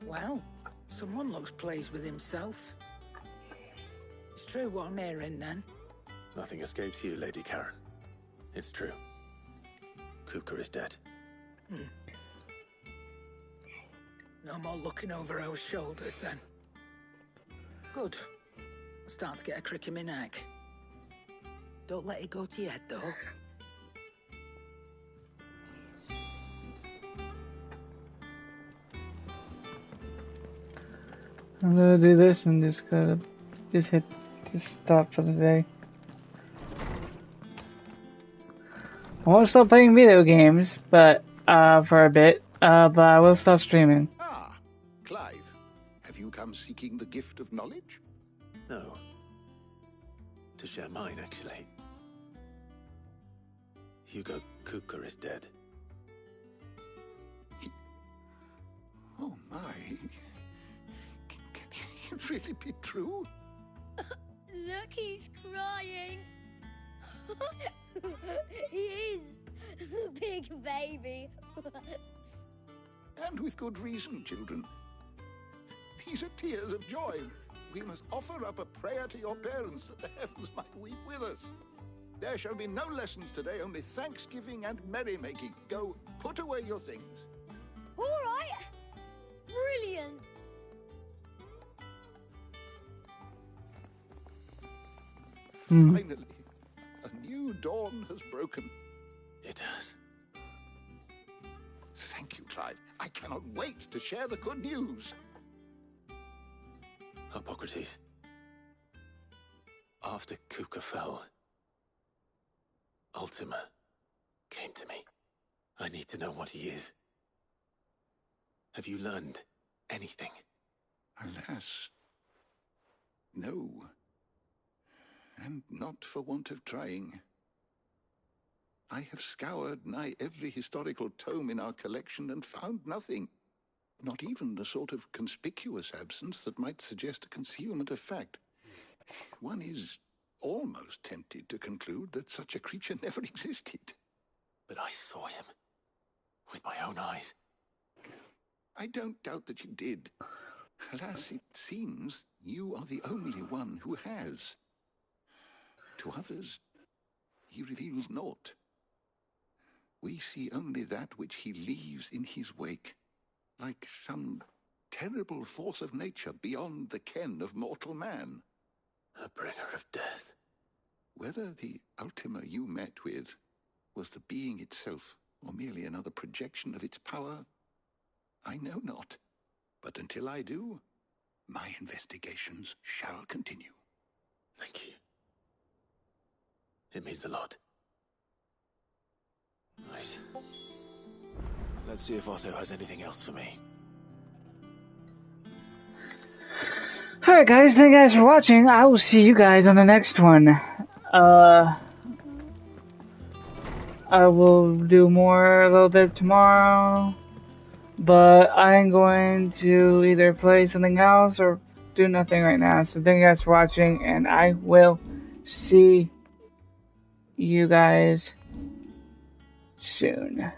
Well, someone looks pleased with himself. It's true what I'm hearing, then. Nothing escapes you, Lady Karen. It's true. Kupka is dead. No more looking over our shoulders, then. Good. I'm starting to get a crick in my neck. Don't let it go to your head, though. I'm gonna do this and just hit stop for the day. I won't stop playing video games, but for a bit, but I will stop streaming. Ah, Clive, have you come seeking the gift of knowledge? No. To share mine, actually. Hugo Kupka is dead. Oh my. Can it really be true? Look, he's crying. He is. The big baby. And with good reason, children. These are tears of joy. We must offer up a prayer to your parents that the heavens might weep with us. There shall be no lessons today, only thanksgiving and merrymaking. Go, put away your things. All right. Brilliant. Finally, a new dawn has broken. It has. Thank you, Clive. I cannot wait to share the good news. Hippocrates. After Kupka fell, Ultima came to me. I need to know what he is. Have you learned anything? Alas, no. And not for want of trying. I have scoured nigh every historical tome in our collection and found nothing. Not even the sort of conspicuous absence that might suggest a concealment of fact. One is almost tempted to conclude that such a creature never existed. But I saw him. With my own eyes. I don't doubt that you did. Alas, it seems you are the only one who has. To others, he reveals naught. We see only that which he leaves in his wake, like some terrible force of nature beyond the ken of mortal man. A bringer of death. Whether the Ultima you met with was the being itself, or merely another projection of its power, I know not. But until I do, my investigations shall continue. Thank you. It means a lot. Right. Let's see if Otto has anything else for me. Alright guys, thank you guys for watching. I will see you guys on the next one. I will do more a little bit tomorrow, but I'm going to either play something else or do nothing right now. So thank you guys for watching, and I will see you guys soon.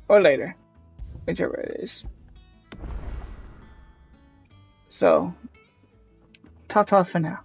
Or later. Whichever it is. So, ta-ta for now.